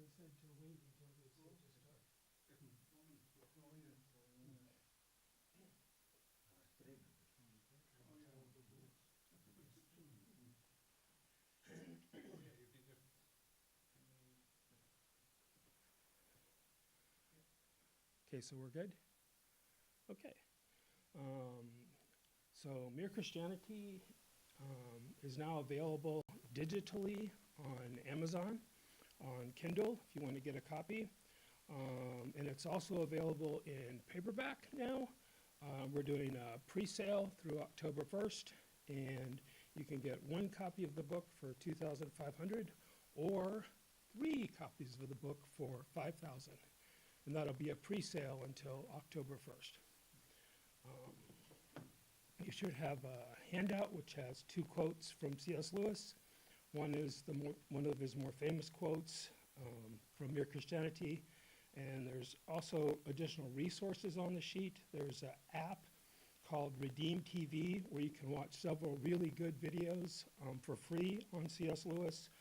they said to wait until they said to start. Okay, so we're good? Okay. So Mere Christianity is now available digitally on Amazon, on Kindle, if you want to get a copy. And it's also available in paperback now. We're doing a pre-sale through October 1st, and you can get one copy of the book for $2,500 or 3 copies of the book for $5,000. And that'll be a pre-sale until October 1st. You should have a handout which has 2 quotes from C.S. Lewis. One is one of his more famous quotes from Mere Christianity, and there's also additional resources on the sheet. There's an app called Redeem TV where you can watch several really good videos for free on C.S. Lewis.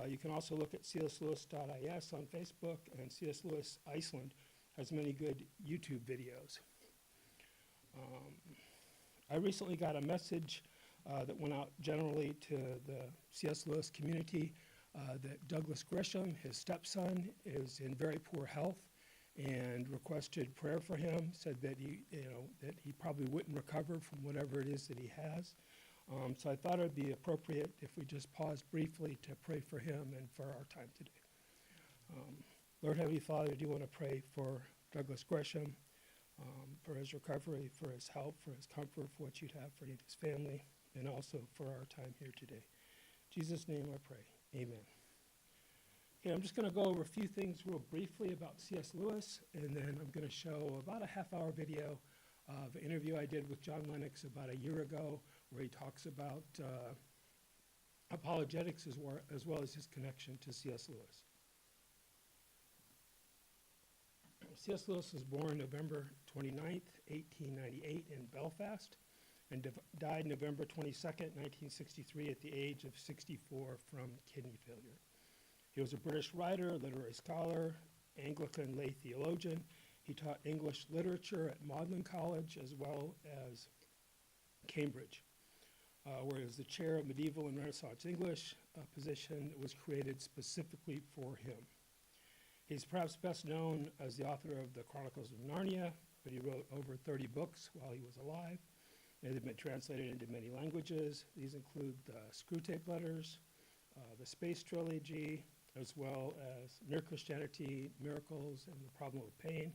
You can also look at cslewis.is on Facebook, and C.S. Lewis Iceland has many good YouTube videos. I recently got a message that went out generally to the C.S. Lewis community that Douglas Grisham, his stepson, is in very poor health and requested prayer for him, said that he probably wouldn't recover from whatever it is that he has. So I thought it would be appropriate if we just paused briefly to pray for him and for our time today. Lord Heavenly Father, I do want to pray for Douglas Grisham, for his recovery, for his help, for his comfort, for what you'd have for his family, and also for our time here today. In Jesus' name I pray. Amen. Okay, I'm just going to go over a few things real briefly about C.S. Lewis, and then I'm going to show about a half-hour video of an interview I did with John Lennox about a year ago, where he talks about apologetics as well as his connection to C.S. Lewis. C.S. Lewis was born November 29th, 1898 in Belfast, and died November 22nd, 1963 at the age of 64 from kidney failure. He was a British writer, literary scholar, Anglican lay theologian. He taught English literature at Magdalen College as well as Cambridge, where he was the chair of medieval and Renaissance English, a position that was created specifically for him. He's perhaps best known as the author of the Chronicles of Narnia, but he wrote over 30 books while he was alive. They've been translated into many languages. These include the Screwtape Letters, the Space Trilogy, as well as Mere Christianity, Miracles, and The Problem of Pain.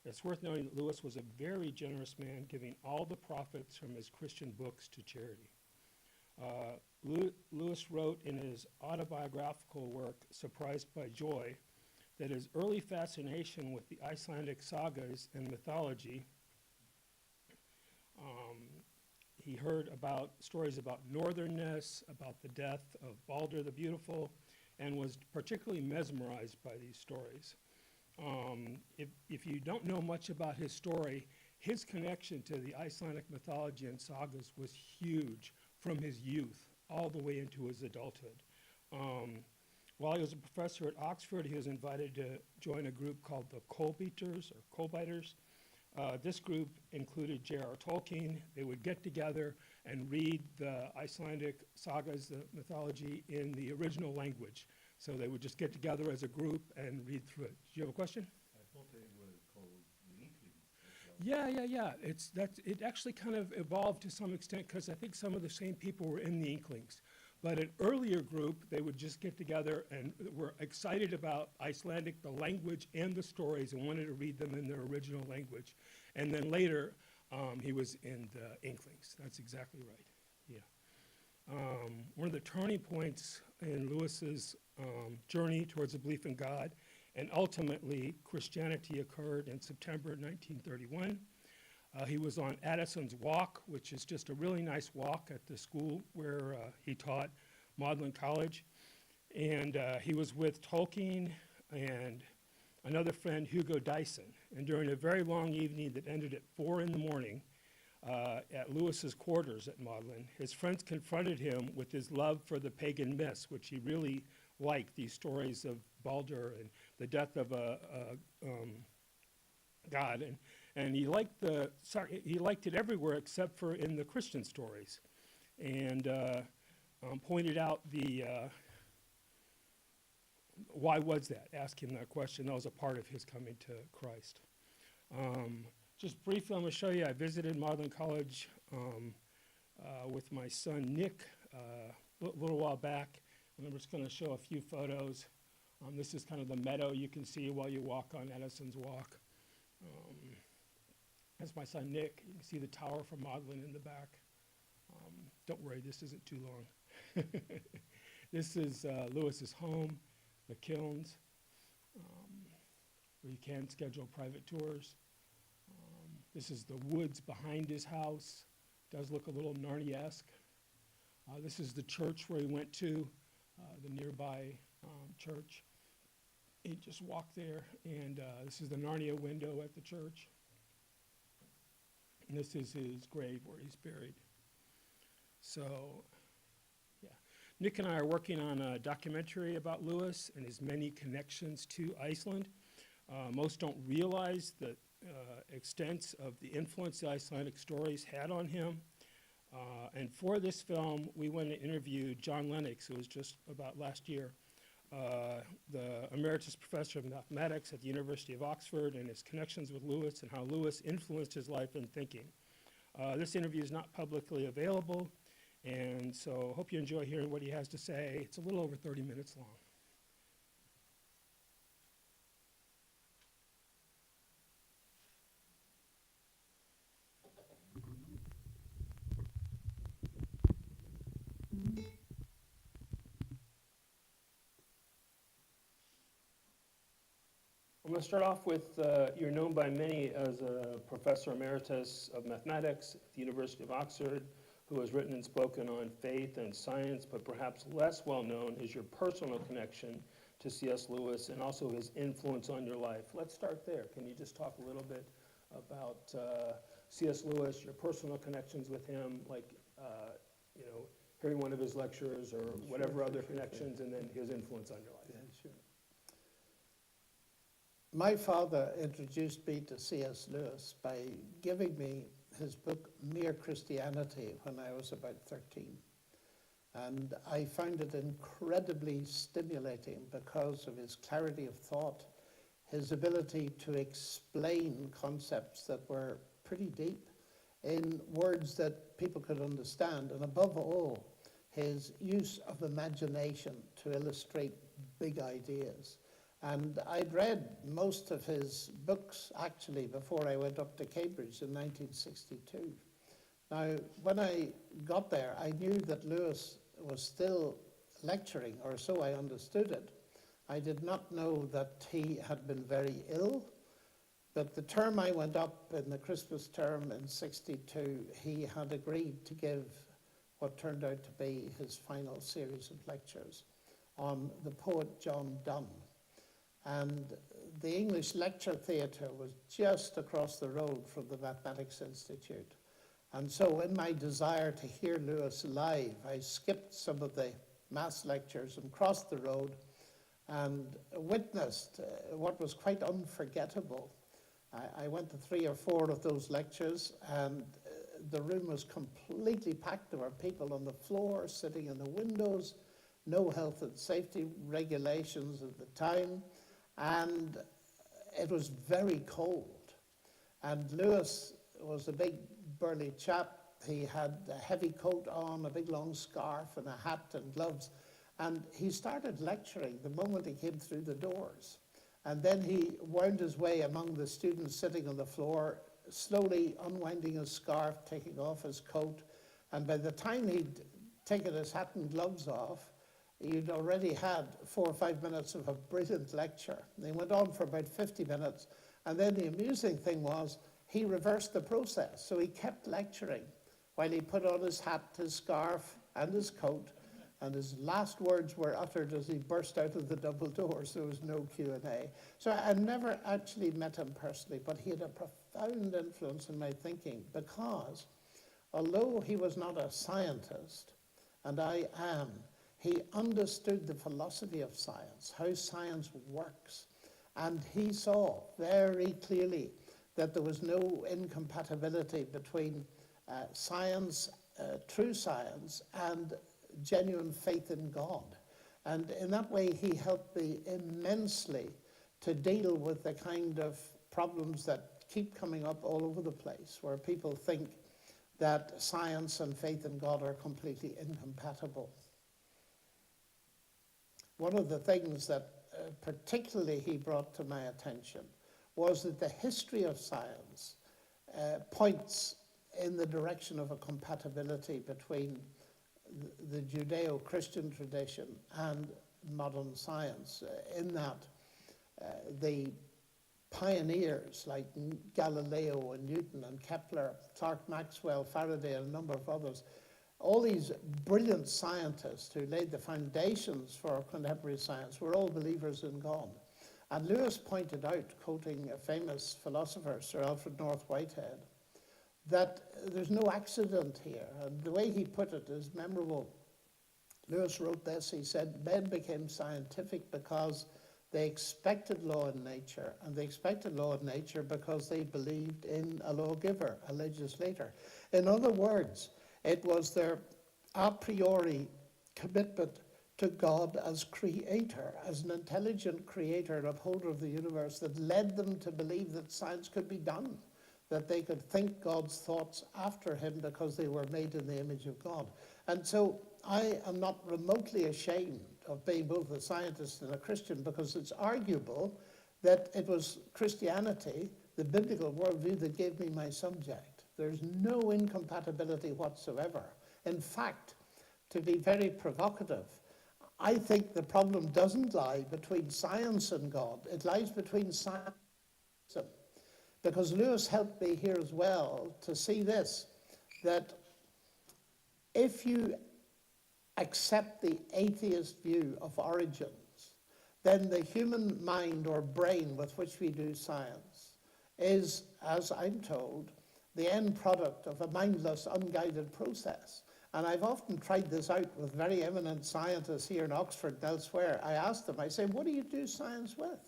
It's worth noting that Lewis was a very generous man, giving all the profits from his Christian books to charity. Lewis wrote in his autobiographical work, Surprised by Joy, that his early fascination with the Icelandic sagas and mythology, he heard about stories about northernness, about the death of Balder the Beautiful, and was particularly mesmerized by these stories. If you don't know much about his story, his connection to the Icelandic mythology and sagas was huge from his youth all the way into his adulthood. While he was a professor at Oxford, he was invited to join a group called the Coalbeaters or Coalbiters. This group included J.R.R. Tolkien. They would get together and read the Icelandic sagas, the mythology, in the original language. So they would just get together as a group and read through it. Do you have a question? I thought they were called the Inklings. Yeah. It actually kind of evolved to some extent because I think some of the same people were in the Inklings. But an earlier group, they would just get together and were excited about Icelandic, the language and the stories, and wanted to read them in their original language. And then later, he was in the Inklings. That's exactly right. Yeah. One of the turning points in Lewis's journey towards a belief in God and ultimately Christianity occurred in September 1931. He was on Addison's Walk, which is just a really nice walk at the school where he taught, Magdalen College. And he was with Tolkien and another friend, Hugo Dyson. And during a very long evening that ended at 4 in the morning at Lewis's quarters at Magdalen, his friends confronted him with his love for the pagan myths, which he really liked, these stories of Balder and the death of a god, and he liked it everywhere except for in the Christian stories, and pointed out the why was that? Ask him that question. That was a part of his coming to Christ. Just briefly, I'm going to show you. I visited Magdalen College with my son Nick a little while back, and I'm just going to show a few photos. This is kind of the meadow you can see while you walk on Edison's Walk. That's my son Nick. You can see the tower from Magdalen in the back. Don't worry, this isn't too long. This is Lewis's home, the Kilns, where you can schedule private tours. This is the woods behind his house. Does look a little Narnia-esque. This is the church where he went to, the nearby church. He just walked there, and this is the Narnia window at the church. And this is his grave where he's buried. So, yeah. Nick and I are working on a documentary about Lewis and his many connections to Iceland. Most don't realize the extent of the influence the Icelandic stories had on him. And for this film, we went and interviewed John Lennox, who was just about last year, the emeritus professor of mathematics at the University of Oxford, and his connections with Lewis and how Lewis influenced his life and thinking. This interview is not publicly available, and so hope you enjoy hearing what he has to say. It's a little over 30 minutes long. I'm going to start off with, you're known by many as a professor emeritus of mathematics at the University of Oxford, who has written and spoken on faith and science, but perhaps less well known is your personal connection to C.S. Lewis and also his influence on your life. Let's start there. Can you just talk a little bit about C.S. Lewis, your personal connections with him, like, hearing one of his lectures or whatever other connections, and then his influence on your life? Yeah, sure. My father introduced me to C.S. Lewis by giving me his book, Mere Christianity, when I was about 13. And I found it incredibly stimulating because of his clarity of thought, his ability to explain concepts that were pretty deep in words that people could understand, and above all, his use of imagination to illustrate big ideas. And I'd read most of his books, actually, before I went up to Cambridge in 1962. Now, when I got there, I knew that Lewis was still lecturing, or so I understood it. I did not know that he had been very ill, but the term I went up, in the Christmas term in '62, he had agreed to give what turned out to be his final series of lectures on the poet John Donne. And the English Lecture Theatre was just across the road from the Mathematics Institute. And so in my desire to hear Lewis live, I skipped some of the mass lectures and crossed the road and witnessed what was quite unforgettable. I went to 3 or 4 of those lectures, and the room was completely packed. There were people on the floor, sitting in the windows, no health and safety regulations at the time. And it was very cold. And Lewis was a big burly chap. He had a heavy coat on, a big long scarf and a hat and gloves. And he started lecturing the moment he came through the doors. And then he wound his way among the students sitting on the floor, slowly unwinding his scarf, taking off his coat. And by the time he'd taken his hat and gloves off, you'd already had 4 or 5 minutes of a brilliant lecture. And he went on for about 50 minutes. And then the amusing thing was he reversed the process. So he kept lecturing while he put on his hat, his scarf, and his coat. And his last words were uttered as he burst out of the double doors. There was no Q&A. So I never actually met him personally, but he had a profound influence in my thinking because although he was not a scientist, and I am, He understood the philosophy of science, how science works, and he saw very clearly that there was no incompatibility between science, true science, and genuine faith in God. And in that way, he helped me immensely to deal with the kind of problems that keep coming up all over the place, where people think that science and faith in God are completely incompatible. One of the things that particularly he brought to my attention was that the history of science points in the direction of a compatibility between the Judeo-Christian tradition and modern science, in that the pioneers like Galileo and Newton and Kepler, Clerk Maxwell, Faraday, and a number of others, all these brilliant scientists who laid the foundations for contemporary science were all believers in God. And Lewis pointed out, quoting a famous philosopher, Sir Alfred North Whitehead, that there's no accident here. And the way he put it is memorable. Lewis wrote this, he said, men became scientific because they expected law in nature, and they expected law in nature because they believed in a lawgiver, a legislator. In other words, it was their a priori commitment to God as creator, as an intelligent creator and upholder of the universe, that led them to believe that science could be done, that they could think God's thoughts after him because they were made in the image of God. And so I am not remotely ashamed of being both a scientist and a Christian, because it's arguable that it was Christianity, the biblical worldview, that gave me my subject. There's no incompatibility whatsoever. In fact, to be very provocative, I think the problem doesn't lie between science and God. It lies between science and reason. Because Lewis helped me here as well to see this, that if you accept the atheist view of origins, then the human mind or brain with which we do science is, as I'm told, the end product of a mindless, unguided process. And I've often tried this out with very eminent scientists here in Oxford and elsewhere. I ask them, I say, what do you do science with?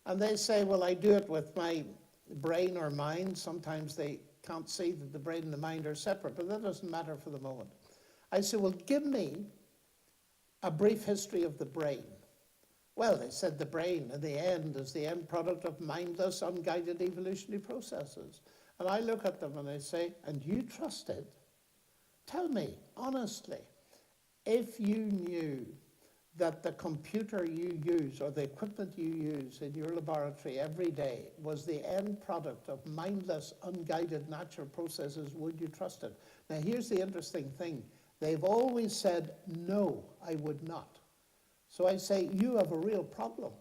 And they say, well, I do it with my brain or mind. Sometimes they can't see that the brain and the mind are separate, but that doesn't matter for the moment. I say, well, give me a brief history of the brain. Well, they said the brain, in the end, is the end product of mindless, unguided evolutionary processes. And I look at them and I say, and you trust it? Tell me, honestly, if you knew that the computer you use or the equipment you use in your laboratory every day was the end product of mindless, unguided natural processes, would you trust it? Now, here's the interesting thing. They've always said, no, I would not. So I say, you have a real problem,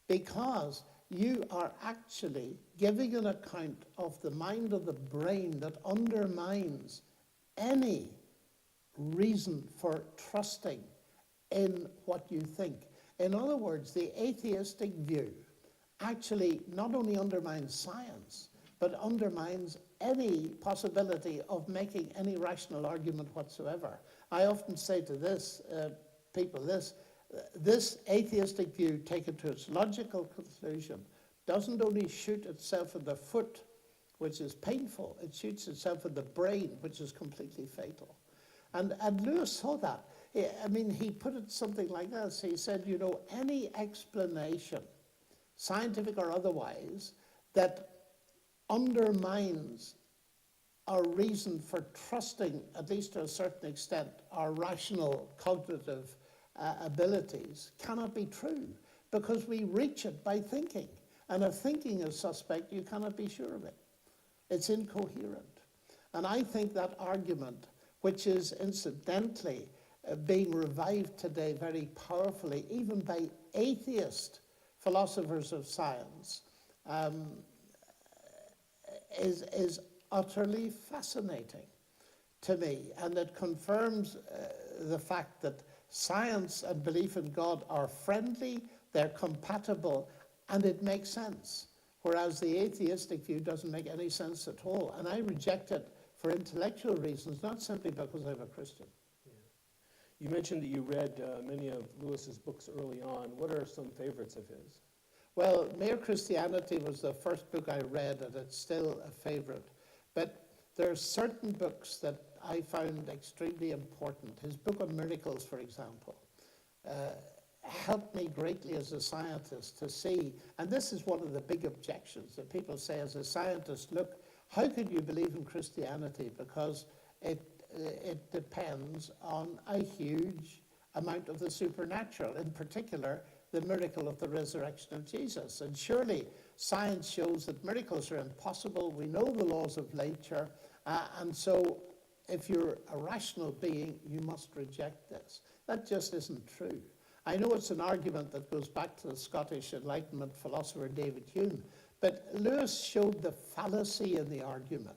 because you are actually giving an account of the mind of the brain that undermines any reason for trusting in what you think. In other words, the atheistic view actually not only undermines science, but undermines any possibility of making any rational argument whatsoever. I often say to people this atheistic view, taken to its logical conclusion, doesn't only shoot itself in the foot, which is painful, it shoots itself in the brain, which is completely fatal. And Lewis saw that. I mean, he put it something like this. He said, you know, any explanation, scientific or otherwise, that undermines our reason for trusting, at least to a certain extent, our rational cognitive abilities cannot be true, because we reach it by thinking. And if thinking is suspect, you cannot be sure of it. It's incoherent. And I think that argument, which is incidentally being revived today very powerfully, even by atheist philosophers of science, is utterly fascinating to me. And it confirms the fact that science and belief in God are friendly, they're compatible, and it makes sense. Whereas the atheistic view doesn't make any sense at all. And I reject it for intellectual reasons, not simply because I'm a Christian. You mentioned that you read many of Lewis's books early on. What are some favorites of his? Well, Mere Christianity was the first book I read, and it's still a favorite. But there are certain books that I found extremely important. His book on miracles, for example, helped me greatly as a scientist to see, and this is one of the big objections that people say as a scientist, look, how could you believe in Christianity? Because it depends on a huge amount of the supernatural, in particular, the miracle of the resurrection of Jesus. And surely science shows that miracles are impossible. We know the laws of nature. And so if you're a rational being, you must reject this. That just isn't true. I know it's an argument that goes back to the Scottish Enlightenment philosopher David Hume, but Lewis showed the fallacy in the argument.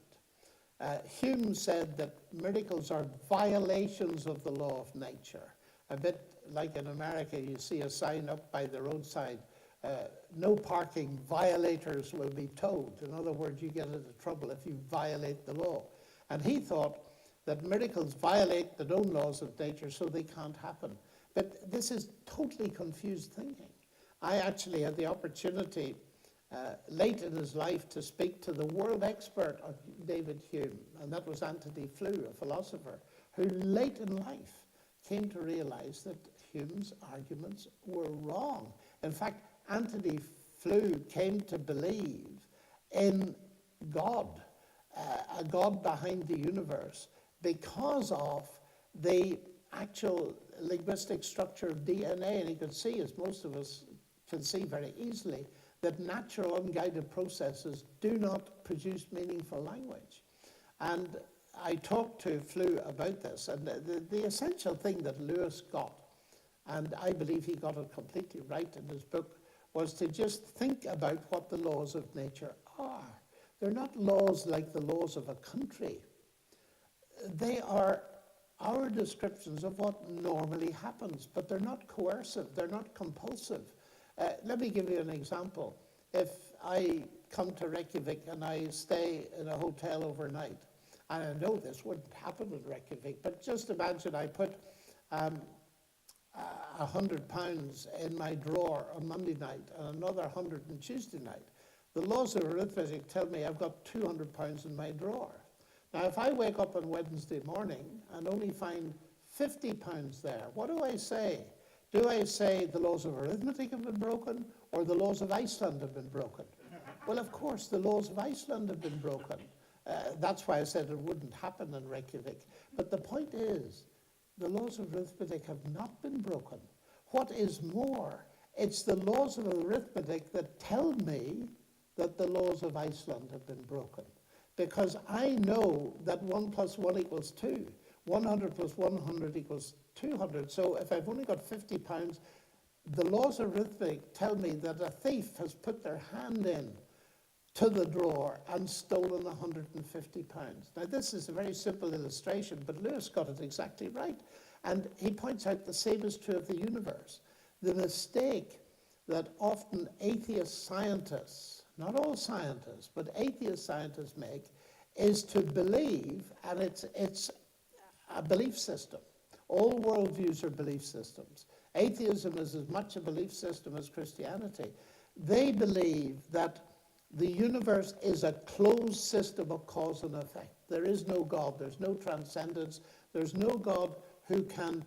Hume said that miracles are violations of the law of nature. A bit like in America, you see a sign up by the roadside, no parking, violators will be towed. In other words, you get into trouble if you violate the law. And he thought that miracles violate the known laws of nature, so they can't happen. But this is totally confused thinking. I actually had the opportunity late in his life to speak to the world expert on David Hume, and that was Antony Flew, a philosopher, who late in life came to realize that Hume's arguments were wrong. In fact, Antony Flew came to believe in God, a God behind the universe, because of the actual linguistic structure of DNA. And he could see, as most of us can see very easily, that natural unguided processes do not produce meaningful language. And I talked to Flew about this, and the essential thing that Lewis got, and I believe he got it completely right in his book, was to just think about what the laws of nature are. They're not laws like the laws of a country. They are our descriptions of what normally happens, but they're not coercive, they're not compulsive. Let me give you an example. If I come to Reykjavik and I stay in a hotel overnight, and I know this wouldn't happen in Reykjavik, but just imagine I put £100 in my drawer on Monday night and another 100 on Tuesday night. The laws of arithmetic tell me I've got £200 in my drawer. Now, if I wake up on Wednesday morning and only find £50 there, what do I say? Do I say the laws of arithmetic have been broken or the laws of Iceland have been broken? Well, of course, the laws of Iceland have been broken. That's why I said it wouldn't happen in Reykjavik. But the point is, the laws of arithmetic have not been broken. What is more, it's the laws of arithmetic that tell me that the laws of Iceland have been broken. Because I know that 1 + 1 = 2. 100 + 100 = 200. So if I've only got £50, the laws of arithmetic tell me that a thief has put their hand in to the drawer and stolen £150. Now, this is a very simple illustration, but Lewis got it exactly right. And he points out the same is true of the universe. The mistake that often atheist scientists, not all scientists, but atheist scientists make, is to believe, and it's a belief system. All worldviews are belief systems. Atheism is as much a belief system as Christianity. They believe that the universe is a closed system of cause and effect. There is no God. There's no transcendence. There's no God who can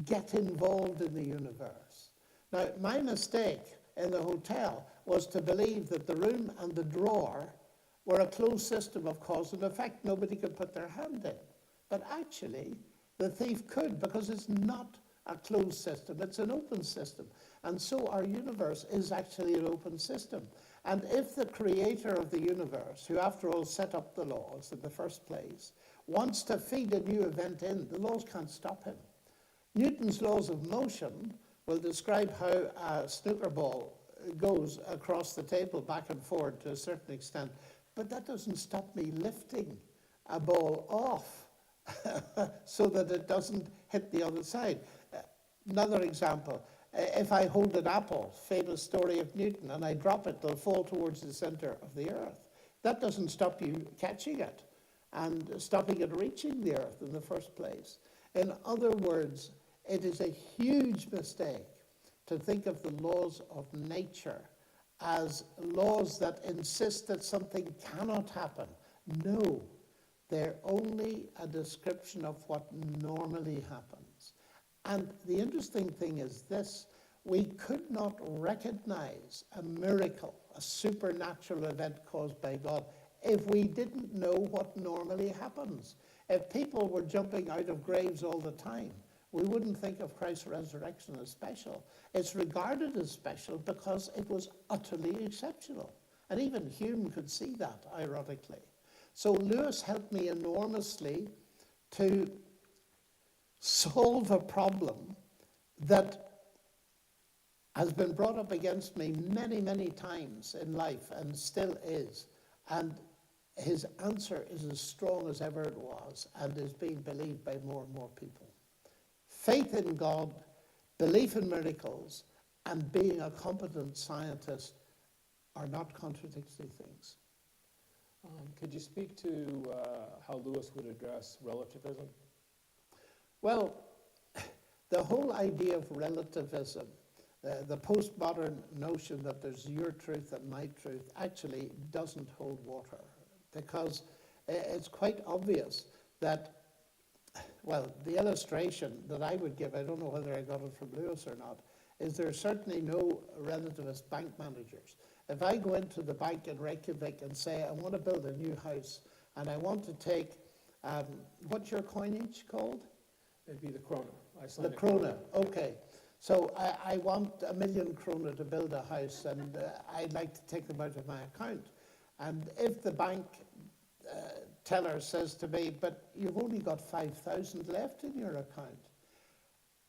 get involved in the universe. Now, my mistake in the hotel was to believe that the room and the drawer were a closed system of cause and effect. Nobody could put their hand in. But actually, the thief could, because it's not a closed system. It's an open system. And so our universe is actually an open system. And if the creator of the universe, who after all set up the laws in the first place, wants to feed a new event in, the laws can't stop him. Newton's laws of motion will describe how a snooker ball goes across the table back and forward to a certain extent, but that doesn't stop me lifting a ball off so that it doesn't hit the other side. Another example, if I hold an apple, famous story of Newton, and I drop it, it'll fall towards the center of the earth. That doesn't stop you catching it and stopping it reaching the earth in the first place. In other words, It is a huge mistake to think of the laws of nature as laws that insist that something cannot happen. No, they're only a description of what normally happens. And the interesting thing is this: we could not recognize a miracle, a supernatural event caused by God, if we didn't know what normally happens. If people were jumping out of graves all the time, we wouldn't think of Christ's resurrection as special. It's regarded as special because it was utterly exceptional. And even Hume could see that, ironically. So Lewis helped me enormously to solve a problem that has been brought up against me many, many times in life and still is. And his answer is as strong as ever it was and is being believed by more and more people. Faith in God, belief in miracles, and being a competent scientist are not contradictory things. Could you speak to how Lewis would address relativism? Well, the whole idea of relativism, the postmodern notion that there's your truth and my truth, actually doesn't hold water, because it's quite obvious that, well, the illustration that I would give, I don't know whether I got it from Lewis or not, is there are certainly no relativist bank managers. If I go into the bank in Reykjavik and say, I want to build a new house, and I want to take, what's your coinage called? It'd be the krona. The krona, okay. So I want 1 million krona to build a house, and I'd like to take them out of my account. And if the bank teller says to me, but you've only got 5,000 left in your account,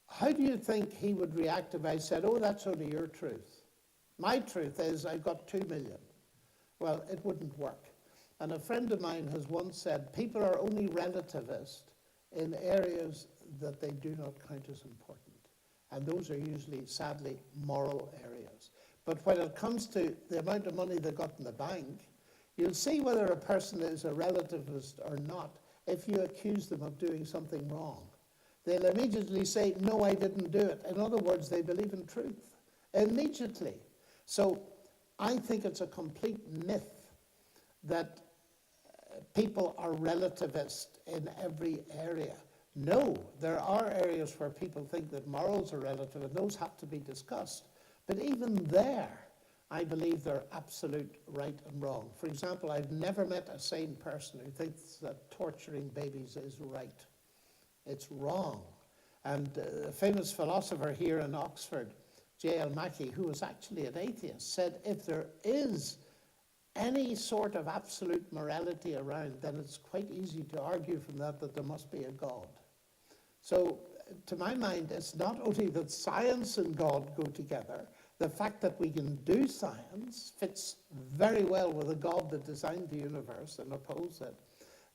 how do you think he would react if I said, oh, that's only your truth? My truth is I've got 2 million. Well, it wouldn't work. And a friend of mine has once said, people are only relativist in areas that they do not count as important. And those are usually, sadly, moral areas. But when it comes to the amount of money they got in the bank, you'll see whether a person is a relativist or not if you accuse them of doing something wrong. They'll immediately say, no, I didn't do it. In other words, they believe in truth immediately. So I think it's a complete myth that people are relativist in every area. No, there are areas where people think that morals are relative, and those have to be discussed. But even there, I believe they're absolute right and wrong. For example, I've never met a sane person who thinks that torturing babies is right. It's wrong. And a famous philosopher here in Oxford, J.L. Mackie, who was actually an atheist, said if there is any sort of absolute morality around, then it's quite easy to argue from that there must be a God. So, to my mind, it's not only that science and God go together. The fact that we can do science fits very well with a God that designed the universe and opposed it.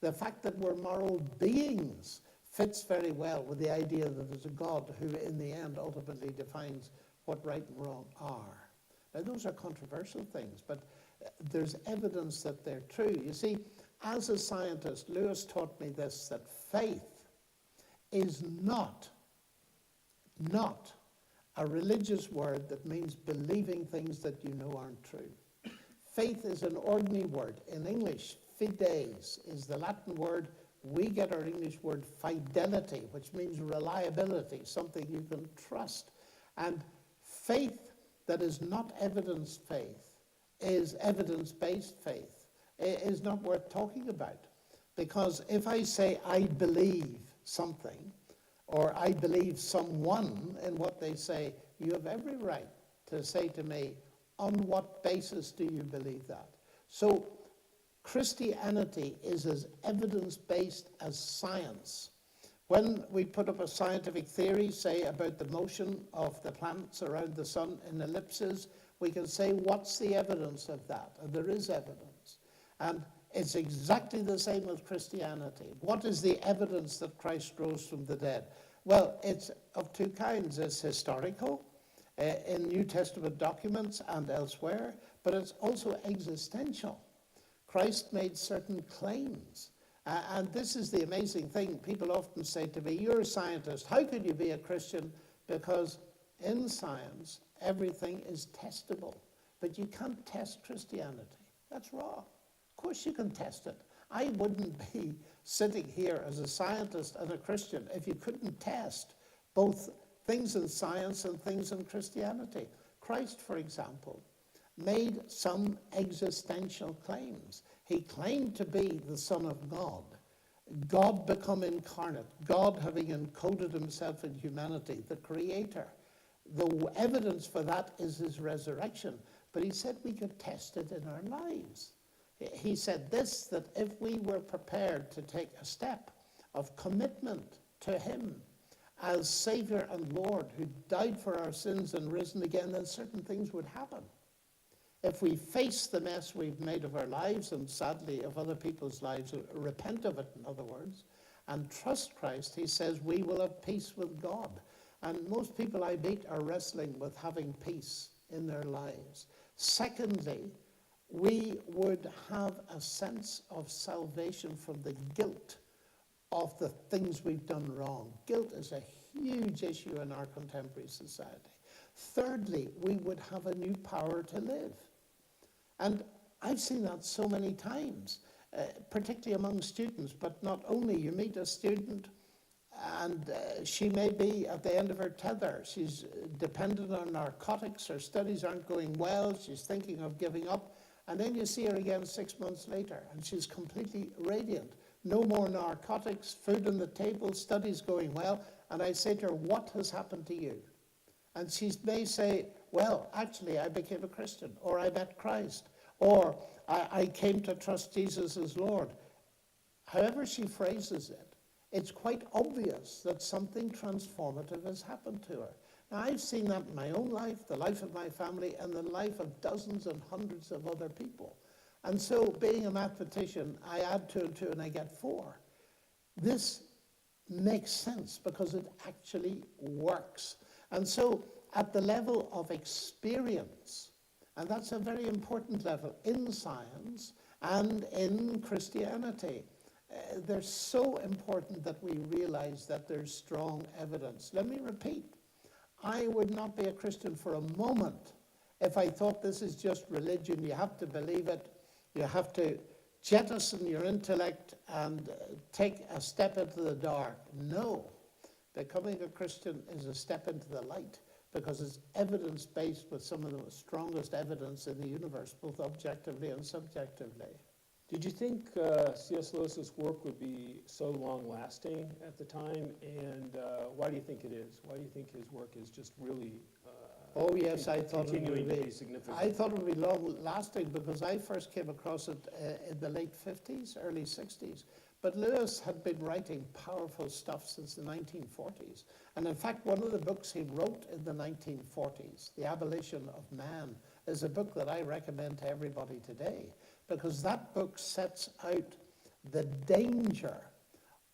The fact that we're moral beings fits very well with the idea that there's a God who, in the end, ultimately defines what right and wrong are. Now, those are controversial things, but there's evidence that they're true. You see, as a scientist, Lewis taught me this, that faith is not a religious word that means believing things that you know aren't true. Faith is an ordinary word. In English, fides is the Latin word. We get our English word fidelity, which means reliability, something you can trust. And faith that is not evidence faith is evidence-based faith. It is not worth talking about. Because if I say I believe something, or I believe someone in what they say, you have every right to say to me, on what basis do you believe that? So Christianity is as evidence-based as science. When we put up a scientific theory, say about the motion of the planets around the sun in ellipses, we can say, what's the evidence of that? And there is evidence. And it's exactly the same with Christianity. What is the evidence that Christ rose from the dead? Well, it's of two kinds. It's historical, in New Testament documents and elsewhere, but it's also existential. Christ made certain claims And this is the amazing thing. People often say to me, you're a scientist. How could you be a Christian? Because in science, everything is testable. But you can't test Christianity. That's wrong. Of course you can test it. I wouldn't be sitting here as a scientist and a Christian if you couldn't test both things in science and things in Christianity. Christ, for example, made some existential claims. He claimed to be the Son of God, God become incarnate, God having encoded himself in humanity, the Creator. The evidence for that is his resurrection. But he said we could test it in our lives. He said this, that if we were prepared to take a step of commitment to him as Savior and Lord who died for our sins and risen again, then certain things would happen. If we face the mess we've made of our lives, and sadly of other people's lives, repent of it, in other words, and trust Christ, he says we will have peace with God. And most people I meet are wrestling with having peace in their lives. Secondly, we would have a sense of salvation from the guilt of the things we've done wrong. Guilt is a huge issue in our contemporary society. Thirdly, we would have a new power to live. And I've seen that so many times, particularly among students, but not only. You meet a student and she may be at the end of her tether. She's dependent on narcotics, her studies aren't going well, she's thinking of giving up, and then you see her again 6 months later and she's completely radiant. No more narcotics, food on the table, studies going well, and I say to her, what has happened to you? And she may say, well, actually I became a Christian, or I met Christ, or I came to trust Jesus as Lord. However she phrases it, it's quite obvious that something transformative has happened to her. Now, I've seen that in my own life, the life of my family, and the life of dozens and hundreds of other people. And so, being a mathematician, I add 2 and 2 and I get 4. This makes sense because it actually works. And so, at the level of experience, and that's a very important level in science and in Christianity, they're so important that we realize that there's strong evidence. Let me repeat, I would not be a Christian for a moment if I thought this is just religion. You have to believe it. You have to jettison your intellect and take a step into the dark. No, becoming a Christian is a step into the light because it's evidence-based with some of the strongest evidence in the universe, both objectively and subjectively. Did you think C.S. Lewis's work would be so long-lasting at the time, and why do you think it is? Why do you think his work is just really Oh yes, I thought it continuing would to be. be significant? I thought it would be long-lasting because I first came across it in the late 50s, early 60s. But Lewis had been writing powerful stuff since the 1940s. And in fact, one of the books he wrote in the 1940s, The Abolition of Man, is a book that I recommend to everybody today, because that book sets out the danger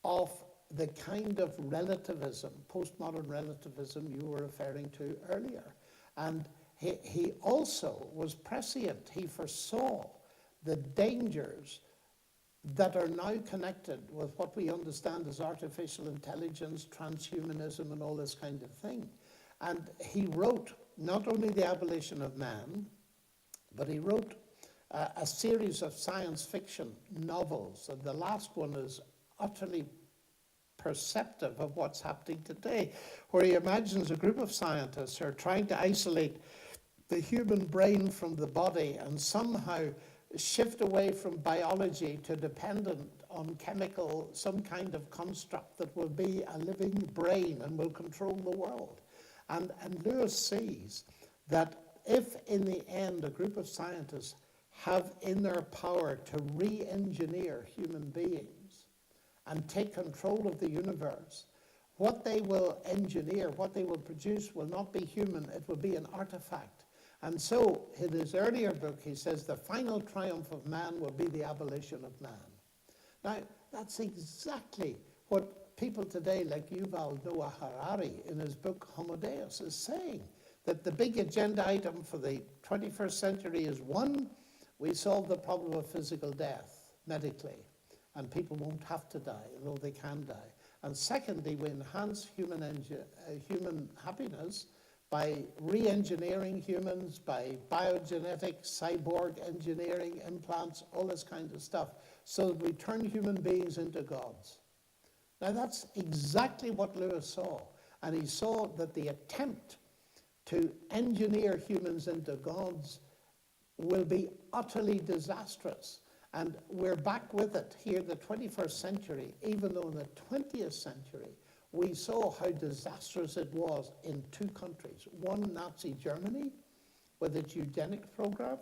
of the kind of relativism, postmodern relativism you were referring to earlier. And he also was prescient. He foresaw the dangers that are now connected with what we understand as artificial intelligence, transhumanism, and all this kind of thing. And he wrote not only The Abolition of Man, but he wrote a series of science fiction novels, and the last one is utterly perceptive of what's happening today, where he imagines a group of scientists who are trying to isolate the human brain from the body and somehow shift away from biology to dependent on chemical, some kind of construct that will be a living brain and will control the world. And Lewis sees that if in the end a group of scientists have in their power to re-engineer human beings and take control of the universe, what they will engineer, what they will produce will not be human, it will be an artifact. And so, in his earlier book, he says the final triumph of man will be the abolition of man. Now, that's exactly what people today like Yuval Noah Harari in his book Homo Deus is saying, that the big agenda item for the 21st century is, one, we solve the problem of physical death medically. and people won't have to die, although they can die. And secondly, we enhance human happiness by re-engineering humans, by biogenetics, cyborg engineering, implants, all this kind of stuff, so that we turn human beings into gods. Now that's exactly what Lewis saw. And he saw that the attempt to engineer humans into gods will be utterly disastrous. And we're back with it here, the 21st century, even though in the 20th century, we saw how disastrous it was in two countries. One, Nazi Germany, with its eugenics program,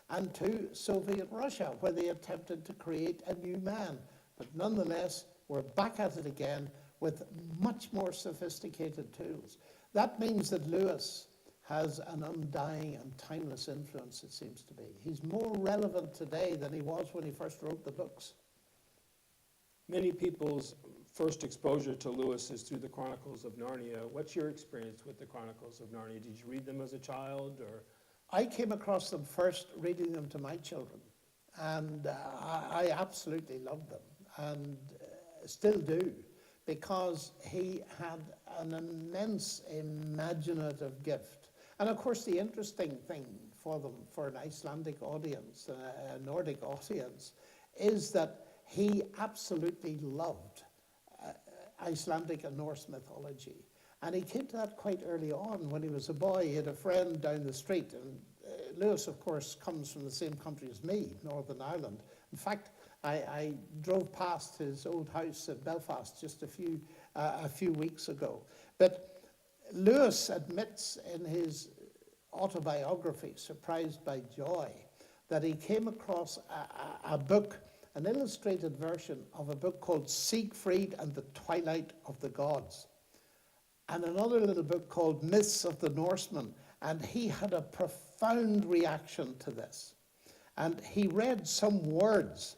and two, Soviet Russia, where they attempted to create a new man. But nonetheless, we're back at it again with much more sophisticated tools. That means that Lewis has an undying and timeless influence, it seems to be. He's more relevant today than he was when he first wrote the books. Many people's first exposure to Lewis is through the Chronicles of Narnia. What's your experience with the Chronicles of Narnia? Did you read them as a child, or? I came across them first reading them to my children, and I absolutely loved them, and still do, because he had an immense imaginative gift. And of course, the interesting thing for them, for an Icelandic audience, a Nordic audience, is that he absolutely loved Icelandic and Norse mythology. And he came to that quite early on. When he was a boy, he had a friend down the street, and Lewis, of course, comes from the same country as me, Northern Ireland. In fact, I drove past his old house at Belfast just a few weeks ago. But Lewis admits in his autobiography, Surprised by Joy, that he came across a book, an illustrated version of a book called Siegfried and the Twilight of the Gods, and another little book called Myths of the Norsemen. And he had a profound reaction to this. And he read some words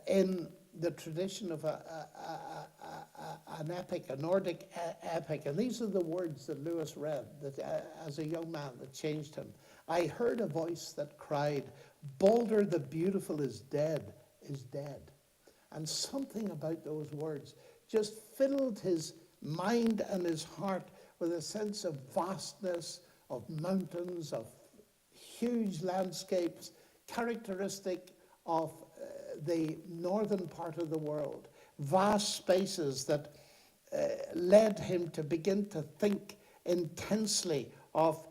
in the tradition of an epic, a Nordic epic. And these are the words that Lewis read that, as a young man, that changed him. I heard a voice that cried, "Balder the Beautiful is dead, is dead." And something about those words just filled his mind and his heart with a sense of vastness, of mountains, of huge landscapes, characteristic of the northern part of the world, vast spaces that led him to begin to think intensely of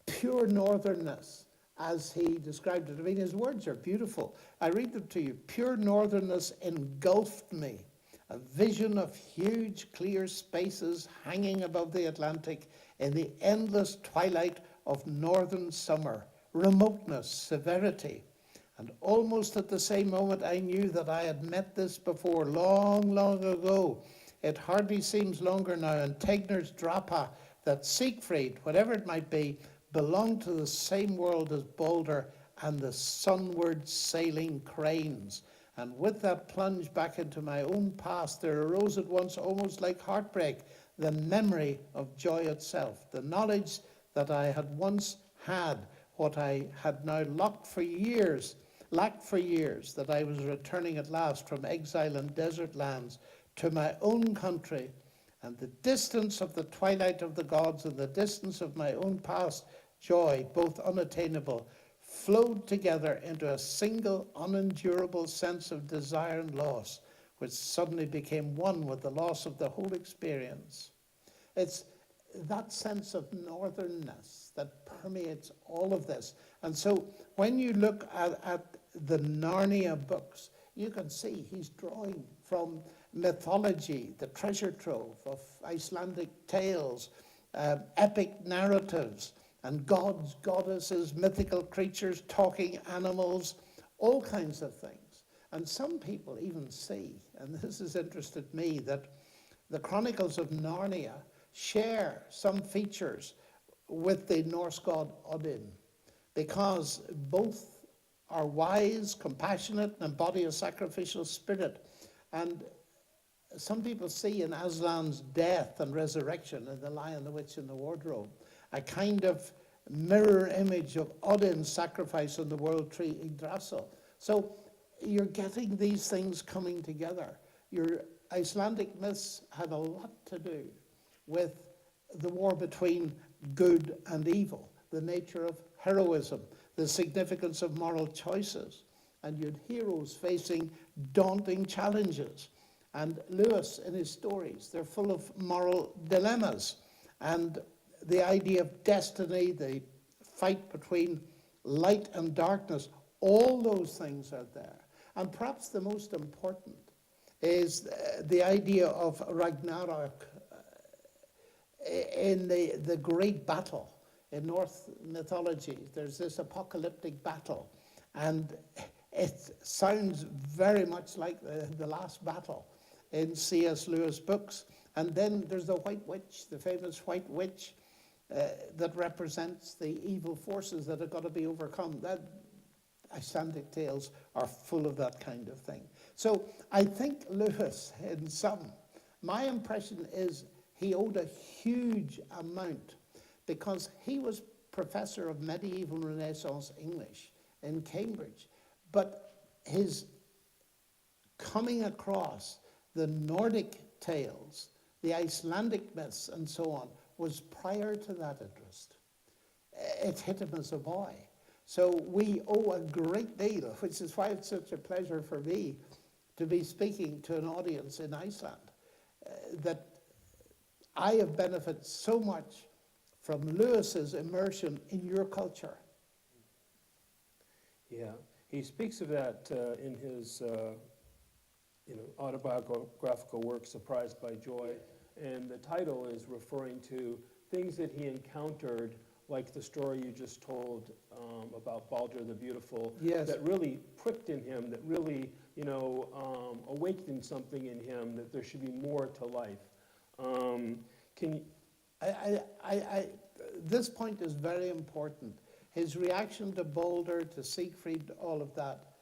pure northernness, as he described it. I mean, his words are beautiful. I read them to you. Pure northernness engulfed me, a vision of huge, clear spaces hanging above the Atlantic in the endless twilight of northern summer, remoteness, severity. And almost at the same moment, I knew that I had met this before, long, long ago. It hardly seems longer now. And Tegner's Drapa, that Siegfried, whatever it might be, belonged to the same world as Balder and the sunward sailing cranes. And with that plunge back into my own past, there arose at once, almost like heartbreak, the memory of joy itself, the knowledge that I had once had, what I had now lacked for years, that I was returning at last from exile and desert lands to my own country, and the distance of the twilight of the gods and the distance of my own past joy, both unattainable, flowed together into a single unendurable sense of desire and loss, which suddenly became one with the loss of the whole experience. It's that sense of northernness that permeates all of this. And so when you look at the Narnia books, you can see he's drawing from mythology, the treasure trove of Icelandic tales, epic narratives, and gods, goddesses, mythical creatures, talking animals, all kinds of things. And some people even see, and this has interested me, that the Chronicles of Narnia share some features with the Norse god Odin, because both are wise, compassionate, and embody a sacrificial spirit. And some people see in Aslan's death and resurrection in The Lion, the Witch, and the Wardrobe a kind of mirror image of Odin's sacrifice on the world tree Yggdrasil. So you're getting these things coming together. Your Icelandic myths had a lot to do with the war between good and evil, the nature of heroism, the significance of moral choices, and you had heroes facing daunting challenges. And Lewis, in his stories, they're full of moral dilemmas, and the idea of destiny, the fight between light and darkness, all those things are there. And perhaps the most important is the idea of Ragnarok in the great battle. In Norse mythology, there's this apocalyptic battle, and it sounds very much like the last battle in C.S. Lewis books. And then there's the White Witch, the famous White Witch, that represents the evil forces that have got to be overcome. That Icelandic tales are full of that kind of thing. So I think Lewis, in sum, my impression is he owed a huge amount, because he was professor of medieval Renaissance English in Cambridge. But his coming across the Nordic tales, the Icelandic myths, and so on, was prior to that interest. It hit him as a boy. So we owe a great deal, which is why it's such a pleasure for me to be speaking to an audience in Iceland, that I have benefited so much from Lewis's immersion in your culture. Yeah, he speaks of that in his autobiographical work, Surprised by Joy, and the title is referring to things that he encountered, like the story you just told about Baldur the Beautiful, Yes. that really pricked in him, that really, awakened something in him, that there should be more to life. Can you, This point is very important. His reaction to Baldur, to Siegfried, all of that,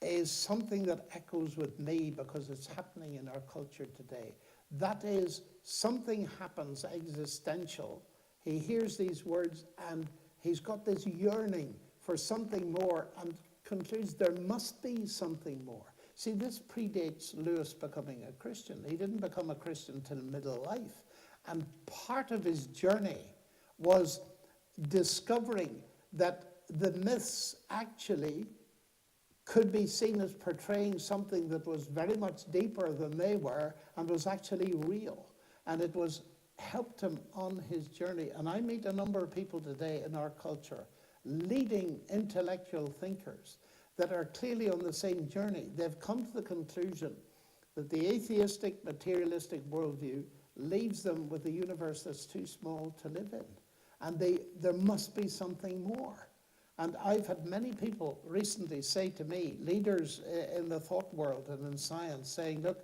is something that echoes with me because it's happening in our culture today. That is, something happens existential. He hears these words and he's got this yearning for something more and concludes there must be something more. See, this predates Lewis becoming a Christian. He didn't become a Christian till middle life. And part of his journey was discovering that the myths actually could be seen as portraying something that was very much deeper than they were and was actually real. And it was helped him on his journey. And I meet a number of people today in our culture, leading intellectual thinkers, that are clearly on the same journey. They've come to the conclusion that the atheistic, materialistic worldview leaves them with a universe that's too small to live in. And there must be something more. And I've had many people recently say to me, leaders in the thought world and in science, saying, look,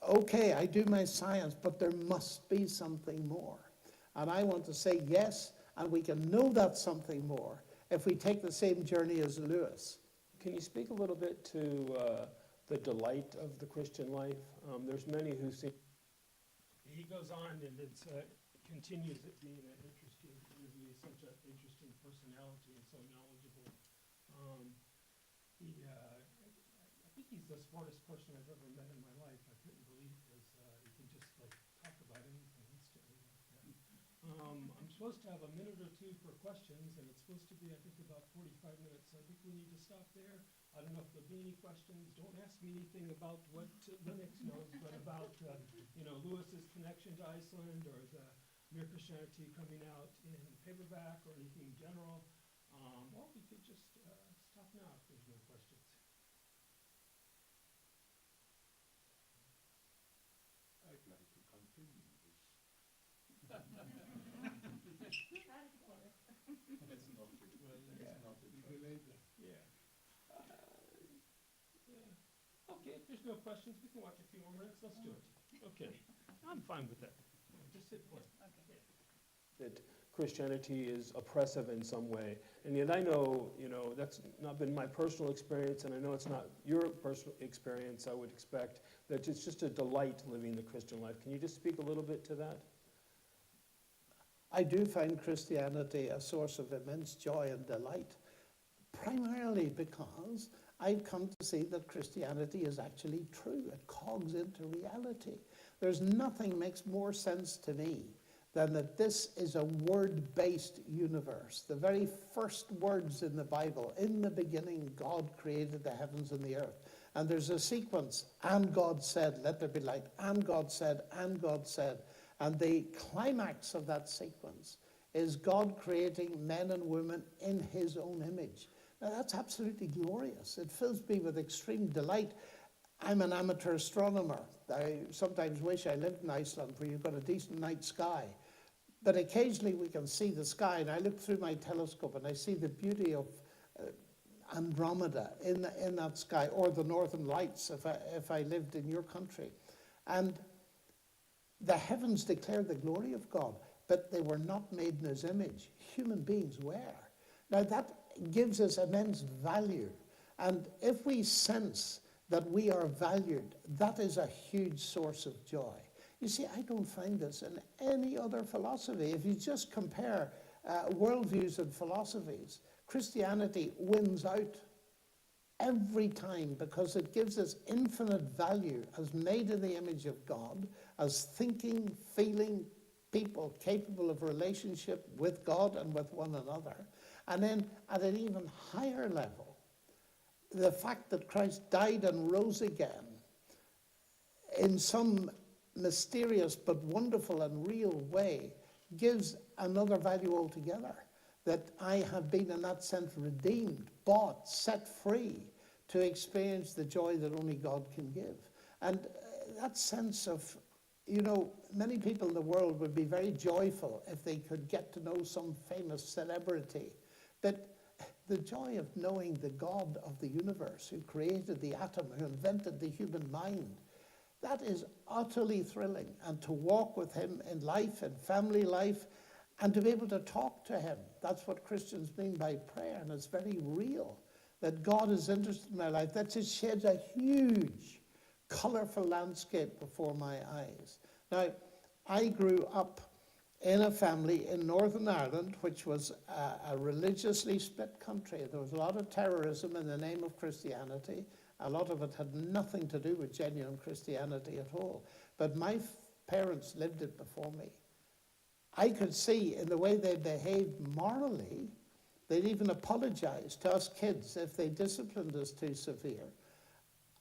okay, I do my science, but there must be something more. And I want to say yes, and we can know that something more if we take the same journey as Lewis. Can you speak a little bit to the delight of the Christian life? There's many who see. He goes on, and it continues it being an interesting interview. He's such an interesting personality and so knowledgeable. I think he's the smartest person I've ever met in my life. I couldn't believe because he can just talk about anything instantly like that. I'm supposed to have a minute or two for questions, and it's supposed to be, I think, about 45 minutes. So I think we need to stop there. I don't know if there'll be any questions. Don't ask me anything about what Linux knows, but about Lewis's connection to Iceland or the Mere Christianity coming out in paperback or anything general. Or we could just stop now if there's no questions. I'd like to continue this. It's not a, it's not a choice. Yeah. Okay, if there's no questions, we can watch a few more minutes. Let's do it. Okay, I'm fine with that. Just sit quiet. That Christianity is oppressive in some way. And yet I know, that's not been my personal experience, and I know it's not your personal experience. I would expect that it's just a delight living the Christian life. Can you just speak a little bit to that? I do find Christianity a source of immense joy and delight, primarily because I've come to see that Christianity is actually true. It cogs into reality. There's nothing makes more sense to me than that this is a word-based universe. The very first words in the Bible, in the beginning, God created the heavens and the earth. And there's a sequence, and God said, let there be light, and God said, and God said. And the climax of that sequence is God creating men and women in his own image. Now, that's absolutely glorious. It fills me with extreme delight. I'm an amateur astronomer. I sometimes wish I lived in Iceland where you've got a decent night sky. But occasionally we can see the sky, and I look through my telescope and I see the beauty of Andromeda in that sky, or the Northern Lights if I lived in your country. And the heavens declare the glory of God, but they were not made in his image. Human beings were. Now that gives us immense value. And if we sense that we are valued, that is a huge source of joy. You see, I don't find this in any other philosophy. If you just compare worldviews and philosophies, Christianity wins out every time because it gives us infinite value as made in the image of God, as thinking, feeling people capable of relationship with God and with one another. And then at an even higher level, the fact that Christ died and rose again in some mysterious but wonderful and real way gives another value altogether. That I have been in that sense redeemed, bought, set free to experience the joy that only God can give. And that sense of, many people in the world would be very joyful if they could get to know some famous celebrity. But the joy of knowing the God of the universe who created the atom, who invented the human mind, that is utterly thrilling. And to walk with him in life and family life and to be able to talk to him. That's what Christians mean by prayer, and it's very real. That God is interested in my life. That just sheds a huge, colourful landscape before my eyes. Now, I grew up in a family in Northern Ireland, which was a religiously split country. There was a lot of terrorism in the name of Christianity. A lot of it had nothing to do with genuine Christianity at all. But my parents lived it before me. I could see in the way they behaved morally, they'd even apologize to us kids if they disciplined us too severe.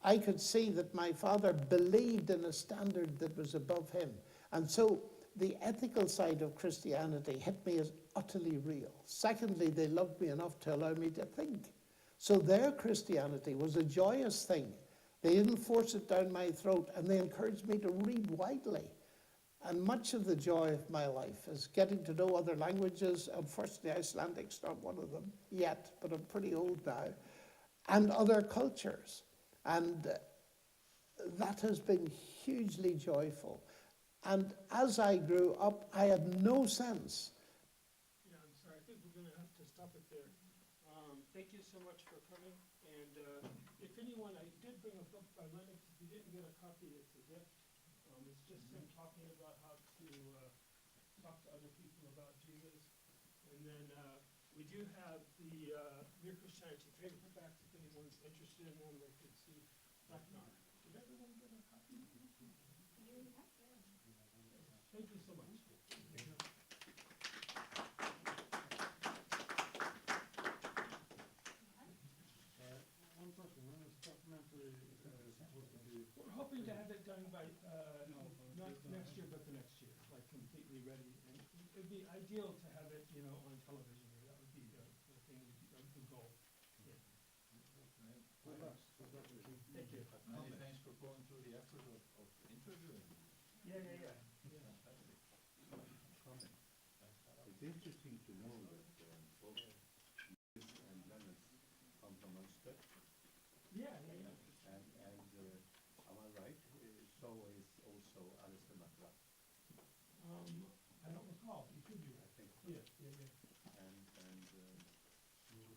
I could see that my father believed in a standard that was above him. And so the ethical side of Christianity hit me as utterly real. Secondly, they loved me enough to allow me to think. So their Christianity was a joyous thing. They didn't force it down my throat, and they encouraged me to read widely. And much of the joy of my life is getting to know other languages. Unfortunately, Icelandic's not one of them yet, but I'm pretty old now. And other cultures. And that has been hugely joyful. And as I grew up, I had no sense. Yeah, I'm sorry. I think we're going to have to stop it there. Thank you so much for coming. And if anyone, I did bring a book by Lennox. If you didn't get a copy, it's a gift. It's just him talking about how to talk to other people about Jesus. And then we do have the Mere Christianity paperbacks. If anyone's interested in them, they could see Ragnar. Did everyone get a copy? Thank you so much. One question, when is documentary supposed to be? We're hoping to have it done by, not next year, but the next year, like completely ready. And it'd be ideal to have it, on television. That would be the thing, the goal. Yeah. Good luck. Good luck with you. Thank you. Many thanks for going through the effort of interviewing. Yeah. Fantastic. It's interesting to know that both Liz and Leonard come from Ulster, Yeah. and am I right? So is also Alistair McGrath. I don't recall. You could be I right. think so. Yeah. And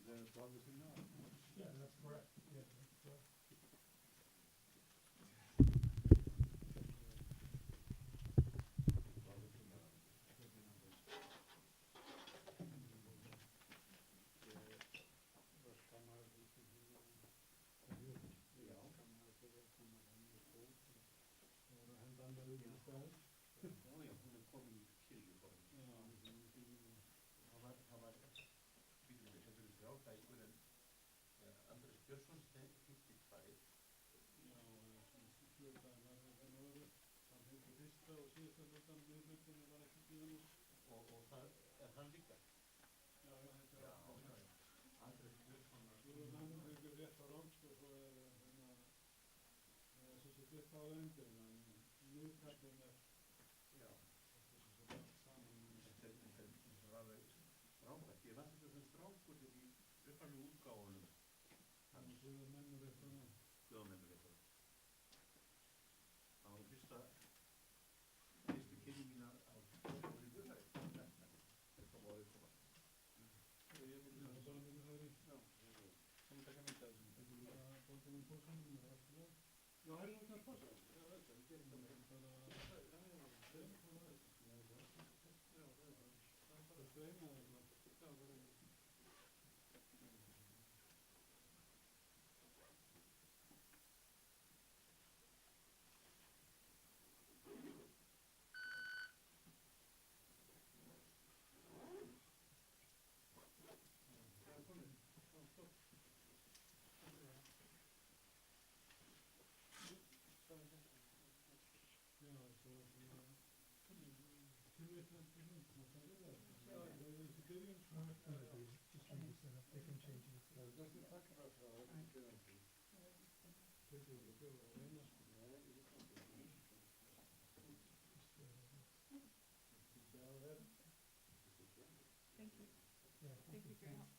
they're brothers in law. Yeah, that's correct. Yeah, that's correct. Just from 55. Já, svona 7 dagar, það var hann hefði fyrsta og síðasta hlutan miðhlutin var ekki síðan úr. Og það er hann líka? Já, þetta Já, er já, já. Andrés Björnssonar. Svo er hann einhver rétt á rámst og svo er sem sagt upp á endin, en miðkallin er Já. sem sagt allt saman. Þetta er alveg strákvært. Ég las þetta sem strákur í upphaflegu útgáfunum. Þannig að við mennur eitthvað með. Guðamennur eitthvað. Það var fyrstu kynni mína á Guðhæð. Þetta var uppkoma. Ég vil það bara með höfri. Já. Komum taka mynda af þessu. Þetta er líka bókin um pósanum og allt það. Já, það er náttúrulega passa. Já, þetta, við gerum það með. Bara Já, það er bara. það er bara sveina eitthvað. Já, það er. Það er komið. Já, stopp. Já, svo tilvitnað til hún, það er það. Það er þessi byrjun. Just leave this set up, they can change it. Það er þessi takkar að það er ekki byrjandi. Tilbúið að bjóða að reyna. Nei, ég veit ekki. Já, það er. Thank you. Yeah, Thank you for your help.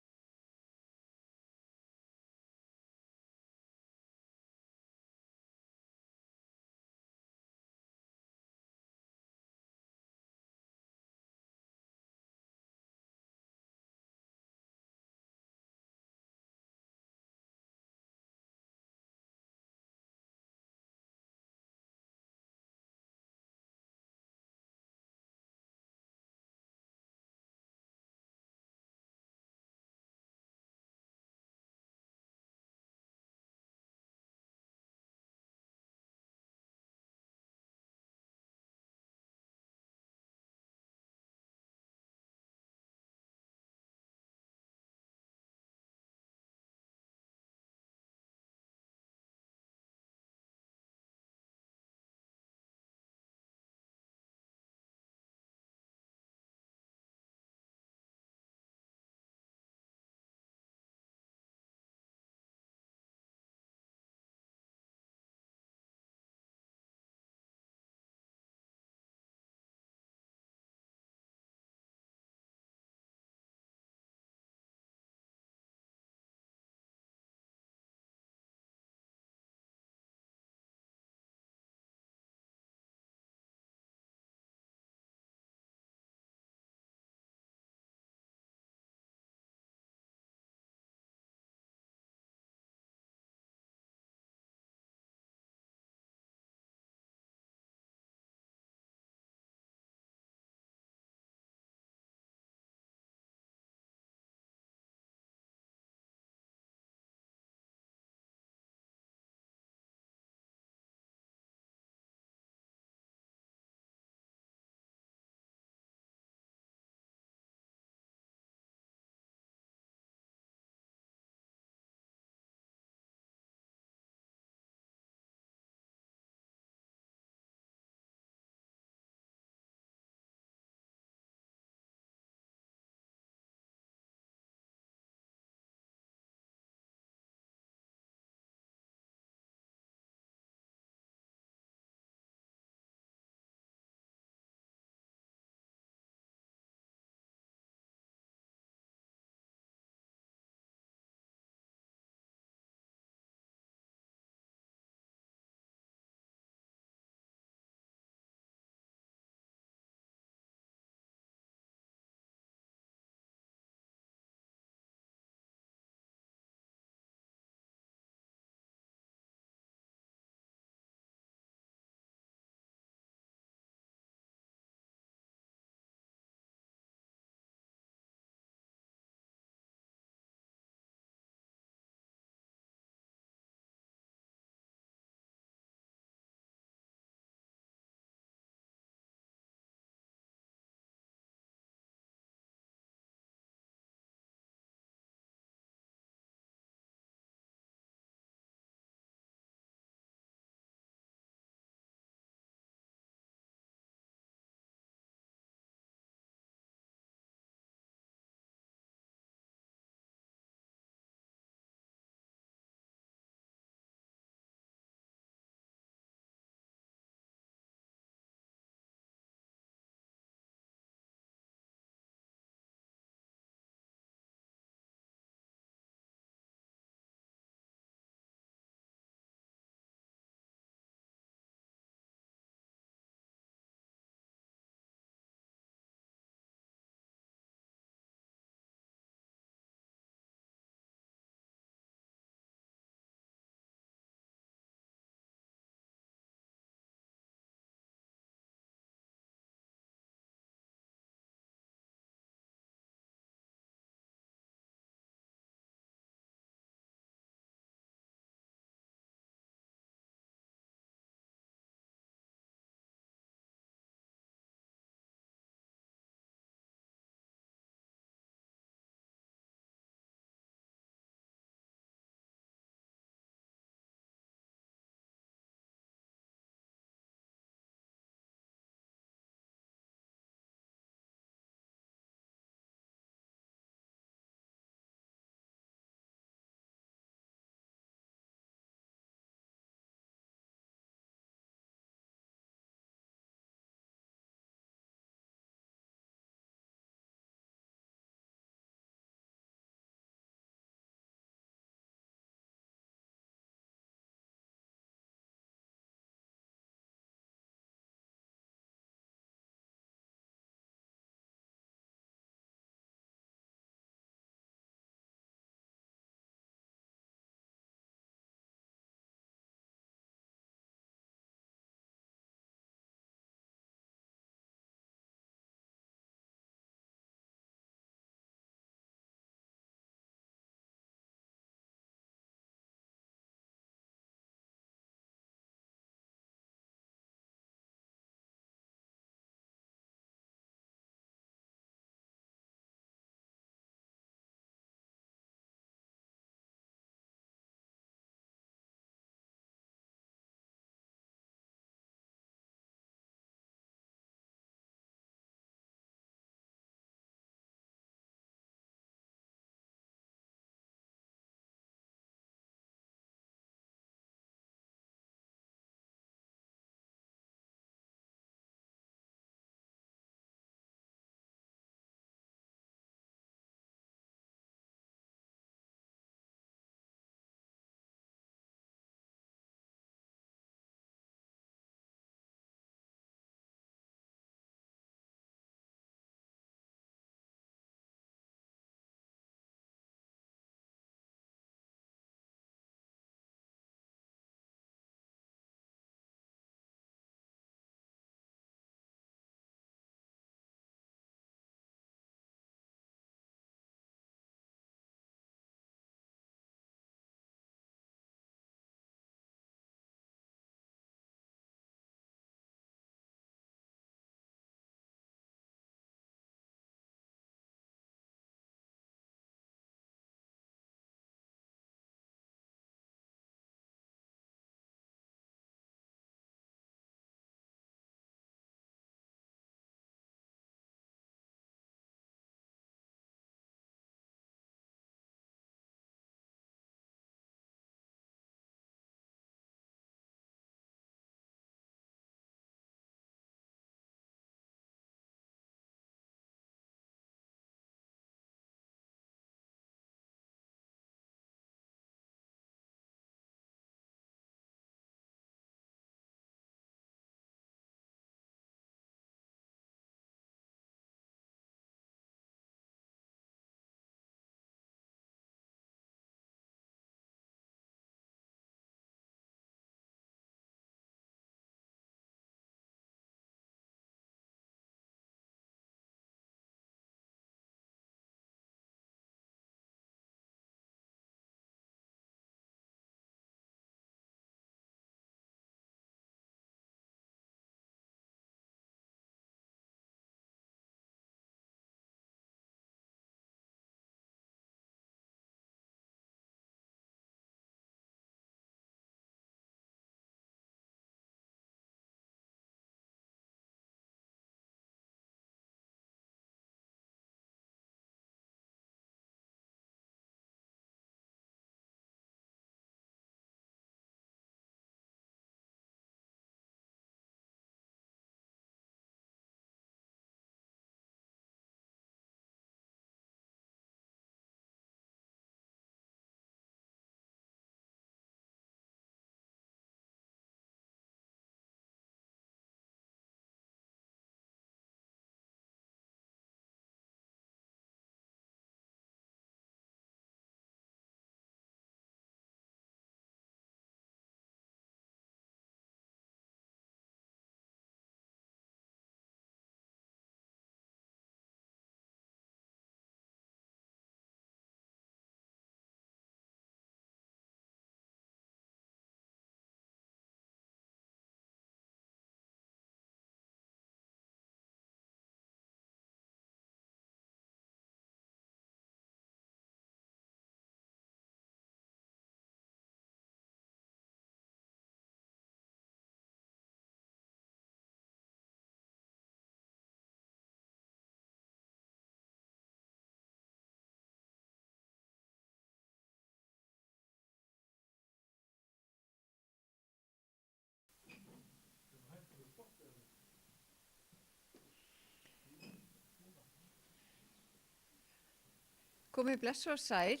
Komið blessu og sæl.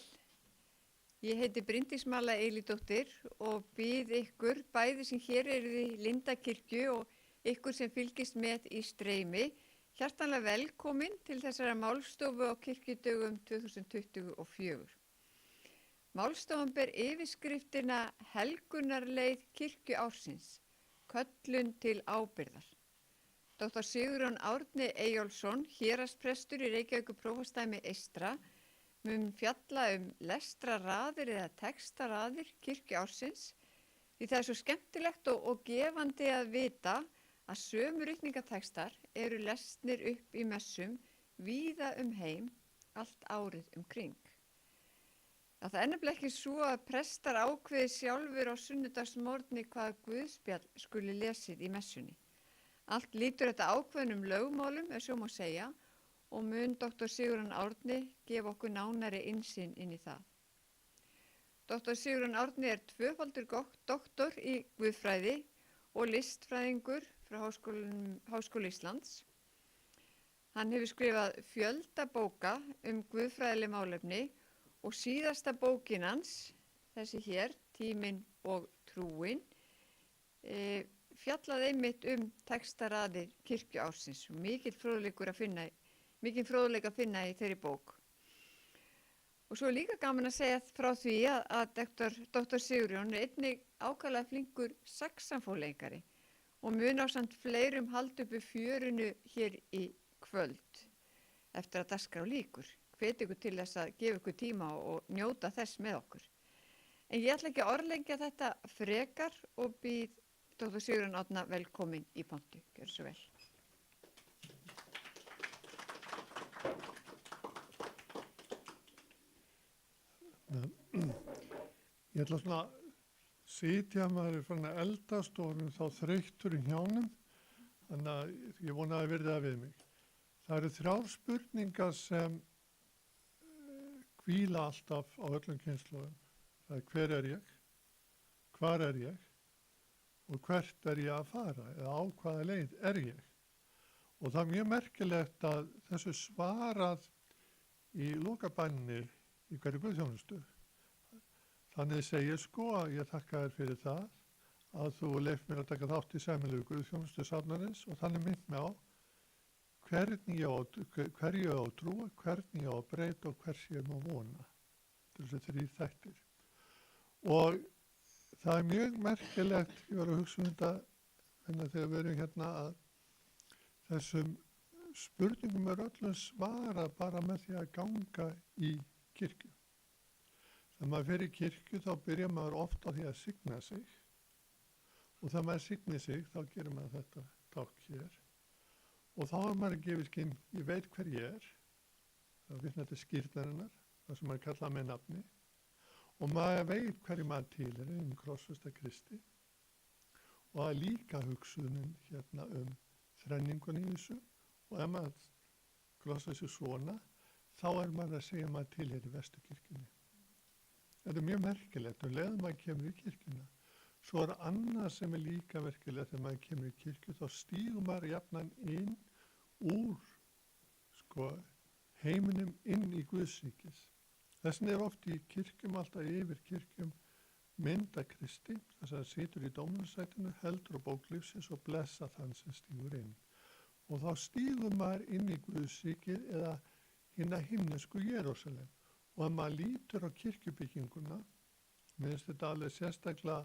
Ég heiti Bryndís Malla Eilífdóttir og býð ykkur bæði sem hér eruð í Lindakirkju og ykkur sem fylgist með í streymi hjartanlega velkomin til þessara málstofu á kirkjudögum 2024. Málstofan ber yfirskriftina Helgunarleið kirkjuársins, köllun til ábyrgðar. Dr. Sigurjón Árni Eyjólfsson, héraðsprestur í Reykjavíkurprófastsdæmi eystra, mun fjalla lestraraðir eða textaraðir kirkjuársins því það er svo skemmtilegt og gefandi að vita að sömu ritningatextar eru lesnir upp í messum víða heim allt árið kring. Það er nefnilega ekki svo að prestar ákveði sjálfur á sunnudagsmorgni hvaða guðspjall skuli lesið í messunni. Allt lítur þetta ákveðnum lögmálum, svo má segja, og mun Dr. Sigurjón Árni gefa okkur nánari innsýn inn í það. Dr. Sigurjón Árni er tvöfaldur doktor í guðfræði og listfræðingur frá Háskóla Íslands. Hann hefur skrifað fjölda bóka guðfræðileg málefni og síðasta bókin hans, þessi hér, Tíminn og trúin, fjallaði einmitt textaraðir kirkjuársins og mikinn fróðleik að finna í þeirri bók. Og svo er líka gaman að segja frá því að Dr. Sigurjón er einnig ákaflega flinkur saxófónleikari og mun ásamt fleirum halda uppi fjörinu hér í kvöld eftir að dagskrá lýkur. Hvet ykkur til þess að gefa ykkur tíma og njóta þess með okkur. En ég ætla ekki að orðlengja þetta frekar og býð Dr. Sigurjón Árna velkomin í pontu. Gjörðu svo vel. Ég ætla svona að sitja, maður er fann að eldast og þá þreyttur í hnjánum, þannig að ég vona að verði það við mig. Það eru 3 spurningar sem hvíla alltaf á öllum kynslóðum. Það er hver er ég, hvar er ég og hvert er ég að fara eða á hvaða leið er ég. Og það er mjög merkilegt að þessu svarað í lokabænni í hverju guðþjónustu. Þannig segir sko að ég þakka þér fyrir það að þú leyft mér að taka þátt í sameiginlegu guðþjónustu safnarins og þannig minnt mig á hverju ég á að trúa, hvernig ég á að breyta og hvers ég má vona. Þessi 3 þættir. Og það er mjög merkilegt, ég var að hugsa þetta þegar við erum hérna að þessum spurningum er öllum svara bara með því að ganga í kirkju. Þegar maður fer í kirkju þá byrjar maður oft á því að signa sig og þegar maður signir sig þá gerir maður þetta takk hér og þá er maður að gefa skinn, ég veit hver ég er, það vitna til skírnarinnar, það sem maður kallaði með nafni og maður veit hverju maður tilheyrir krossfesta Kristi og það er líka hugsunin hérna þrenningun í þessu og ef maður krossa þessu svona þá er maður að segja maður tilheyrir Vesturkirkjunni. Þetta er mjög merkilegt og leiðum maður kemur í kirkjuna. Svo er annað sem er líka merkilegt þegar maður kemur í kirkju, þá stígur maður jafnan inn úr heiminum inn í Guðsríkis. Þessin er oft í kirkjum, alltaf yfir kirkjum, mynda Kristi, þess að það situr í dómnarsætinu, heldur á bóklífsins og blessa þann sem stígur inn. Og þá stígur maður inn í Guðsríkið eða hina himnesku Jerúsalem. Og að maður lítur á kirkjubygginguna, minnst þetta alveg sérstaklega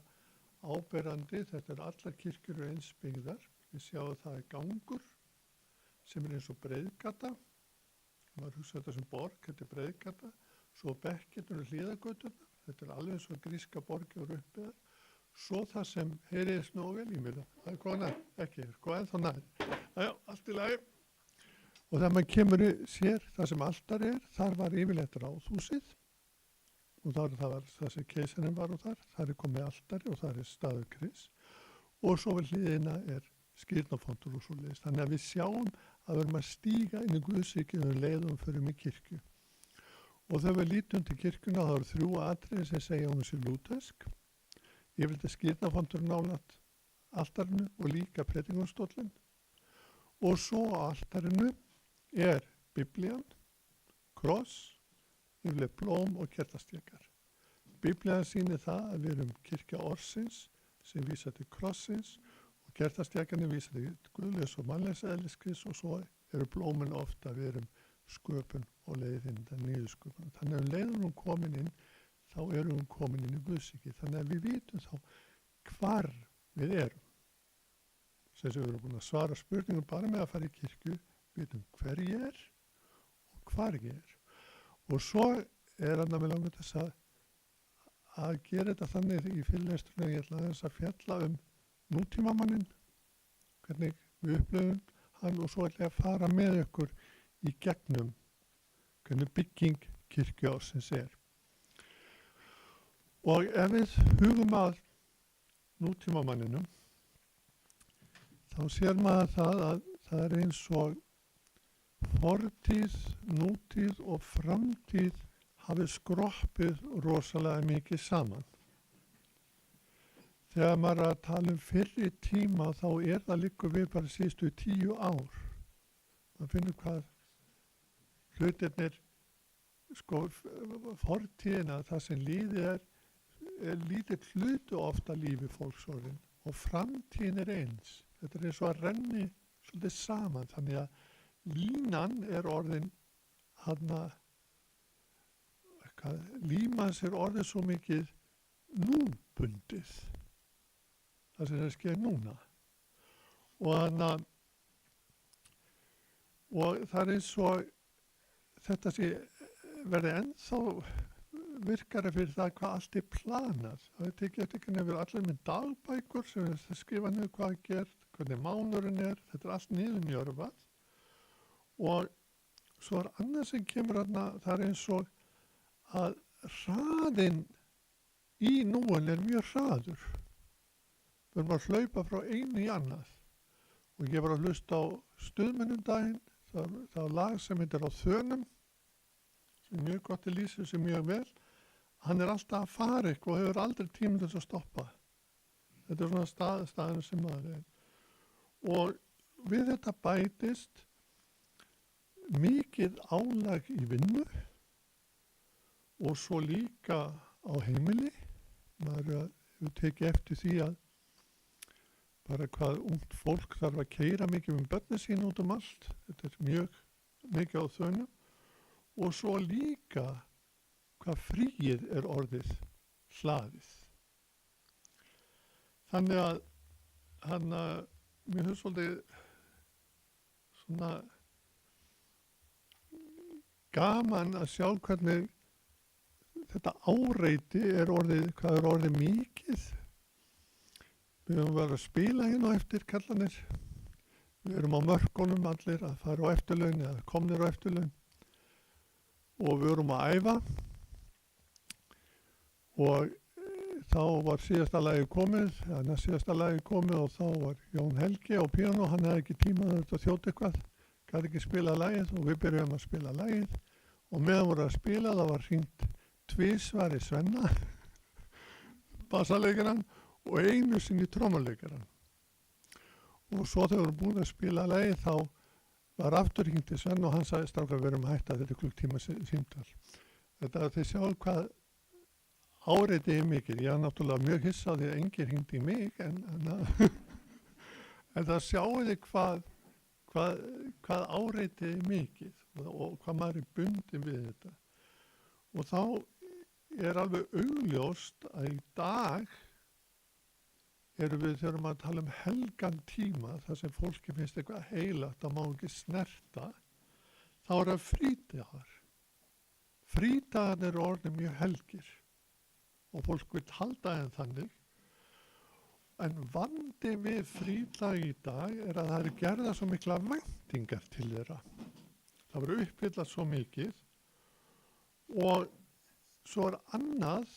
áberandi, þetta er allar kirkjur eins byggðar, við sjáum það er gangur sem er eins og breiðgata, maður hugsa þetta sem borg, þetta er breiðgata, svo bekkirnir og hlíðagöturnar, þetta er alveg eins og gríska borgir og uppiðar, svo það sem heyriðist nógu vel í mér, það er góða nær, ekki, ennþá nær, allt í lagi. Og þegar maður kemur sér það sem altar er, þar var yfirleitt ráðhúsið og það var það sem keisarinn var og þar er komið altari og þar er staður Krists og svo við hliðina er skírnafontur og svoleiðis. Þannig að við sjáum að við erum að stíga inn í Guðsríkið og leiðum fyrir mig kirkju. Og þegar við lítum til kirkjuna þá eru 3 atriði sem segja hún sé lútersk. Yfirleitt er skírnafontur nálægt altarinu og líka predikunarstóllinn. Og svo á altarinu er Biblían, kross, yfirleitt blóm og kertastjakar. Biblían sýnir það að við erum kirkja orsins sem vísa til krossins og kertastjakarnir vísa til guðlegs og mannlegs eðliskis og svo eru blómin ofta við erum sköpun og leiðinn, það niðursköpun. Þannig að leiðum hún komin inn, þá erum hún komin inn í Guðsríkið. Þannig að við vitum þá hvar við erum. Sem við erum búin að svara spurningum bara með að fara í kirkju, vitum hver ég er og hvar ég er. Og svo er hann að með langar þess að gera þetta þannig í fyrirlesturinn að ég ætla aðeins að fjalla nútímamannin, hvernig við upplöfum hann og svo ætla ég að fara með ykkur í gegnum hvernig bygging kirkjuársins er. Og ef við hugum að nútímamanninum, þá sér maður það að það er eins og fortíð, nútíð og framtíð hafi skroppið rosalega mikið saman. Þegar maður er að tala fyrri tíma þá er það liggur við bara síðustu 10 ár. Maður finnur hvað hlutirnir, fortíðina, það sem líðið er lítið hlutu ofta lífi fólksorðin og framtíðin er eins. Þetta er eins og að renni svolítið saman, þannig að línan er orðin límans er orðið svo mikið núbundið, það sem er skeið núna. Og það er eins og þetta sé verði ennþá virkara fyrir það hvað allt er planað. Það er tekið eftir hvernig við allir með dagbækur sem við skrifa niður hvað er gert, hvernig mánuðurinn er, þetta er allt niðurnjörfað. Og svo er annað sem kemur það er eins og að hraðinn í núin er mjög hraður. Við erum að hlaupa frá einu í annað. Og ég var að hlusta á Stuðmönnum daginn, það var lag sem heitir Á þönum, sem er mjög gott í lýsir sem mjög vel. Hann er alltaf að fara eitthvað og hefur aldrei tíma til að stoppa. Þetta er svona staðinu sem maður er. Og við þetta bætist mikið álag í vinnu og svo líka á heimili. Maður hefur tekið eftir því að bara hvað ungt fólk þarf að keyra mikið með börnin sín út allt. Þetta er mjög mikið á þönum. Og svo líka hvað fríið er orðið hlaðið. Þannig að mér finnst svolítið svona gaman að sjá hvernig þetta áreiti er orðið, hvað er orðið mikið. Við höfum verið að spila hérna á eftir kallanir. Við erum á mörkunum allir að fara á eftirlaun eða komnir á eftirlaun. Og við vorum að æfa og þá var síðasta lagi komið og þá var Jón Helgi á píanó, hann hefði ekki tíma að þjóta eitthvað, gæti ekki spila lagið og við byrjum að spila lagið og meðan voru að spila það var hringt tvisvar í Svenna, bassaleikarann og einu sinni trommuleikarann. Og svo þegar við vorum búin að spila lagið þá var aftur hringt til Svenna og hann sagði strákar við erum að hætta þetta klukktíma símtal. Þetta að þið sjáu hvað áreitið er mikið. Ég var náttúrulega mjög hissa á því að enginn hringdi í mig en það sjáu þið hvað áreitið er mikið og hvað maður er bundin við þetta. Og þá er alveg augljóst að í dag erum við þegar maður tala helgan tíma þar sem fólki finnst eitthvað heilagt, það má ekki snerta, þá er það frídagar. Frídagar eru orðin mjög helgir og fólk vil halda þeim þannig. En vandi við frídag í dag er að það eru gerða svo mikla væntingar til þeirra. Það verður uppfyllað svo mikið og svo er annað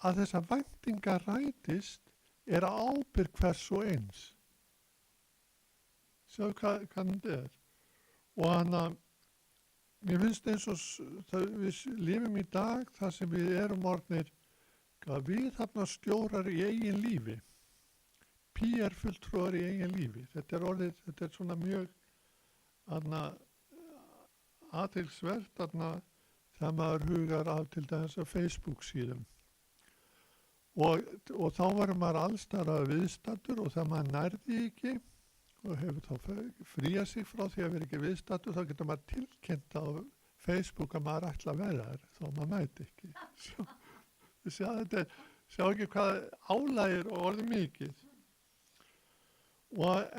að þessar væntingar rætist er að ábyrgð hvers og eins. Sjáðu hvað þetta er. Og mér finnst eins og við lifum í dag þar sem við erum orðnir viðhafnarstjórar í eigin lífi. PR-fulltrúar í eigin lífi. Þetta er svona mjög athyglisvert þegar maður hugar af til dæmis að Facebook síðum. Og þá verður maður allsstaðar viðstaddur og þegar maður nærði ekki og hefur þá fría sig frá því að vera ekki viðstaddur, þá getur maður tilkynnt á Facebook að maður ætla að vera þar, þó maður mæti ekki. Sjá ekki hvað álægir og orðið mikið.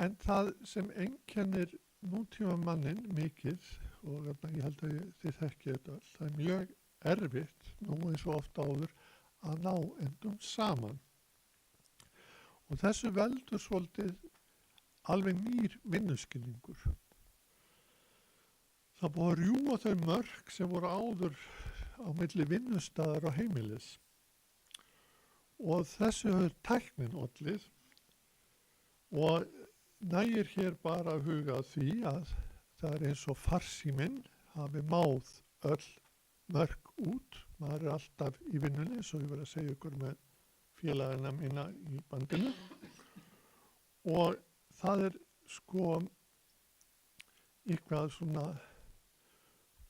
En það sem einkennir nútíma mannin mikið, og ég held að þið þekkið þetta öll, það er mjög erfitt, nú eins og oft áður, að ná endum saman. Og þessu veldur svolítið alveg nýr vinnuskilningur. Það búið að rjúfa þau mörk sem voru áður á milli vinnustaðar og heimilis. Og þessu hefur tæknin ollið og nægir hér bara að huga að því að það er eins og farsíminn hafi máð öll mörk út. Maður er alltaf í vinnunni, svo ég verið að segja ykkur með félagina mína í bandinu. Og það er sko eitthvað svona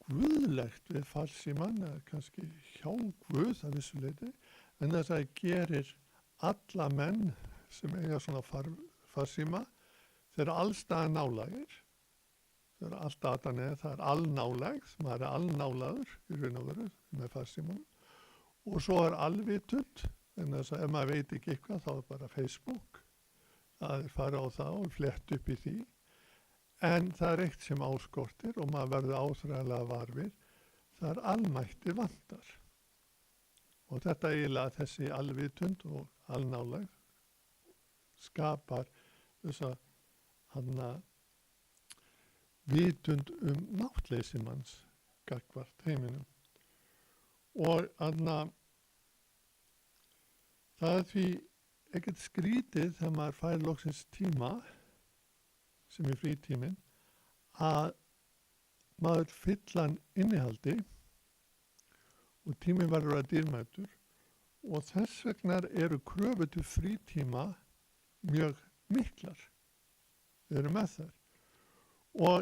guðlegt við farsímann, eða kannski hjá guð að vissu leyti, en þess að það gerir alla menn sem eiga svona farsíma, þeir eru allstaðar nálægir. Það er alltaf að það er allnálægð, maður er allnálaður í raun og veru með farsímanum. Og svo er alvitund, en þess að ef maður veit ekki eitthvað þá er bara Facebook. Það er fara á það og flett upp í því. En það er eitt sem áskortir og maður verður áþræðilega varfir, það er almætti vandar. Og þetta eiginlega þessi alvitund og allnálægð skapar þessa vitund náttleysi manns gagnvart heiminum. Og það er því ekkert skrítið þegar maður fær loksins tíma, sem er frítíminn, að maður fylla hann innihaldi og tíminn verður að dýrmætur og þess vegna eru kröfur til frítíma mjög miklar. Við erum með þær. Og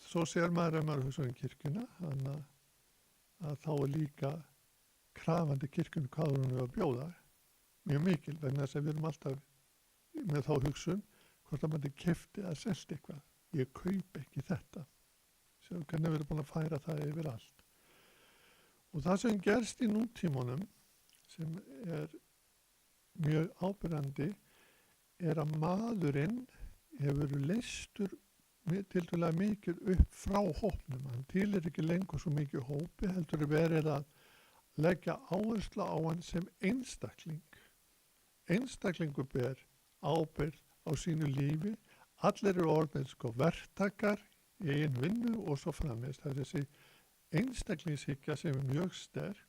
svo sér maður ef maður hugsa um kirkjuna, að þá er líka krafandi kirkjunu hvað hún er að bjóða. Mjög mikil, vegna þess að við erum alltaf með þá hugsun hvort að maður keypti að selst eitthvað. Ég kaup ekki þetta. Svo kannu verið búin að færa það yfir allt. Og það sem gerst í nútímanum, sem er mjög ábyrgandi, er að maðurinn hefur leystur tiltölulega mikið upp frá hópnum. Hann tilir ekki lengur svo mikið hópi, heldur verið að leggja áherslu á hann sem einstakling. Einstaklingur ber ábyrgð á sínu lífi, allir eru orðin sko verktakar í eigin vinnu og svo framvegis. Það er þessi einstaklingshyggja sem er mjög sterk,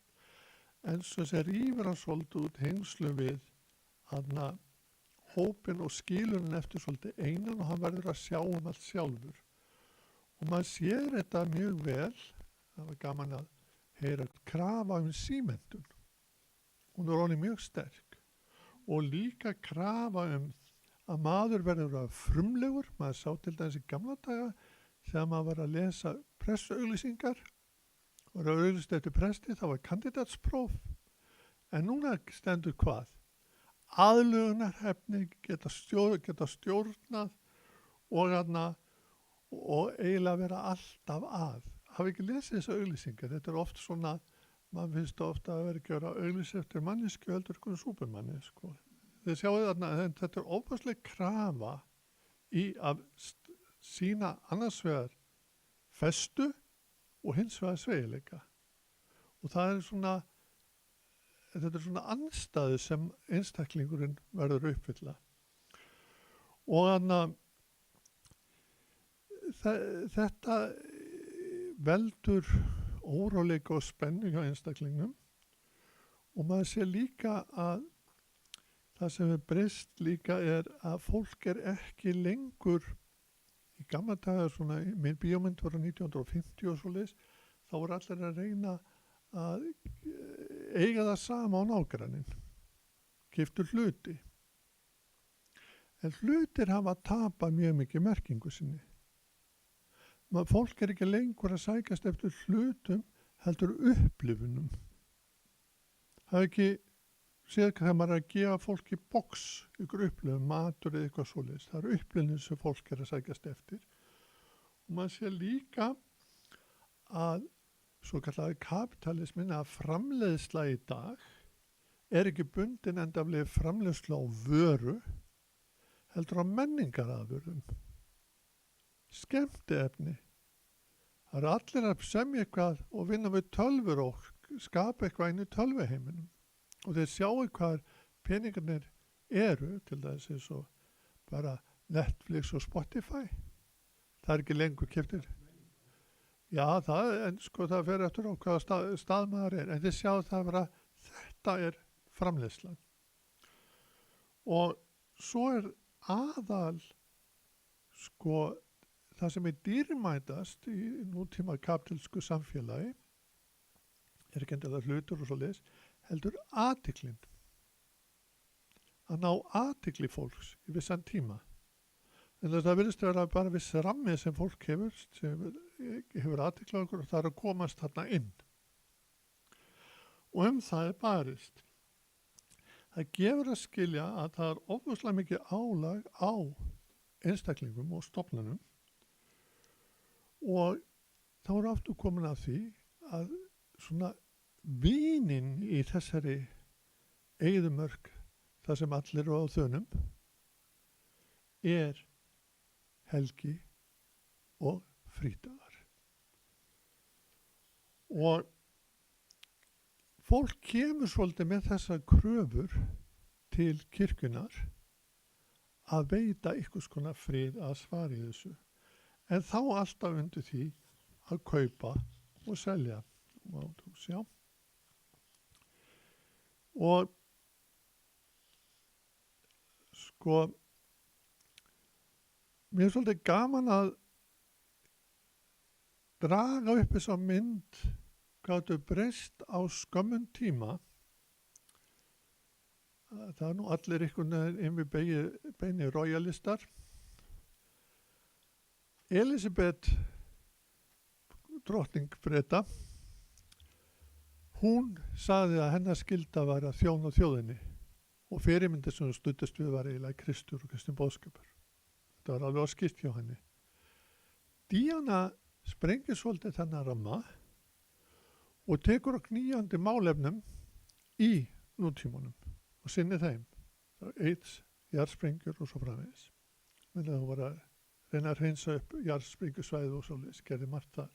en svo sem rífur hann svolítið út hengslu við hópin og skilur hann eftir svolítið einan og hann verður að sjá allt sjálfur. Og maður sér þetta mjög vel, það var gaman að heyra krafa símenntun. Hún er orðin mjög sterk og líka krafa að maður verður að frumlegur. Maður sá til dæmis í gamla daga þegar maður var að lesa pressauglýsingar og var að auglýsa eftir presti, það var kandidatspróf. En núna stendur hvað? Aðlögunarhæfni geta stjórnað og eiginlega vera alltaf að. Hafa ekki lesið þessa auglýsingar? Þetta er oft svona, maður finnst ofta að vera ekki að vera auglýsa eftir mannesku heldur einhvern súpermanni, sko. Þið sjáu þarna, þetta er óbærslega krafa í að sýna annars vegar festu og hins vegar sveigjanleika. Og það er svona, þetta er svona andstæðu sem einstaklingurinn verður uppfylla. Og þetta veldur óróleika og spennu hjá einstaklingnum og maður sé líka að það sem er breyst líka er að fólk er ekki lengur í gamla daga svona, minn bíómynd var 1950 og svoleiðis, þá voru allir að reyna að eiga það sama á nágranninn, keyptu hluti. En hlutir hafa tapað mjög mikið merkingu sinni. Fólk er ekki lengur að sækjast eftir hlutum heldur upplifunum. Það er ekki séð hvað maður er að gefa fólki box, ykkur upplifun, matur eða eitthvað svoleiðis. Það er upplifunum sem fólk er að sækjast eftir. Og maður sé líka að svo kallaði kapitalismin að framleiðsla í dag er ekki bundin endaflega framleiðsla á vöru, heldur á menningarafurðum. Skemmtiefni. Það eru allir að semja eitthvað og vinna við tölvur og skapa eitthvað inn í tölvuheiminum. Og þeir sjáu hvað peningarnir eru, til þess eins og bara Netflix og Spotify. Það er ekki lengur keyptir. Já, en sko það fer eftir á hvaða stað maður er. En þeir sjáu það vera, þetta er framleiðslan. Og svo er aðal, sko, það sem er dýrmætast í nútíma kapitalísku samfélagi, er ekki endilega hlutur og svoleiðis, heldur athyglin. Að ná athygli fólks í vissan tíma. En það virðist vera bara viss rammi sem fólk hefur, sem hefur athygli á okkur og það er að komast þarna inn. Og það er barist. Það gefur að skilja að það er ofuslega mikið álag á einstaklingum og stofnunum og þá er aftur komin að því að svona vínin í þessari eyðimörk, það sem allir eru á þönum, er helgi og frídagar. Og fólk kemur svolítið með þessar kröfur til kirkjunar að veita einhvers konar frið að svara í þessu. En þá alltaf undir því að kaupa og selja. Og sko, mér er svolítið gaman að draga upp þessa mynd hvað þetta breyst á skömmun tíma. Það er nú allir einhvern veginn við beini royalistar. Elisabeth, drottning Breta, hún sagði að hennar skylda var að þjóna þjóðinni og fyrirmyndin sem studdist við var eiginlega Kristur og Kristinn boðskapur. Þetta var alveg á skipt hjá henni. Díana sprengir svolítið þennan ramma og tekur á knýjandi málefnum í nútímanum og sinni þeim. Það er AIDS, jarðsprengjur og svo framvegis. Men það var að reyna að hreinsa upp jarðsprengjusvæði og svoleiðis, gerði margt þar.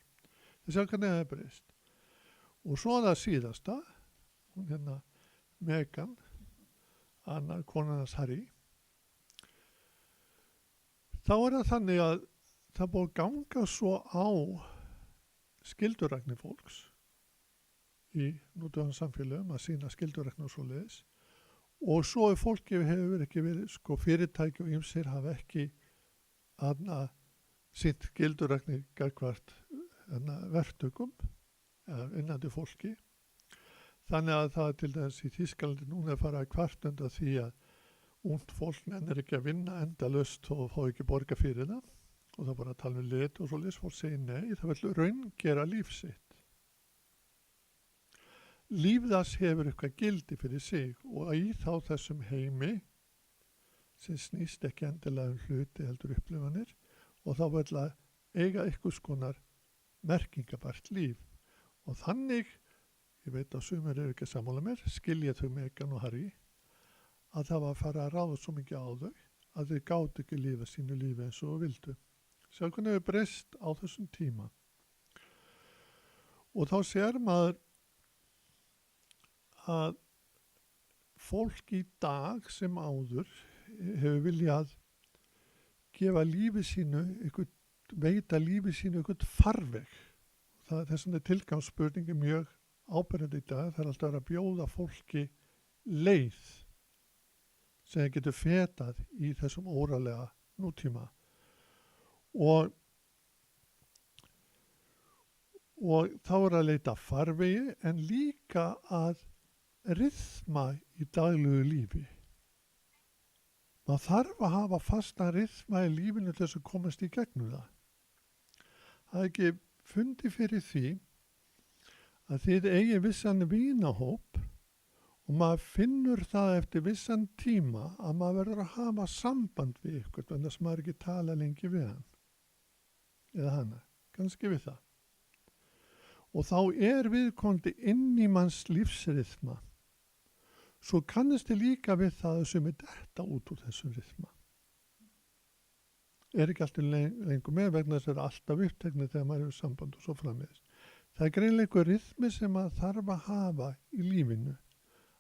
Það sjá hvernig það er breyst. Og svo það síðasta, hún hérna Meghan, annar konarnas Harry, þá er það þannig að það búið að ganga svo á skyldurækni fólks í nútíðan samfélögum að sína skyldurækni og svoleiðis og svo er fólki hefur ekki verið, sko fyrirtæki og ýmsir hafa ekki sínt skyldurækni gagnvart verktökum eða innandi fólki. Þannig að það til þess í Þýskalandi núna er farið að kvart undan því að ungt fólk nennir ekki að vinna endalaust og fá ekki borga fyrir það og það bara að tala um lit og svoleiðis, fólk segir nei, það vil raungera líf sitt. Líf þess hefur eitthvað gildi fyrir sig og í þá þessum heimi sem snýst ekki endilega hluti heldur upplifanir og þá vil að eiga einhvers konar merkingabært líf og þannig, ég veit að sumir eru ekki að sammála mér, skilja þau Meghan og Harry að það var að fara að ráða svo mikið á þau að þau gátu ekki lifa sínu lífi eins og vildu. Sjá hvernig hefur breyst á þessum tíma. Og þá sér maður að fólk í dag sem áður hefur viljað gefa lífi sínu, veita lífi sínu einhvern farveg. Þess vegna er tilgangsspurningi mjög áberandi í dag. Það er alltaf að bjóða fólki leið sem það getur fetað í þessum óralega nútíma. Og þá er að leita farvegi en líka að ryþma í daglugu lífi. Maður þarf að hafa fastan ryþma í lífinu til þess að komast í gegnum það. Það er ekki fundið fyrir því að þið eigi vissan vínahóp og maður finnur það eftir vissan tíma að maður verður að hafa samband við ykkur, þannig að maður ekki tala lengi við hann eða hana, kannski við það. Og þá viðkomandi inn í manns lífsryþma. Svo kannast þið líka við það sem detta út úr þessum ryþma. Ekki alltaf lengur með vegna þess að alltaf uppteknir þegar maður hefur samband og svo framvegis. Það greinlega einhver ryþmi sem maður þarf að hafa í lífinu.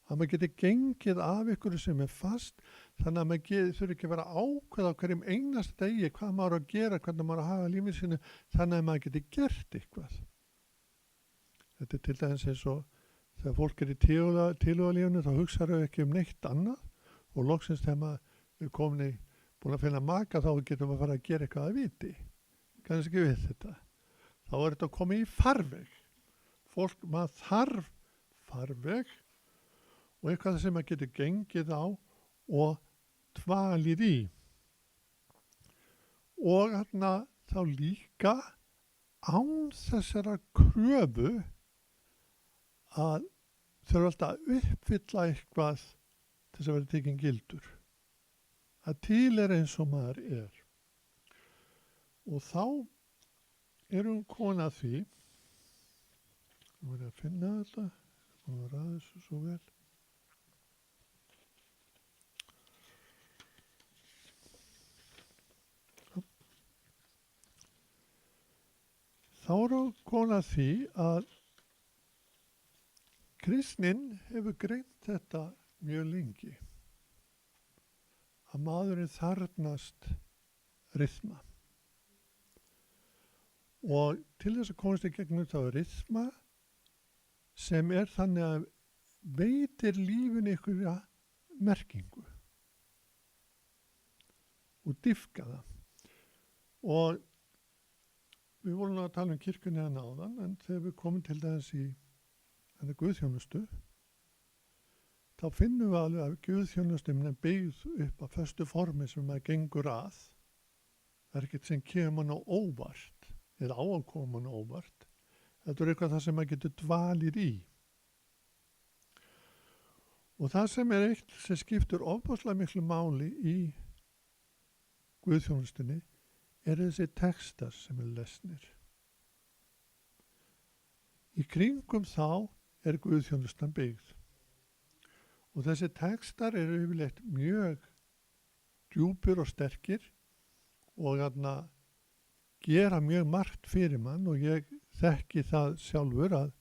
Að maður geti gengið af ykkur sem fast, þannig að maður þurfi ekki að vera ákveða á hverjum einast degi hvað maður á að gera, hvernig maður á að hafa lífið sínu, þannig að maður geti gert eitthvað. Þetta til dæmis eins og þegar fólk í tilhugalífinu þá hugsaðu ekki neitt annað og loksins þegar maður búin að finna maka þá getum við að fara að gera eitthvað að viti. Kannski við þetta. Þá þetta að koma í farveg. Maður þarf farveg og eitthvað sem maður getur gengið á og dvalið í. Og þá líka án þessara kröfu að þurfa alltaf að uppfylla eitthvað til þess að vera tekinn gildur. Að til eins og maður er. Og þá erum komin að því, nú er ég að finna þetta, og ræða þessu svo vel. Þá erum komin að því að kristnin hefur greint þetta mjög lengi. Að maðurinn þarfnast ryþma. Og til þess að komast í gegnum þá ryþma sem þannig að veitir lífinu einhverja merkingu og dýpka það. Og við vorum að tala kirkjunni áðan, en þegar við komum til þess í guðþjónustu, þá finnum við alveg að guðþjónustum er byggð upp á föstu formi sem maður gengur að. Það er ekkert sem kemur mann á óvart, eða á að koma mann á óvart. Þetta er eitthvað það sem maður getur dvalið í. Og það sem eitt sem skiptur ofboðslega miklu máli í guðþjónustunni þessi textar sem lesnir. Í kringum þá guðþjónustan byggð. Og þessi textar yfirleitt mjög djúpir og sterkir og gera mjög margt fyrir mann og ég þekki það sjálfur að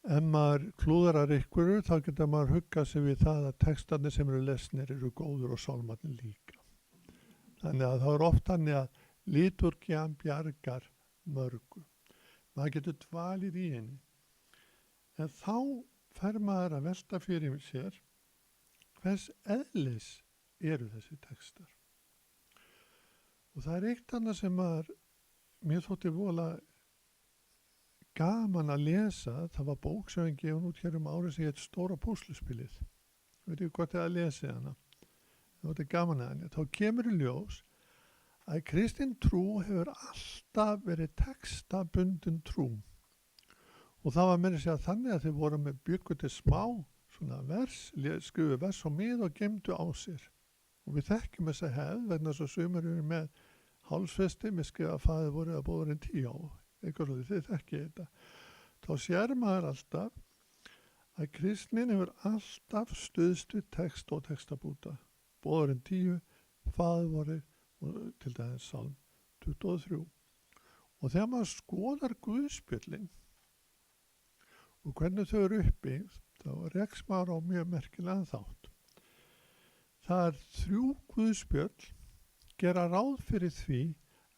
ef maður klúðrar ykkur þá getur maður huggað sig við það að textarnir sem eru lesnir eru góður og sálmarnir líka. Þannig að það oft þannig að liturgjan bjargar mörgu. Maður getur dvalið í henni. En þá fer maður að velta fyrir sér hvers eðlis eru þessi textar. Og það eitt annað sem mér þótti vola gaman að lesa, það var bók sem við gefum út hér árið sem heit Stóra púsluspilið. Veit ég hvort ég að lesi hana. Það var gaman að henni. Þá kemur í ljós að kristin trú hefur alltaf verið textabundin trú. Og það var meira að segja þannig að þeir voru með byggu til smá svona skrifu vers og mið og gemdu á sér. Og við þekkjum þessa hefð vegna þess að sumir eru með hálsfesti með skrifa að faðir voru að bóðurinn 10 á. Eitthvað svo þið þekkið þetta. Þá sér maður alltaf að kristnin hefur alltaf stuðst við text og textabúta. Bóðurinn 10, faðir voru og til dæmis Salm 23. Og þegar maður skoðar Guðspjöllin og hvernig þau eru uppbyggð, þá rekst maður á mjög merkilegan þátt. Það 3 Guðspjöll gera ráð fyrir því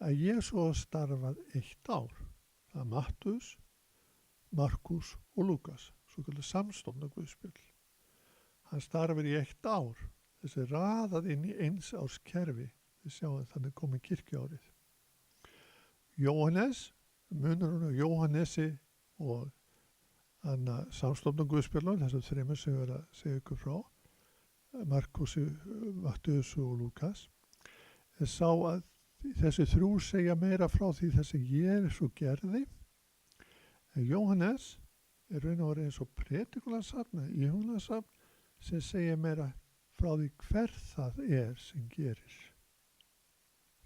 að Jesú starfað 1 ár. Það Matthús, Markus og Lúkas, svo kallar samstofna Guðspjöll. Hann starfir í 1 ár. Þessi raðað inn í 1 árs kerfi. Þið sjáum þannig komið kirkjuárið. Jóhannes, munurinn á Jóhannesi og samstofna Guðspjöllum, þessum 3 sem við að segja ykkur frá, Markus, Matthús og Lúkas, sá að þessi 3 segja meira frá því þessi Jesú gerði. En Jóhannes er raun og verið eins og predikunarsafn eða íhugunarsafn sem segir meira frá því hver það er sem gerir.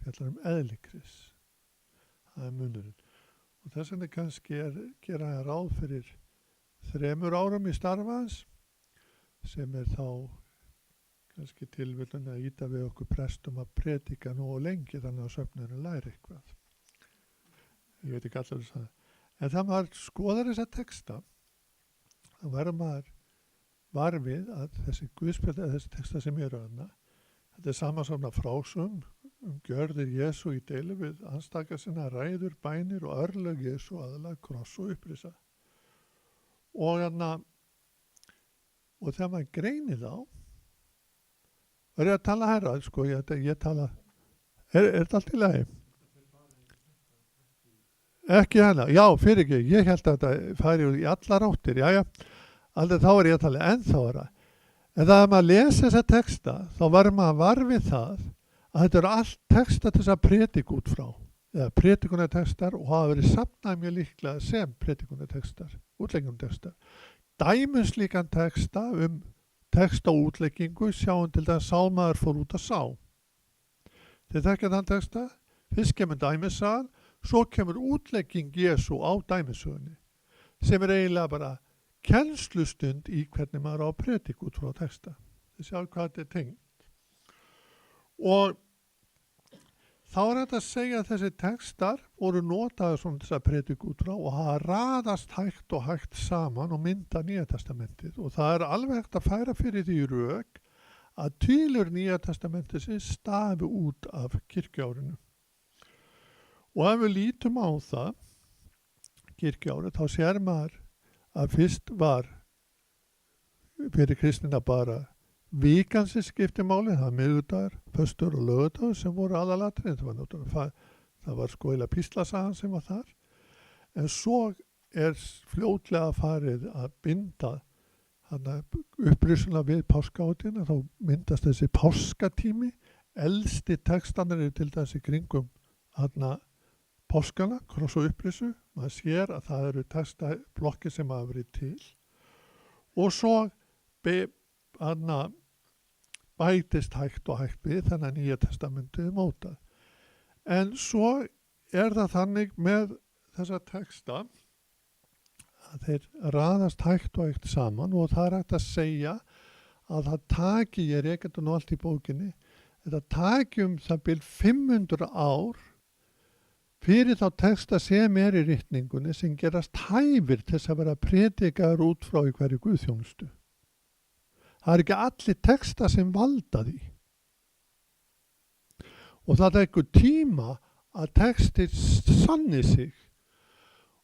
Fjallar eðli Krists. Það munurinn. Og þess vegna kannski gera hann ráð fyrir 3 árum í starfa hans, sem þá kannski tilviljun að ýta við okkur prestum að predika nógu lengi þannig að söfnurinn læri eitthvað. Ég veit ekki allir það. En það maður skoðar þessa texta, þá verður maður var við að þessi guðspjall eða þessi texta sem eru þarna, þetta er samansafna frásögn gjörðir Jesú í deilu við andstaka sinna, ræður, bænir og örlög Jesú, aðalega kross og upprisa. Og þegar maður greinir þá, er ég að tala herra, sko, ég tala, er þetta allt í lagi? Ekki hérna, já, fyrir ekki, ég held að þetta færi í allar áttir, já, aldrei þá er ég að tala, en þá er það. En það að maður lesa þessa texta, þá var maður varfið það að þetta eru allt texta til þess að predik út frá, eða predikunartextar og hafa verið safnað mjög líklega sem predikunartextar, útleggjumtextar. Dæmis líkan texta texta og útleggingu, sjáum til þess að sálmaður fór út að sá. Þið þekkja þann texta, fyrst kemur dæmissagan, svo kemur útlegging Jesú á dæmissögunni, sem er eiginlega bara kennslustund í hvernig maður á að predik út frá texta. Þið sjáum hvað þetta er tengt. Og þá er þetta að segja að þessi textar voru notaði svona þess að predik út frá og hafa raðast hægt og hægt saman og mynda Nýja testamentið. Og það er alveg hægt að færa fyrir því rök að tvílur Nýja testamentið stafi út af kirkjuárinu. Og ef við lítum á það, kirkjuárið, þá sér maður að fyrst var fyrir kristina bara vikan sem skipti máli, það miðvikudagur, föstur og lögudagur sem voru aðalatriðin. Það var sko eila píslasagan sem var þar. En svo er fljótlega farið að binda upprisuna við páskahátíðina, þá myndast þessi páskatími, elsti textanir eru til þessi kringum páskana, kross og upprisu. Maður sér að það eru textablokki sem hafa verið til. Og svo bætist hægt og hægt við þannig að Nýja testamentið mótað. En svo er það þannig með þessa texta að þeir raðast hægt og hægt saman og það er hægt að segja að það taki, ég er ekkert nú allt í bókinni, þetta taki það bil 500 ár fyrir þá texta sem er í ritningunni sem gerast hæfir til þess að vera predikaður út frá í hverju guðþjónustu. Það er ekki allir texta sem valda því. Og það er eitthvað tíma að textir sanni sig.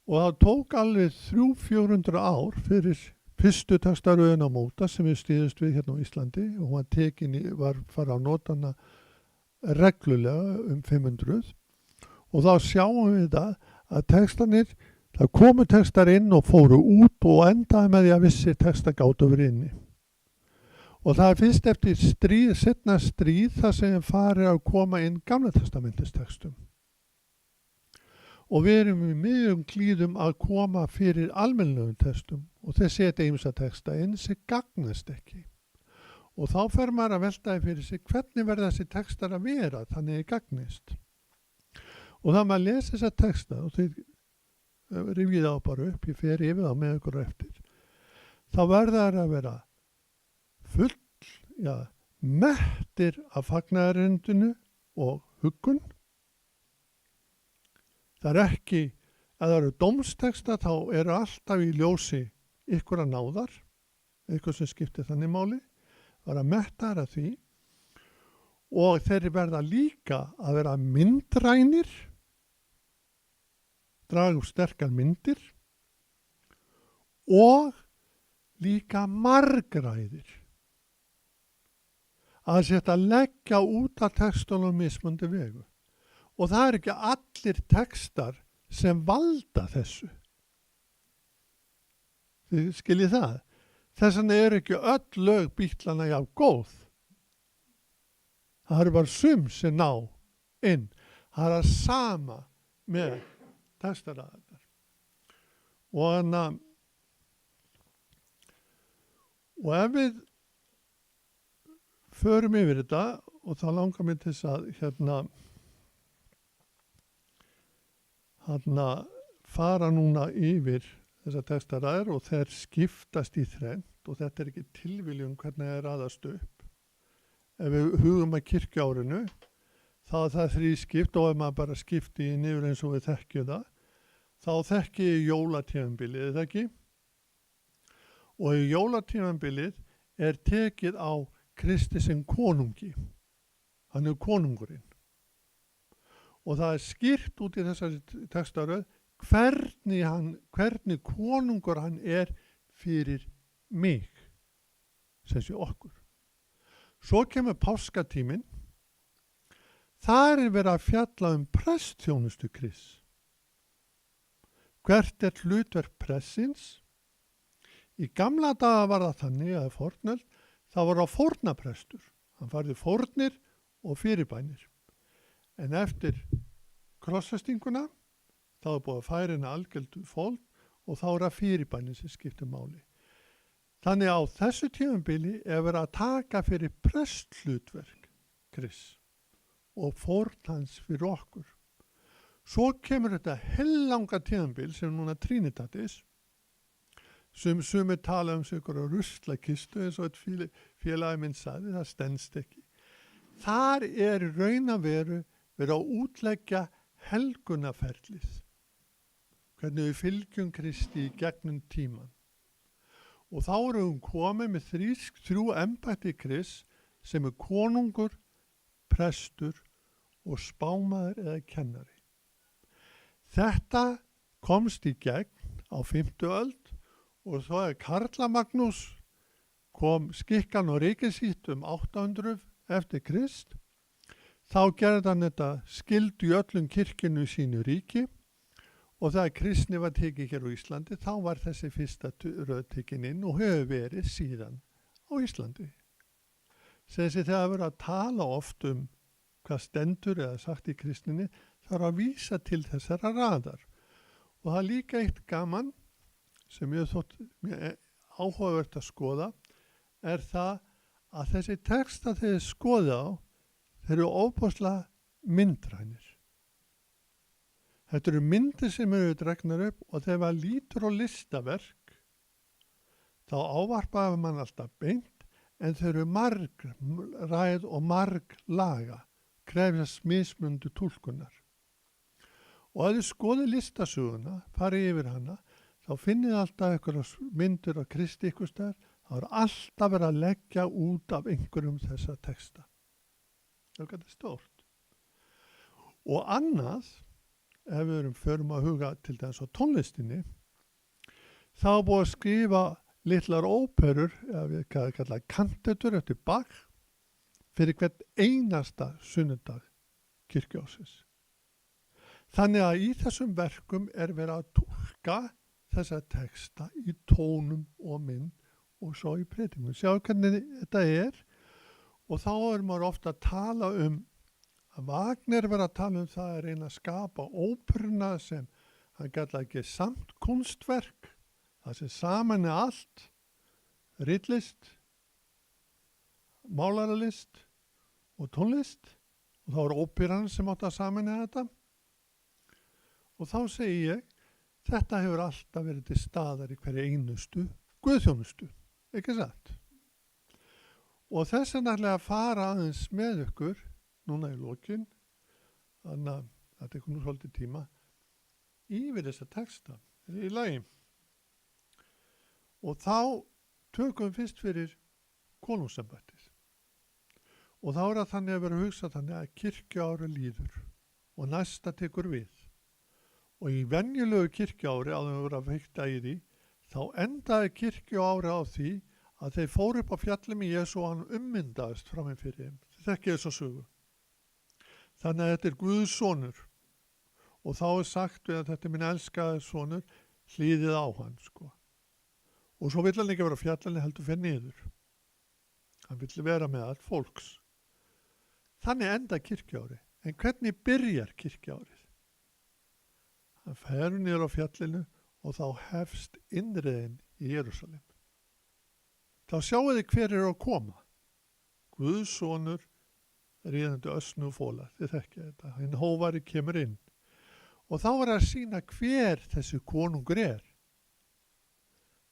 Og það tók alveg 300-400 ár fyrir fyrstu textaröðin á móta sem við stýðust við hérna á Íslandi og hún var farið að nota hana reglulega 500. Og þá sjáum við það að textanir, það komu textar inn og fóru út og endaði með því að vissi textar gátu verið inni. Og það er fyrst eftir seinna stríð það sem farið að koma inn Gamla testamentistextum. Og við erum í miðjum klíðum að koma fyrir almennilegum textum og þeir setja ýmsa texta inn sem gagnast ekki. Og þá fer maður að veltaði fyrir sig hvernig verða þessi textar að vera þannig að gagnist. Og það maður lesi þessa texta og þau rifið á bara upp, ég fer yfir þá með ykkur eftir. Þá verða það að vera mettir af fagnaðarerindinu og huggun. Það er ekki, ef það eru dómsteksta þá eru alltaf í ljósi ykkur að náðar, eitthvað sem skiptir þannig máli, vera mettar að því og þeir verða líka að vera myndrænir, draga úr sterkar myndir og líka margræðir. Að setja að leggja út af textunum mismundi vegu. Og það er ekki allir textar sem valda þessu. Þið skiljið það. Þess vegna er ekki öll lög Bítlana jafn góð. Það eru bara sum sem ná inn. Það er að sama með textaraðarnar. Og Og ef við förum yfir þetta og þá langar mér til þess að fara núna yfir þessa textaræður og þeir skiptast í þrennt og þetta er ekki tilviljun hvernig það er aðast upp. Ef við hugum að kirkjuárinu þá er það þrískipt og ef maður bara skipti í niður eins og við þekkjum það, þá þekki ég jólatímabilið, er það ekki? Og í jólatímabilið er tekið á Kristi sem konungi. Hann er konungurinn. Og það er skýrt út í þessari textaröð hvernig konungur hann er fyrir mig, sem sé okkur. Svo kemur páskatíminn. Það er verið að fjalla prestþjónustu Krists. Hvert er hlutverk prestsins? Í gamla daga var það þannig að fornöld, það var á fórnaprestur. Hann færði fórnir og fyrirbænir. En eftir krossfestinguna, þá er búið að færa henni algjöldu fólk og þá er það fyrirbænir sem skiptir máli. Þannig á þessu tímabili er verið að taka fyrir presthlutverk Krists og fórn hans fyrir okkur. Svo kemur þetta hellanga tímabil sem núna Trinitatis, sem sumir tala sig ykkur á ruslakistu eins og eitt félagi minn sagði, það stenst ekki. Þar er raun að verið að útleggja helgunaferlið, hvernig við fylgjum Kristi í gegnum tíman. Og þá erum við komið með þrjú embætti Krists sem er konungur, prestur og spámaður eða kennari. Þetta komst í gegn á 5. öld og svo Karla Magnús kom skikkan og ríkisýtt 800 eftir Krist. Þá gerði hann þetta skildu í öllum kirkjunu í sínu ríki og þegar kristni var tekið hér á Íslandi þá var þessi fyrsta röð tekin inn og hefur verið síðan á Íslandi. Þessi þegar verið að tala oft hvað stendur eða sagt í kristninni þarf að vísa til þessara raðar. Og það er líka eitt gaman sem ég þótt áhugavert að skoða er það að þessi texta þegar þið skoða á þeir eru ofboðslega myndrænir. Þetta eru myndir sem eru dregnar upp og þegar maður lítur á listaverk þá ávarpaði mann alltaf beint en þau eru margræð og marglaga, krefjast mismunandi túlkunar. Og að þið skoði listasöguna, farið yfir hana, þá finnið alltaf einhverjar myndir af Kristi ykkur staðar, þá er alltaf verið að leggja út af einhverjum þessa texta. Það er stórt. Og annað, ef við förum að huga til þess á tónlistinni, þá er búið að skrifa litlar óperur, eða við kallaði kantetur eftir Bach, fyrir hvert einasta sunnudag kirkjuársins. Þannig að í þessum verkum er verið að túlka þessa texta í tónum og mynd og svo í predikun. Sjá hvernig þetta er og þá er maður ofta að tala að Wagner verið að tala það að reyna að skapa óperuna sem hann kallaði ekki samt kunstverk, það sem saman er allt, ritlist, málaralist og tónlist og þá er óperan sem átt að saman þetta. Og þá segi ég, þetta hefur alltaf verið til staðar í hverju einustu guðþjónustu, ekki satt? Og þess er náttúrulega að fara aðeins með ykkur, núna í lokin, þannig að það tekur nú svolítið tíma, yfir þessa texta, í lagi. Og þá tökum við fyrst fyrir konungsembættið. Og þá er það þannig að vera að hugsa þannig að kirkjuári líður og næsta tekur við. Og í venjulegu kirkjuári, áður að vera að veikta í því, þá endaði kirkjuári á því að þeir fóru upp á fjallum í Jesú og hann ummyndaðist framinn fyrir þeim. Þetta er ekki þess að sögu. Þannig að þetta er Guðs sonur. Og þá er sagt við að þetta er minn elskaði sonur, hlýðið á hann, sko. Og svo vill hann ekki vera á fjallinu heldur fyrir niður. Hann vill vera með allt fólks. Þannig enda kirkjuári. En hvernig byrjar kirkjuárið? Hann fer niður á fjallinu og þá hefst innreiðin í Jerúsalem. þá sjáu þið hver er að koma. Guðssonur ríðandi ösnu og fóla, þið þekkja þetta, hinn hóvari kemur inn. Og þá er að sýna hver þessi konungur er.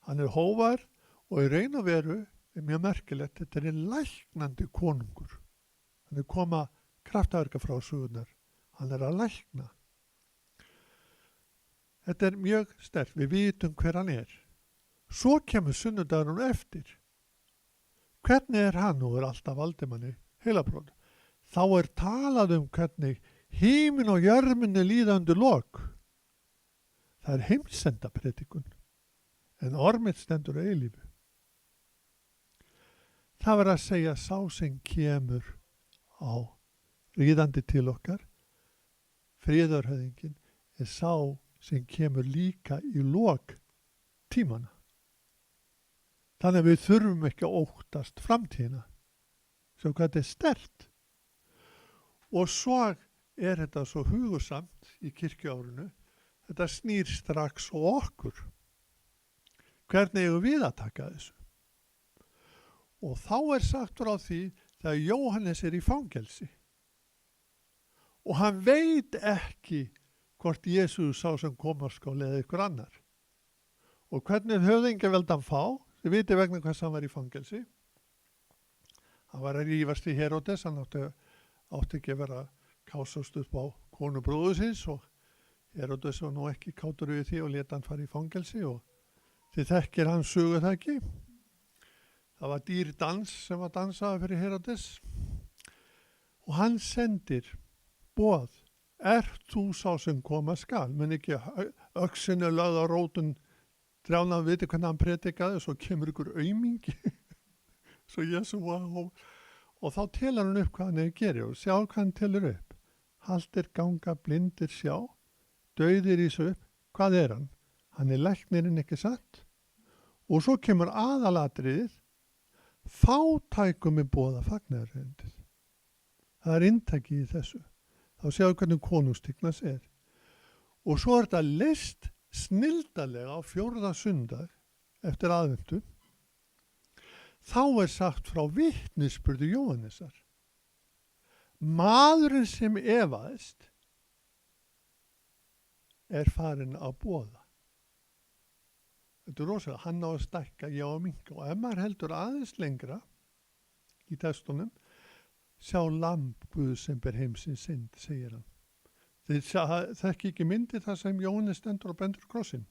Hann er hóvar og í raun og veru er mjög merkilegt, þetta er læknandi konungur. Hann er koma kraftaverka frá sögunar, hann er að lækna. Þetta er mjög sterkt, við vitum hver hann er. Svo kemur sunnudagurinn eftir. Hvernig er hann og er alltaf Valdimanni heilabróð? Þá er talað hvernig hímin og jörminni líða undir lok. Það er heimsendapredikun, en ormið stendur að eilífu. Það var að segja sá sem kemur á ríðandi til okkar, friðarhöfðingin, er sá sem kemur líka í lok tímana. Þannig að við þurfum ekki að óttast framtíðina. Svo hvað þetta er sterkt. Og svo er þetta svo hugursamt í kirkjuárinu. Þetta snýr strax á okkur. Hvernig eigum við að taka þessu? Og þá er sagt frá því þegar Jóhannes er í fangelsi. Og hann veit ekki hvort Jesús sá sem komarskáli eða ykkur annar. Og hvernig höfðingjaveldan fá? Þið viti vegna hvers hann var í fangelsi. Hann var að rífast í Heródes, hann átti ekki að vera kásast upp á konu bróður síns og Heródes var nú ekki kátur við því og leta hann fara í fangelsi og þið þekkir hann sögu það ekki. Það var dýr dans sem var dansaði fyrir Heródes og hann sendir boð. Þú sá sem koma skal? Men ekki öxinu lögð á rótun drjána að viti hvernig hann predikaði og svo kemur ykkur aumingi svo Jesú og þá telur hann upp hvað hann er að gera og sjá hvað hann telur upp. Haltir ganga, blindir sjá, dauðir rísa upp. Hvað er hann? Hann er læknirinn ekki satt. Og svo kemur aðalatriðið, fátækum er boða fagnaðarerindið. Það er inntæki í þessu. Þá sjáum hvernig konungstignas er. Og svo er þetta list snildalega á 4. sundag eftir aðventu. Þá er sagt frá vitnisburði Jóhannesar. Maðurinn sem efaðist er farinn að boða. Þetta er rosalega, hann á að stækka, já að minnka. Og ef maður heldur aðeins lengra í testunum, sjá lamb Guðs sem ber heimsins synd, segir hann. Þið þekki ekki myndi það sem Jóhannes stendur og bendur krossinn.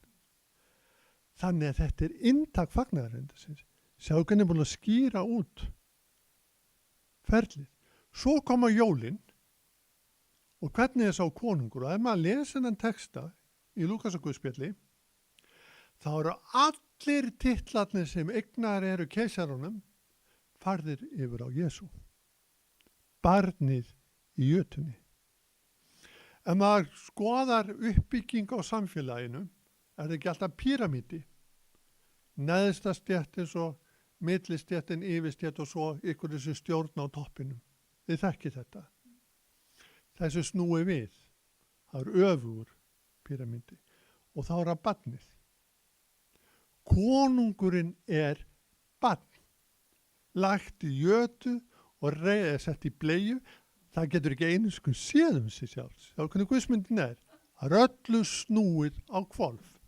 Þannig að þetta er inntak fagnaðarerindisins. Sjá hvernig búin að skýra út ferlið. Svo koma jólin og hvernig er sá konungur. Og ef maður lesa þennan texta í Lúkasarguðspjalli, þá eru allir titlarnir sem eignar eru keisarunum farðir yfir á Jesú. Barnið í jötunni. Ef maður skoðar uppbygging á samfélaginu, er það ekki alltaf píramídi. Neðsta stéttin svo, millistéttin, yfirstétt og svo ykkur þessu stjórn á toppinum. Þið þekkið þetta. Þessu snúi við. Það er öfugur píramídi. Og þá er það barnið. Konungurinn er barn. Lagt í jötu og sett í bleiu. Það getur ekki einu séð sig sjálfs. Sjá hvernig guðsmyndin er. Það er öllu snúið á hvolf.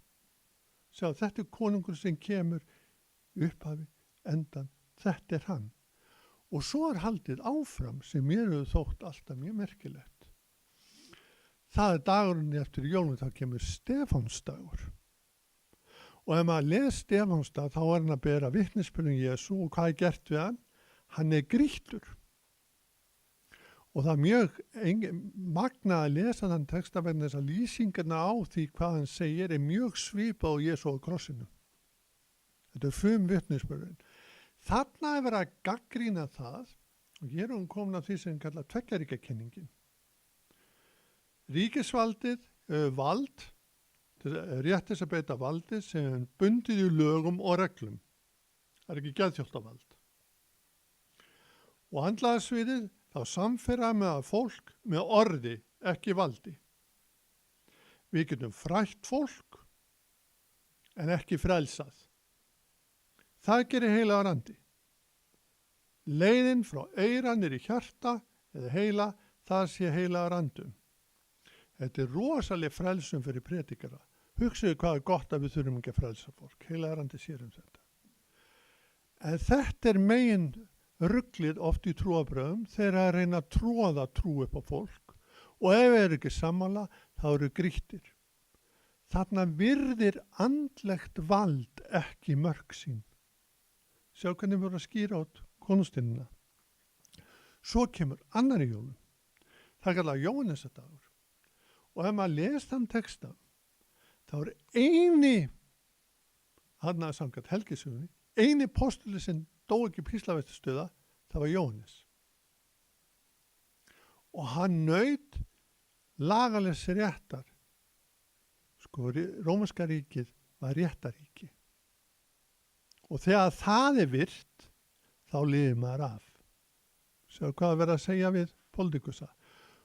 Sjá, þetta er konungur sem kemur upphafi, endan. Þetta er hann. Og svo er haldið áfram sem mér hefur þótt alltaf mjög merkilegt. Það er dagurinn eftir jólum, þá kemur Stefánsdagur. Og ef maður les Stefánsdag, þá er hann að bera vitnisbyrjun Jesú og hvað er gert við hann? Hann er grýttur. Og það er mjög magnað að lesa þann texta vegna þess að lýsingarna á því hvað hann segir er mjög svipað á Jesú á krossinu. Þetta er vitnisburðurinn. Þarna er verið að gagnrýna það, og hér er hún komin að því sem kallað tveggjaríkjakenningin. Ríkisvaldið, vald, rétt þess að beita valdið sem er bundið í lögum og reglum. Það er ekki geðþjóftavald. Og andlaðarsviðið, þá samferða með að fólk með orði, ekki valdi. Við getum frætt fólk, en ekki frelsað. Það gerir heilagur andi. Leiðin frá eyra niður í hjarta eða heila, það sé heilagur andum. Þetta er rosaleg frelsum fyrir predikara. Hugsaðu hvað er gott að við þurfum ekki að frelsa fólk. Heilagur andi sér þetta. En þetta er megin ruglið oft í trúabröðum þegar að reyna að tróða trú upp á fólk og ef þeir eru ekki sammála þá eru grýttir. Þarna virðir andlegt vald ekki mörk sín. Sjá hvernig við vorum að skýra át konungstinnina. Svo kemur annar í jólum. Það er kallað Jóhannesardagur. Og ef maður les þann texta, þá er hann að samkvæmt helgisögunni, eini postuli sem dó ekki píslavæstastöða, það var Jóhannes. Og hann naut lagalegs réttar. Sko, Rómverska ríkið var réttaríki. Og þegar það er virt, þá lifir maður af. Sjá hvað verið að segja við politikusa.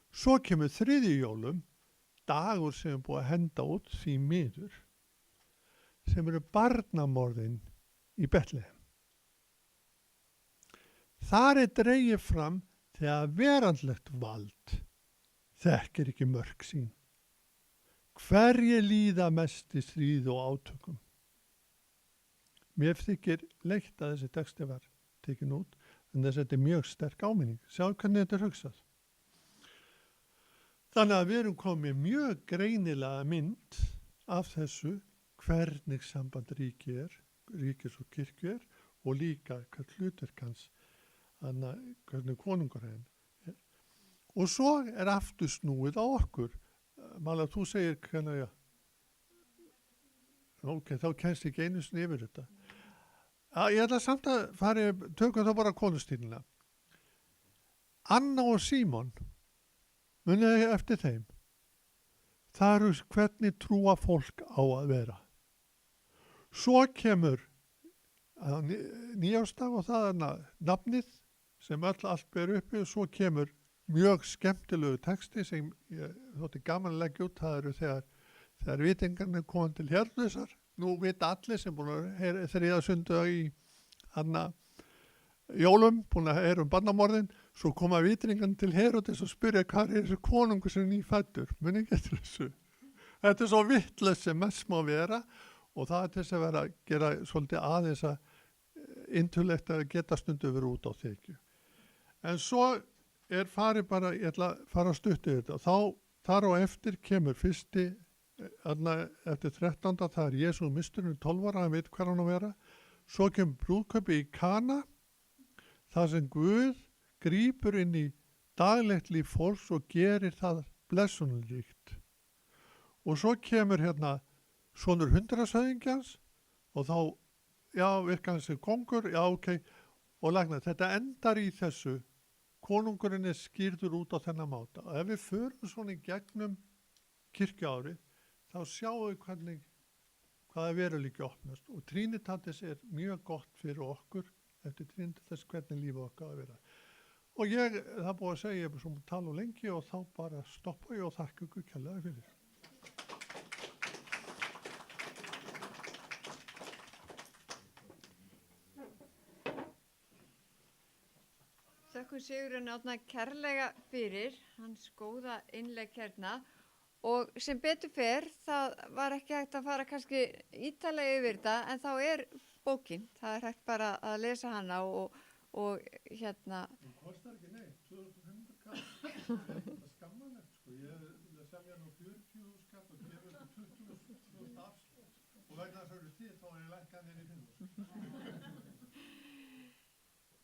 Svo kemur þriðju jólum, dagur sem er búið að henda út því miður, sem eru barnamorðin í Betlehem. Þar er dregið fram þegar verandlegt vald þekkir ekki mörk sín. Hverjir líða mest í stríð og átökum? Mér þykir leitt að þessi texti var tekin út, en þetta er mjög sterk áminning. Sjá hvernig þetta er hugsað. Þannig að við erum komið mjög greinilega mynd af þessu hvernig samband ríkis og kirkju er og líka hvað hlutverk hans, hvernig konungur er. Og svo er aftur snúið á okkur. Mala, þú segir hvernig, ok, þá kennst ekki einu sinni yfir þetta. Ég ætla samt að tökum þá bara konustínina. Anna og Símon, munið eftir þeim. Það eru hvernig trúa fólk á að vera. Svo kemur nýjársdag og það er nafnið sem allt ber uppi og svo kemur mjög skemmtilegu texti sem ég þótti gaman að leggja út. Það eru þegar vitingarnir komið til Hérlausar. Nú vita allir sem búin að þriðja sunnudag í jólum, búin að heyra barnamorðin, svo koma vitringarnir til Heródes og spyrja hvað er þessi konungur sem nýfæddur. Muni ekki eftir þessu. Þetta er svo vitlaust sem mest má vera og það er til þess að vera að gera svolítið aðeins að intellekt að geta stundu verið út á þykju. En svo er farið bara, ég ætla að fara að stuttu þetta. Þar á eftir kemur fyrsti, eftir 13. það er Jesú misturinn 12 ára, hann veit hvað hann að vera. Svo kemur brúðkaupi í Kana, þar sem Guð grípur inn í daglegt líf fólks og gerir það blessunarríkt. Og svo kemur sonur 100-sæðingjans og þá, virkar hann sem kongur, ok, og lagnar. Þetta endar í þessu, konungurinn er skýrður út á þennan máta. Og ef við förum svona í gegnum kirkjuárið, þá sjáum við hvaða veruleiki opnast. Og Trinitatis er mjög gott fyrir okkur, eftir Trinitatis hvernig lífið okkar að vera. Og það búið að segja, ég er svona tala lengi og þá bara stoppa ég og þakka ykkur kærlega fyrir. Þökkum Sigurinn Árna kærlega fyrir hans góða innlegg hérna. Og sem betur fer, það var ekki hægt að fara kannski ítarlega yfir þetta, en þá er bókin. Það er hægt bara að lesa hana og hérna. Það kostar ekki neitt, 2500 kall. Það er skammanlegt, sko. Ég vil semja nú 40.000 kall og gefa þetta 20.000 afslátt. Og vegna þess að eru því, þá er ég lækkað niður í 5.000.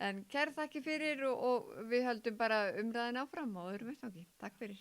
En kærar þakki fyrir og við höldum bara umræðin áfram á öðrum vettvangi. Takk fyrir.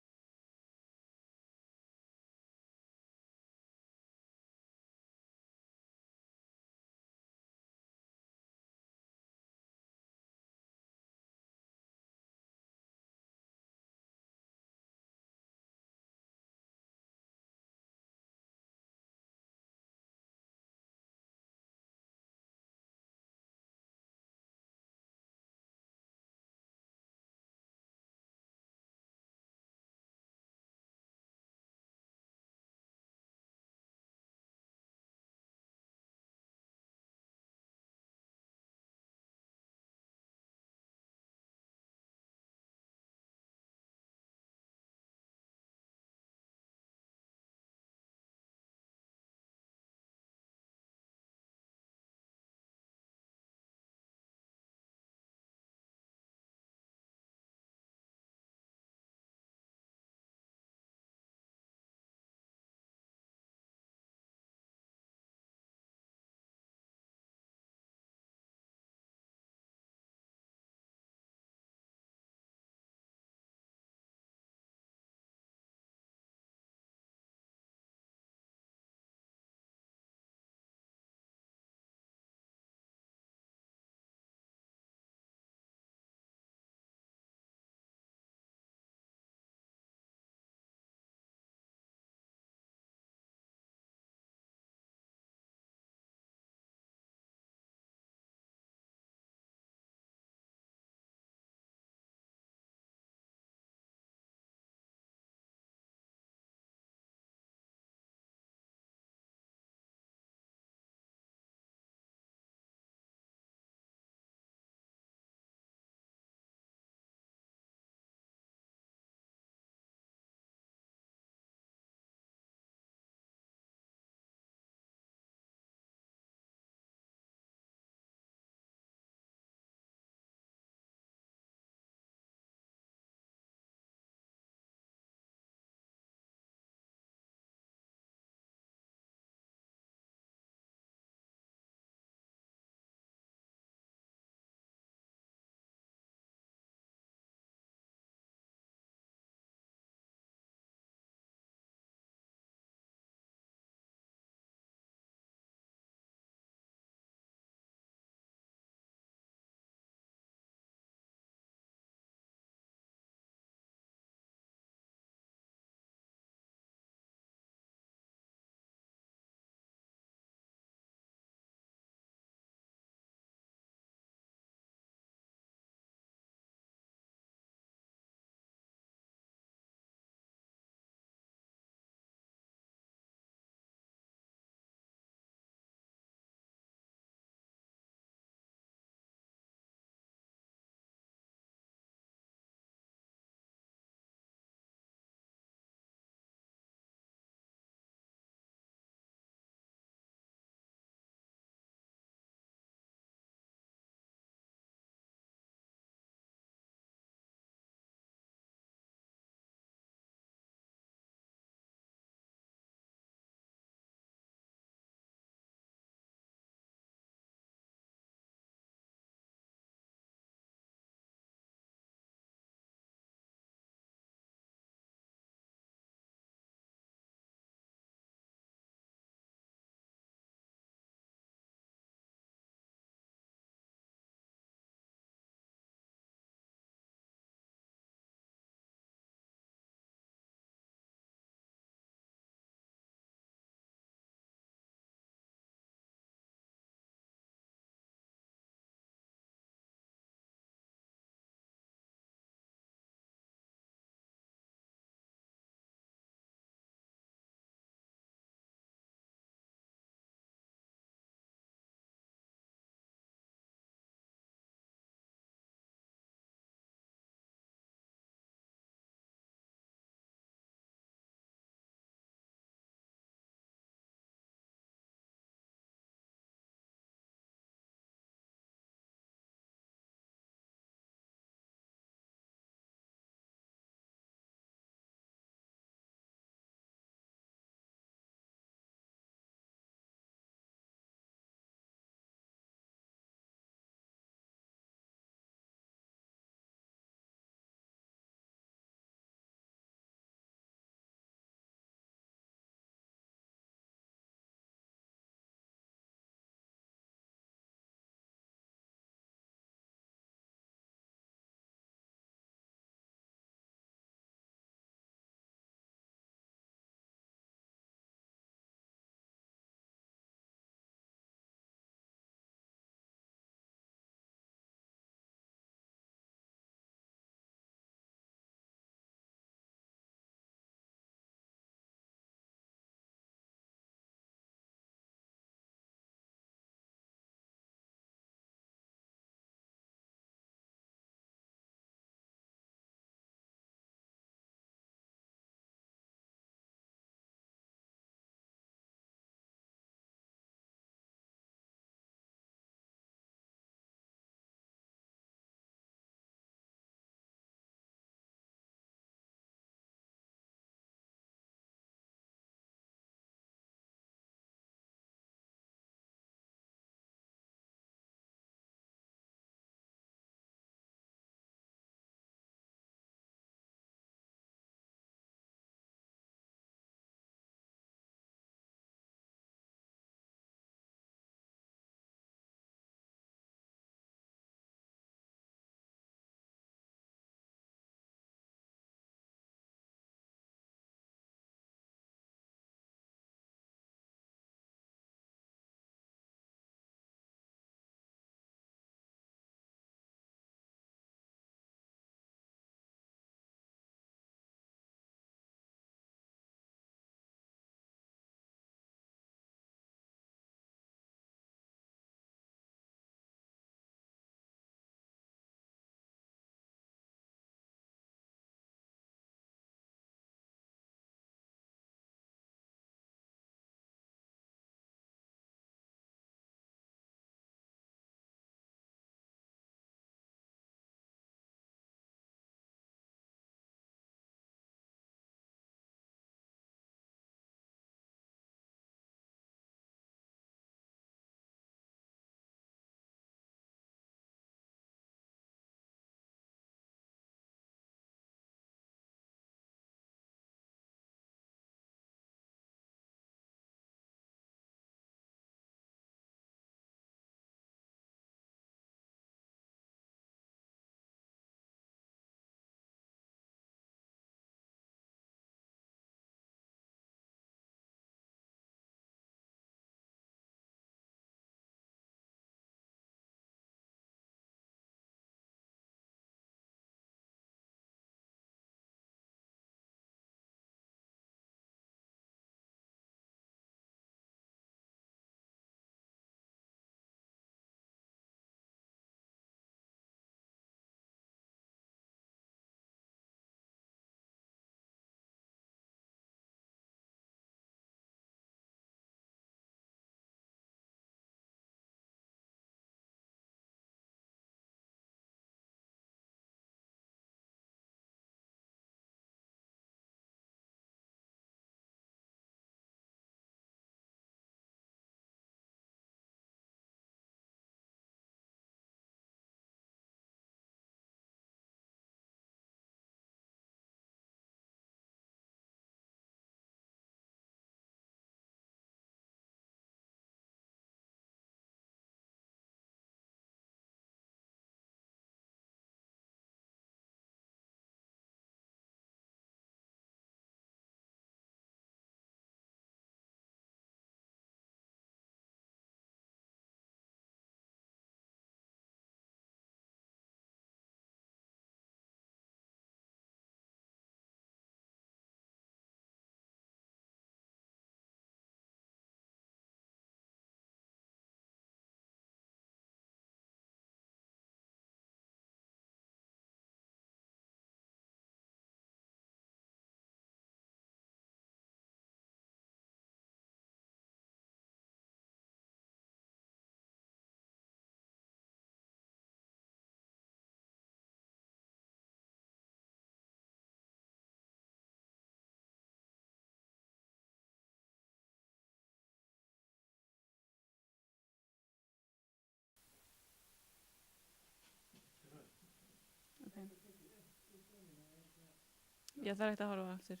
Já, það er hægt að horfa á aftur.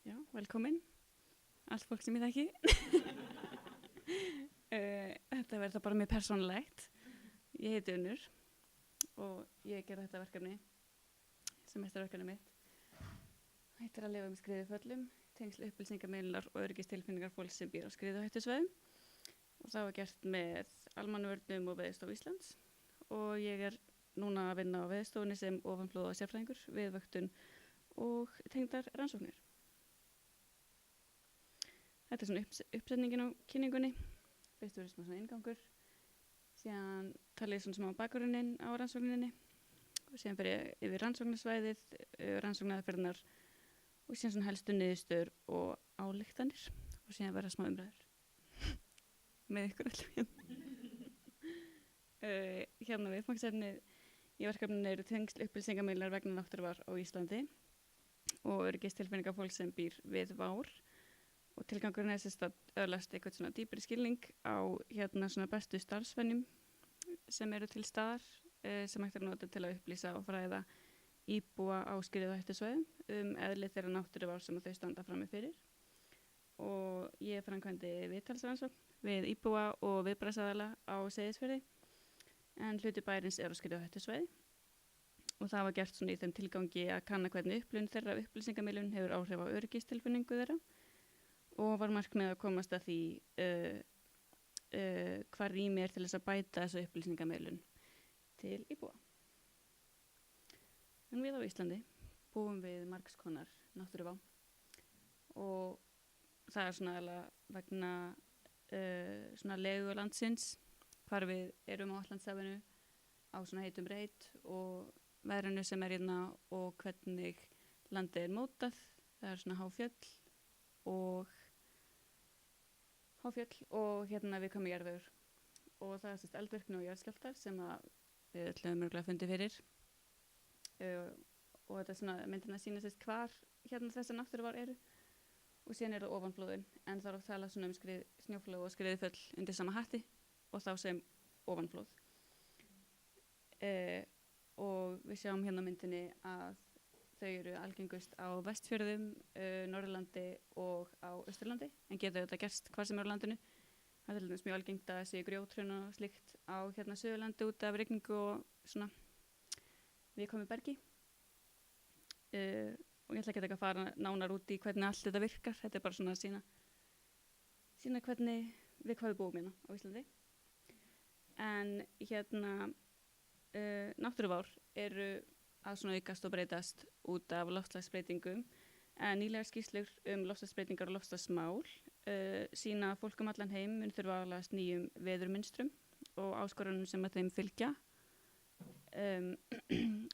Já, velkomin. Allt fólk sem ég þekki. Þetta verður bara mér persónulegt. Ég heiti Unnur og ég gerði þetta verkefni sem meistarverkefni mitt. Hættir að lifa með skriðuföllum, tengsl upplýsingamiðlunar og öryggistilfinningar fólks sem býr á skriðuhættusvæðum. Og það var gert með Almannavörnum og Veðurstofu Íslands. Og ég er núna að vinna á Veðurstofunni sem ofanflóða sérfræðingur við vöktun og tengdar rannsóknir. Þetta er svona uppsetningin á kynningunni. Fyrst verður svona inngangur. Síðan tala ég svona smá bakgrunninn á rannsókninni. Og síðan fer ég yfir rannsóknarsvæðið, rannsóknaraðferðirnar og síðan svona helstu niðurstöður og ályktanir. Og síðan verða smá umræður. Með ykkur öllum hérna viðfangsefnið í verkefninu eru tengsl upplýsingamiðlunar vegna náttúruvár á Íslandi og öryggistilfinningar fólks sem býr við vár. Og tilgangurinn er sérst að öðlast eitthvað svona dýpri skilning á hérna svona bestu starfsvenjum sem eru til staðar sem hægt er nota til að upplýsa og fræða íbúa á skriðuhættusvæðum eðli þeirra náttúruvár sem þau standa frammi fyrir. Og ég framkvæmdi viðtalsrannsókn við íbúa og viðbragðsaðila á Seyðisfirði en hluti bæjarins er á skriðuhættusvæði. Og það var gert svona í þeim tilgangi að kanna hvernig upplifun þeirra upplýsingamiðlun hefur áhrif á öryggistilfinningu þeirra. Og var markmið að komast að því hvað rými er til þess að bæta þessu upplýsingamiðlun til íbúa. En við á Íslandi búum við margs konar náttúruvá og það er svona alveg vegna svona legu landsins hvar við erum á Atlantshafinu á svona heitum reit og veðrinu sem er hérna og hvernig landið er mótað. Það er svona háfjöll og hérna við komum jarðvegur og það er sérst eldvirkni og jarðskjálftar sem að við öllum mörgulega fundið fyrir og þetta er svona myndin að sýna sérst hvar hérna þessar náttúruvár eru og síðan er það ofanflóðin en það er að tala svona snjóflóð og skriðuföll undir sama hatti og þá sem ofanflóð og við sjáum hérna á myndinni að þau eru algengust á Vestfjörðum, Norðurlandi og á Austurlandi en geta þetta gerst hvar sem er á landinu. Það er til dæmis mjög algengt að sé grjóthrun og slíkt á hérna Suðurlandi út af rigningu og svona viðkomu bergi. Og ég ætla ekki að fara nánar út í hvernig allt þetta virkar. Þetta er bara svona að sýna hvernig við hvað við búum hérna á Íslandi. En hérna náttúruvár eru að svona aukast og breytast út af loftslagsbreytingum en nýlegar skýrslur loftslagsbreytingar og loftslagsmál sýna að fólk allan heim mun þurfa að aðlagast nýjum veðurmynstrum og áskorunum sem að þeim fylgja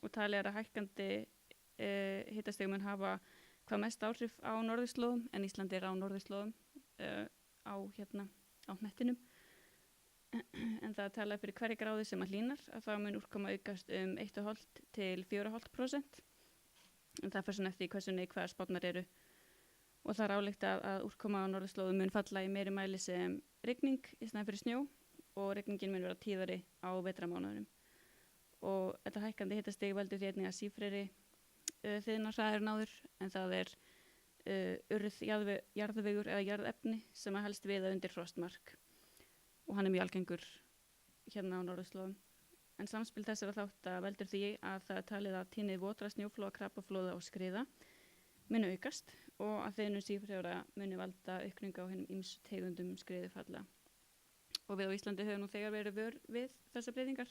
og talið er að hækkandi hitastig mun hafa hvað mest áhrif á norðurslóðum en Íslandi er á norðurslóðum á hnettinum. En það talaði fyrir hverja gráðu sem að hlýnar að þá mun úrkoma aukast 1,5 til 4,5% en það fer svona eftir hversu neikvæðar spárnar eru og það er álíklegt að úrkoma á norðurslóðum mun falla í meiri mæli sem rigning í staðinn fyrir snjó og rigningin mun vera tíðari á vetrarmánuðunum og þetta hækkandi hitastig veldur því einnig að sífreri þiðnarhraðir náður en það er urð jarðvegur eða jarðefni sem að helst viða undir frostmark og hann er mjög algengur hérna á norðurslóðum. En samspil þessara þátta veldur því að það er talið að tíðni votra, snjóflóða, krapaflóða og skriða muni aukast og að þeirnum sífrera muni valda aukningu á hinum ýmsu tegundum skriðufalla. Og við á Íslandi höfum nú þegar verið vör við þessar breytingar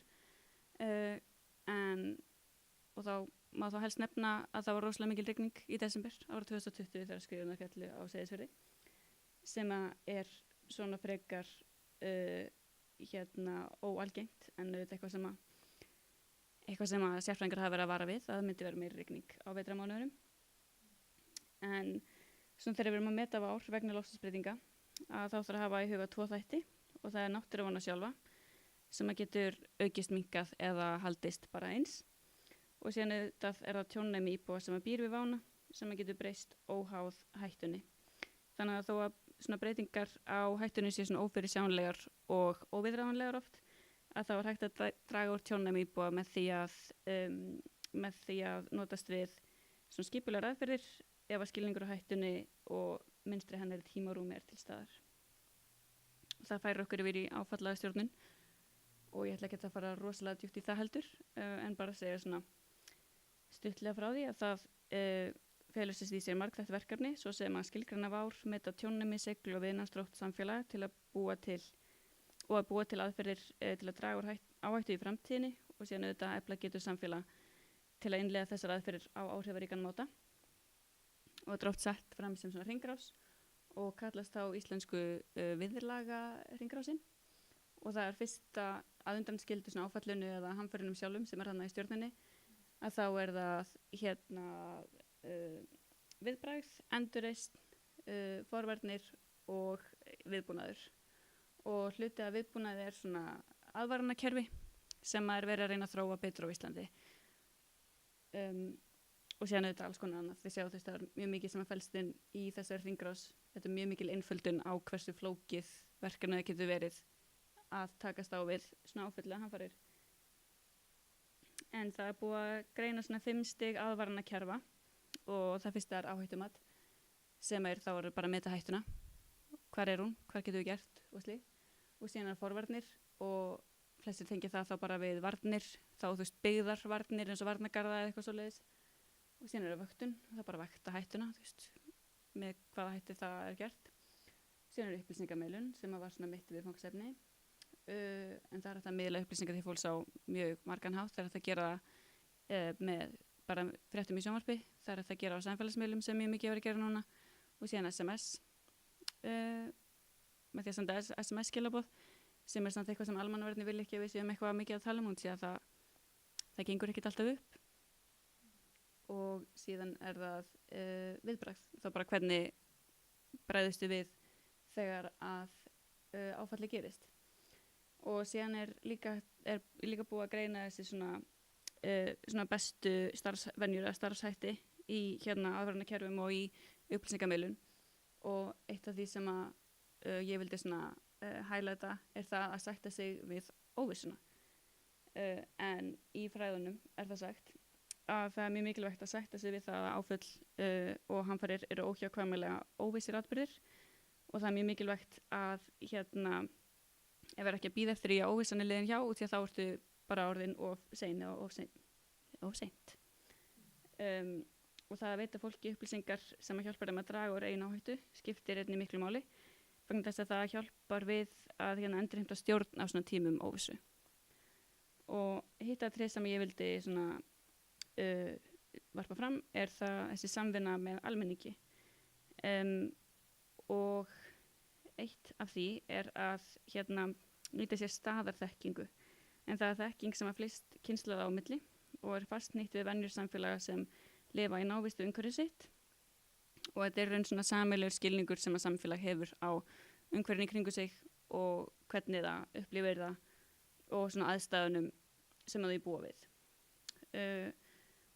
og þá má þá helst nefna að það var rosalega mikil rigning í desember árið 2020 þegar skriðurnar fjallu á Seyðisfirði sem að er svona frekar óalgengt en auðvitað eitthvað sem að sérfræðingar hafa verið að vara við að það myndi vera meiri rigning á vetrarmánuðunum en svona þegar við erum að meta vár vegna loftslagsbreytinga að þá þarf að hafa í huga 2 þætti og það er náttúruvána sjálfa sem að getur aukist minnkað eða haldist bara eins og síðan auðvitað er það tjónnæmi íbúa sem að býr við vána sem að getur breyst óháð hættunni þannig að þó að svona breytingar á hættunni séu svona ófyrirsjánlegar og óviðráðanlegar oft að það var hægt að draga úr tjónum íbúa með því að notast við svona skipulegar aðferðir ef að skilningur á hættunni og mynstri hennar tímarúmi er til staðar. Það færir okkur yfir í áfallastjórnun og ég ætla ekki að fara rosalega djúpt í það heldur, en bara að segja svona stuttlega frá því að það felur í sér margþætt verkefni, svo sem að skilgreina vár, meta tjónnemi, segl og viðnámsþrótt samfélag til að búa til aðferðir til að draga úr áhættu í framtíðinni og síðan auðvitað efla getur samfélag til að innleiða þessar aðferðir á áhrifaríkan máta og þetta er oft sett fram sem svona hringrás og kallast þá íslensku viðlaga hringrásin og það er fyrsta aðundanskildu svona áfallinu eða hamförunum sjálfum sem er þarna í stjórninni að þá er það viðbragð, endurreisn, forvarnir og viðbúnaður og hluti af viðbúnaði er svona aðvaranakerfi sem er verið að reyna að þróa betur á Íslandi og síðan auðvitað alls konar annað. Þið sjáu það er mjög mikið sem að felst inn í þessari hringrás. Þetta er mjög mikil einföldun á hversu flókið verkefnið getur verið að takast á við svona áfallega hamfarir. En það er búið að greina svona 5 stig aðvaranakerfa og það fyrsta er áhættumat sem þá er bara að meta hættuna. Hvar er hún? Hvað getum við gert? Og slíkt. Og síðan er forvarnir og flestir tengja það þá bara við varnir, þá þú veist byggðarvarnir eins og varnagarða eða eitthvað svoleiðis. Og síðan er vöktun, það er bara að vekta hættuna, þú veist, með hvaða hætti það er gert. Síðan er upplýsingamiðlun sem var svona mitt viðfangsefni, en það er hægt að miðla upplýsingar til fólks á mjög margan hátt, það er hægt að gera með bara fréttum í sjónvarpi, það er hægt að gera á samfélagsmiðlum sem mjög mikið er að gera núna, og síðan SMS, með því að senda SMS-skilaboð, sem er samt eitthvað sem almannavarnir vilja ekki að við séum eitthvað mikið að tala um, því að það gengur ekkert alltaf upp. Og síðan er það viðbragð, þá bara hvernig bregðustu við þegar að áfalli gerist. Og síðan er líka búið að greina þessi svona bestu starfsvenjur eða starfshætti í aðvaranakerfum og í upplýsingamiðlun og eitt af því sem að ég vildi svona highlighta er það að sætta sig við óvissuna. En í fræðunum er það sagt að það er mjög mikilvægt að sætta sig við það að áföll og hamfarir eru óhjákvæmilega óvissir atburðir og það er mjög mikilvægt að ef er ekki að bíða eftir í að óvissan er liðin hjá út í að þá ertu bara orðin of sein og of seint. Og það að veita fólki upplýsingar sem að hjálpar þeim að draga úr eigin áhættu skiptir einnig miklu máli vegna þess að það hjálpar við að endurheimta stjórn á svona tímum óvissu. Og hitt atriði sem ég vildi svona varpa fram er þessi samvinna með almenningi og eitt af því er að nýta sér staðarþekkingu en það er þekking sem að flest kynslóða á milli og er fastnýtt við venjur samfélaga sem lifa í návistu umhverfi sitt og þetta er raun svona sameiginlegur skilningur sem að samfélag hefur á umhverfinu í kringu sig og hvernig það upplifir það og svona aðstæðunum sem að þau búa við.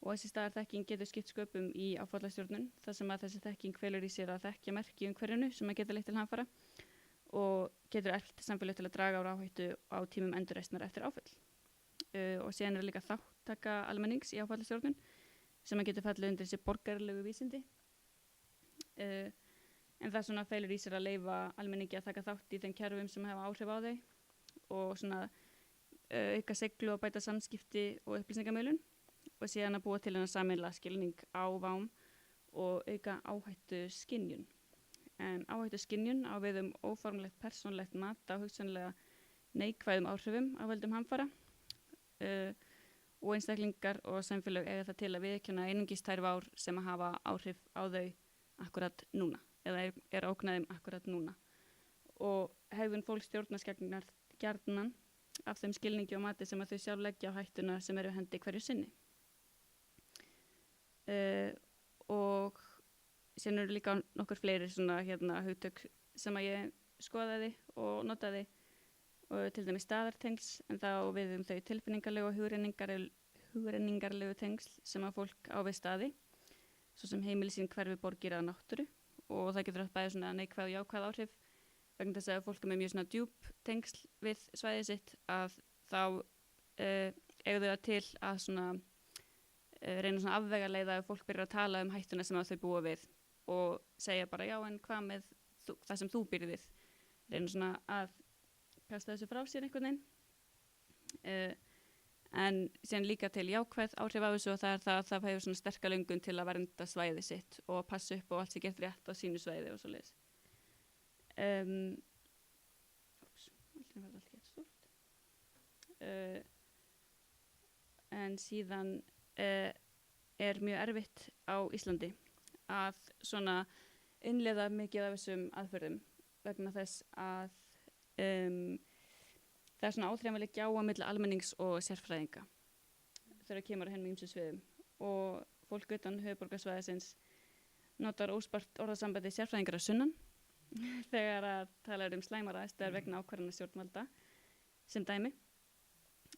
Og þessi staðarþekking getur skipt sköpum í áfallastjórnun þar sem að þessi þekking felur í sér að þekkja merki umhverfinu sem að geta leitt til hamfara og getur eflt samfélag til að draga á áhættu á tímum endurreisnar eftir áfall. Og síðan er líka þáttaka almennings í áfallastjórnun sem að getur fallið undir þessi borgarlegu vísindi. En það svona felur í sér að leyfa almenningi að taka þátt í þeim kerfum sem hafa áhrif á þau og svona auka seglu og bæta samskipti og upplýsingamiðlun og síðan að búa til sameiginlega skilning á vám og auka áhættu skynjun. En áhættu skynjun á við óformlegt persónlegt mat á hugsanlega neikvæðum áhrifum á völdum hamfara og einstaklingar og samfélög eiga það til að viðurkenna einungis þær vár sem að hafa áhrif á þau akkurat núna eða er ógnaðum akkurat núna. Og hegðun fólks stjórnast gjarnan af þeim skilningi og mati sem að þau sjálf leggja á hættuna sem eru hendi hverju sinni. Og síðan eru líka nokkur fleiri svona hugtök sem að ég skoðaði og notaði og til dæmis staðartengsl en þá við þau tilfinningarlegu og hugrenningarlegu tengsl sem að fólk á við staði svo sem heimili sín hverfi borgir að náttúru og það getur átt bæði svona neikvæð og jákvæð áhrif vegna þess að fólk er með mjög svona djúp tengsl við svæðið sitt að þá eigðu það til að svona reyna svona afvegaleiða ef fólk byrjar að tala um hættuna sem þau búa við og segja bara já en hvað með það sem þú býrð við, reyna svona að kasta þessu frá sér einhvern veginn. En síðan líka til jákvæð áhrif af þessu og það er það að það hefur svona sterka löngun til að vernda svæði sitt og að passa upp og allt sé gert rétt á sínu svæði og svoleiðis. En síðan er mjög erfitt á Íslandi að svona innleiða mikið af þessum aðferðum vegna þess að það er svona áþreifanleg gjá á milli almennings og sérfræðinga þegar kemur að hennum ýmsum sviðum og fólk utan höfuðborgarsvæðisins notar óspart orðasambandi sérfræðingar að sunnan þegar að tala slæmar aðstæður vegna ákvarðana stjórnvalda sem dæmi.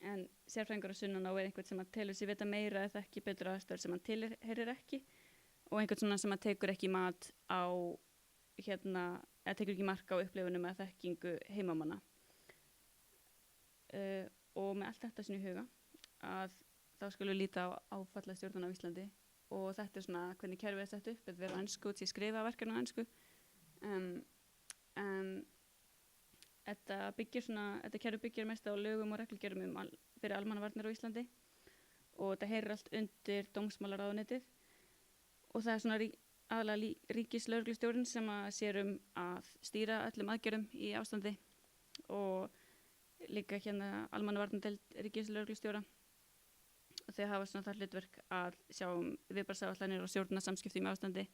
En sérfræðingar að sunnan á er einhvern sem að telur sér vita meira eða ekki betur aðstæður sem hann tilheyrir ekki og einhvern svona sem að tekur ekki mat á eða tekur ekki mark á upplifunum eða þekkingu heimamanna. Og með allt þetta sinni í huga að þá skulum við líta á áfallastjórnun á Íslandi og þetta er svona hvernig kerfið er sett upp, þetta verður á ensku, því skrifa verkefni á ensku. En þetta kerfi byggir mest á lögum og reglugerðum fyrir almannavarnir á Íslandi og þetta heyrir allt undir dómsmálaráðuneytið og það er svona aðalega ríkislögreglustjórinn sem að sér að stýra öllum aðgerðum í ástandi og líka almannavarnadeild ríkislögreglustjóra og þau hafa svona það hlutverk að sjá viðbragðsáætlanir og stjórna samskipti með ástandi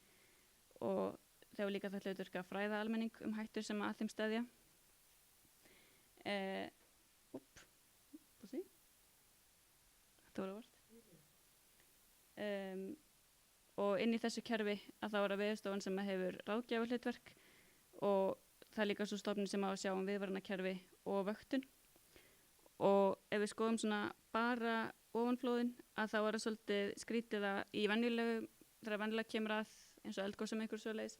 og þau hafa líka það hlutverk að fræða almenning hættur sem að þeim steðja. Þetta voru vart. Og inn í þessu kerfi að þá er að Veðurstofan sem hefur ráðgjafa hlutverk og það er líka svo stofnun sem á að sjá viðvarnarkerfi og vöktun og ef við skoðum svona bara ofanflóðin að þá er það svolítið skrítið að í venjulegu þegar venjulega kemur að eins og eldgosum einhver svoleiðis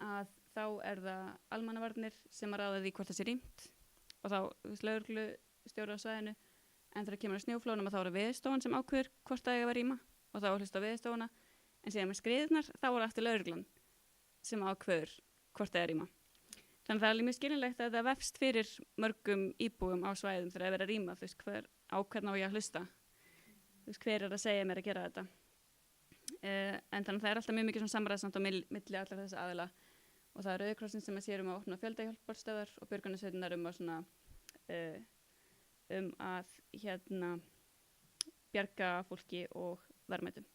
að þá er það almannavarnir sem að ráða því hvort það sé rýmt og þá lögreglustjóri á svæðinu en þegar kemur að snjóflóðunum að þá er það Veðurstofan sem ákveður hvort það eiga að vera rýma og þá er hlust á Veðurstofuna en síðan með skriðurnar þá er aftur lögreglan sem ákveður hvort það er rýma. Þannig að það er mjög skilinlegt að það vefst fyrir mörgum íbúum á svæðum þegar það er að rýma, þú veist, hvern á ég að hlusta, þú veist, hver er að segja mér að gera þetta. En þannig að það er alltaf mjög mikið svona samræðsamt á milli allar þessa aðila og það er Rauði krossinn sem að sér að opna fjöldahjálparstöðvar og björgunarsveitirnar að svona að bjarga fólki og verðmætum.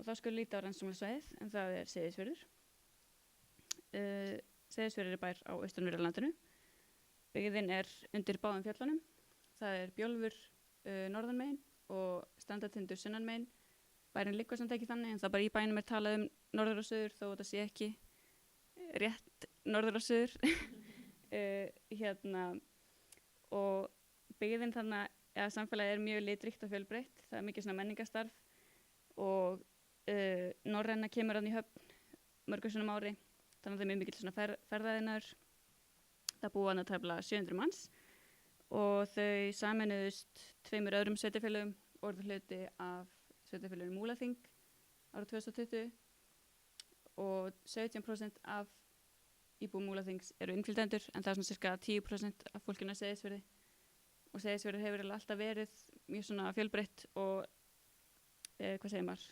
Og þá skulum líta á rannsóknarsvæðið en það er Seyðisfjörður. Seyðisfjörður er bær á austanverðu landinu. Byggðin er undir báðum fjöllunum. Það er Bjólfur norðanmegin og Strandatindur sunnanmegin. Bærin liggur samt ekki þannig en það bara í bænum er talað norður og suður þó þetta sé ekki rétt norður og suður. Og byggðin þannig að samfélagið er mjög litríkt og fjölbreytt. Það er mikið svona menningarstarf og Norræna kemur hann í höfn mörgum sinnum ári. Þannig að það er mjög mikil svona ferðaðinnar. Það búa hann að tæpla 700 manns og þau sameinuðust 2 öðrum sveitarfélögum og orðu hluti af sveitarfélögum Múlaþing árið 2020 og 17% af íbúum Múlaþings eru innflytjendur en það er svona cirka 10% af fólkinu á Seyðisfirði og Seyðisfjörður hefur alltaf verið mjög svona fjölbreytt og hvað segir maður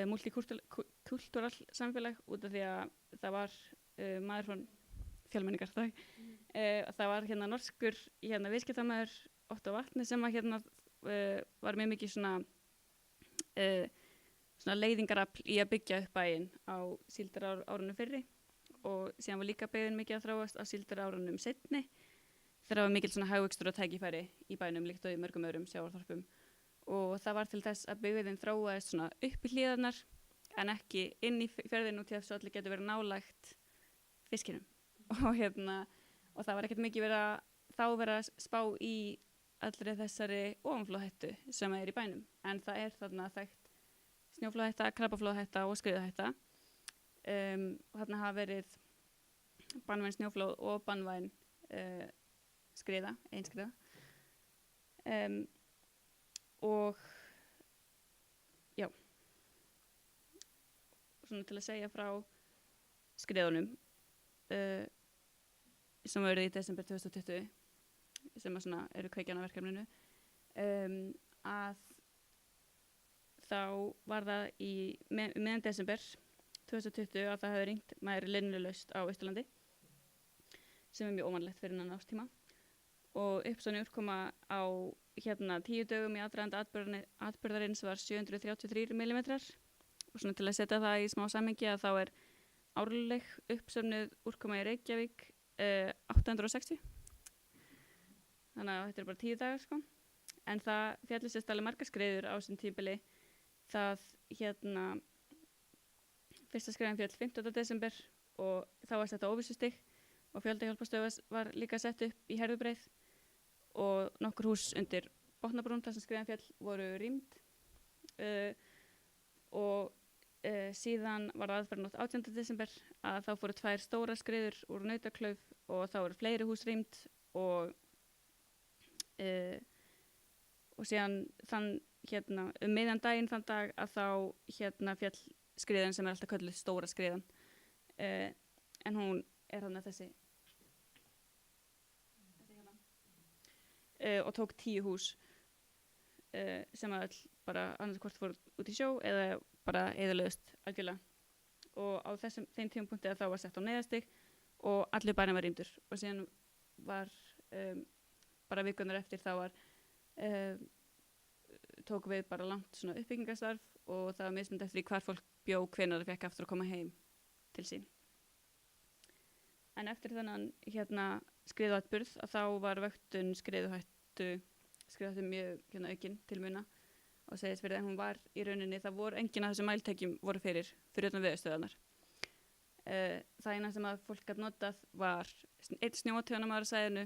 multikultúral samfélag út af því að það var maður frá fjölmenningar það var norskur viðskiptamaður Otto Vatni sem að var mjög mikið svona leiðingarafl í að byggja upp bæinn á síldarárunum fyrri og síðan var líka byggðin mikið að þróast á síldarárunum seinni þegar var mikil svona hagvöxtur og tækifæri í bænum líkt og í mörgum öðrum sjávarþorpum og það var til þess að byggðin þróaðist svona upp í hlíðarnar en ekki inn í fjörðin út í þess að allir getur verið nálægt fiskinum og það var ekkert mikið verið að spá í allri þessari ofanflóðhættu sem er í bænum en það er þarna þekkt snjóflóðhætta, krabbaflóðhætta og skriðuhætta og þarna hafa verið banvæn snjóflóð og banvæn skriða, ein skriða. Og já, svona til að segja frá skriðunum sem var í desember 2020 sem að svona eru kveikjan á verkefninu að þá var það í meðan desember 2020 að það hefði ringt maður linnulaust á Austurlandi sem mjög óvanlegt fyrir innan ástíma og uppsóni úrkoma á 10 dögum í aðdraganda atburðarins var 733 millimetrar og svona til að setja það í smá samhengi að þá er árleg uppsöfnuð úrkoma í Reykjavík 860 þannig að þetta er bara 10 dagar sko en það fjalli sérst alveg margar skriður á þessum tímabili það fyrsta skriðan fjall 15. desember og þá var þetta óvissustig og fjöldahjálparstöð var líka sett upp í Herðubreið og nokkur hús undir Botnabrún þar sem skriðan fjall voru rýmd og síðan var það aðferðanótt 18. desember að þá fóru 2 stóra skriður úr Nautaklauf og þá voru fleiri hús rýmd og síðan þann miðjan daginn þann dag að þá fjall skriðan sem er alltaf kölluð stóra skriðan en hún er þarna þessi og tók 10 hús sem að öll bara annars hvort fór út í sjó eða bara eyðilögðust algjörlega og á þeim tímapunkti að þá var sett á neyðastig og allir bærinn var rýmdur og síðan var bara vikunar eftir þá var tók við bara langt svona uppbyggingarstarf og það var mismunandi eftir hvar fólk bjó hvenær það fekk aftur að koma heim til sín. En eftir þennan skriðuatburð að þá var vöktun skriðuhættu mjög aukin til muna og segist fyrir en hún var í rauninni það voru engin af þessum mæltækjum voru fyrir utan veðurstöðarnar. Það eina sem að fólk gat notað var einn snjótjónamaður á sæðinu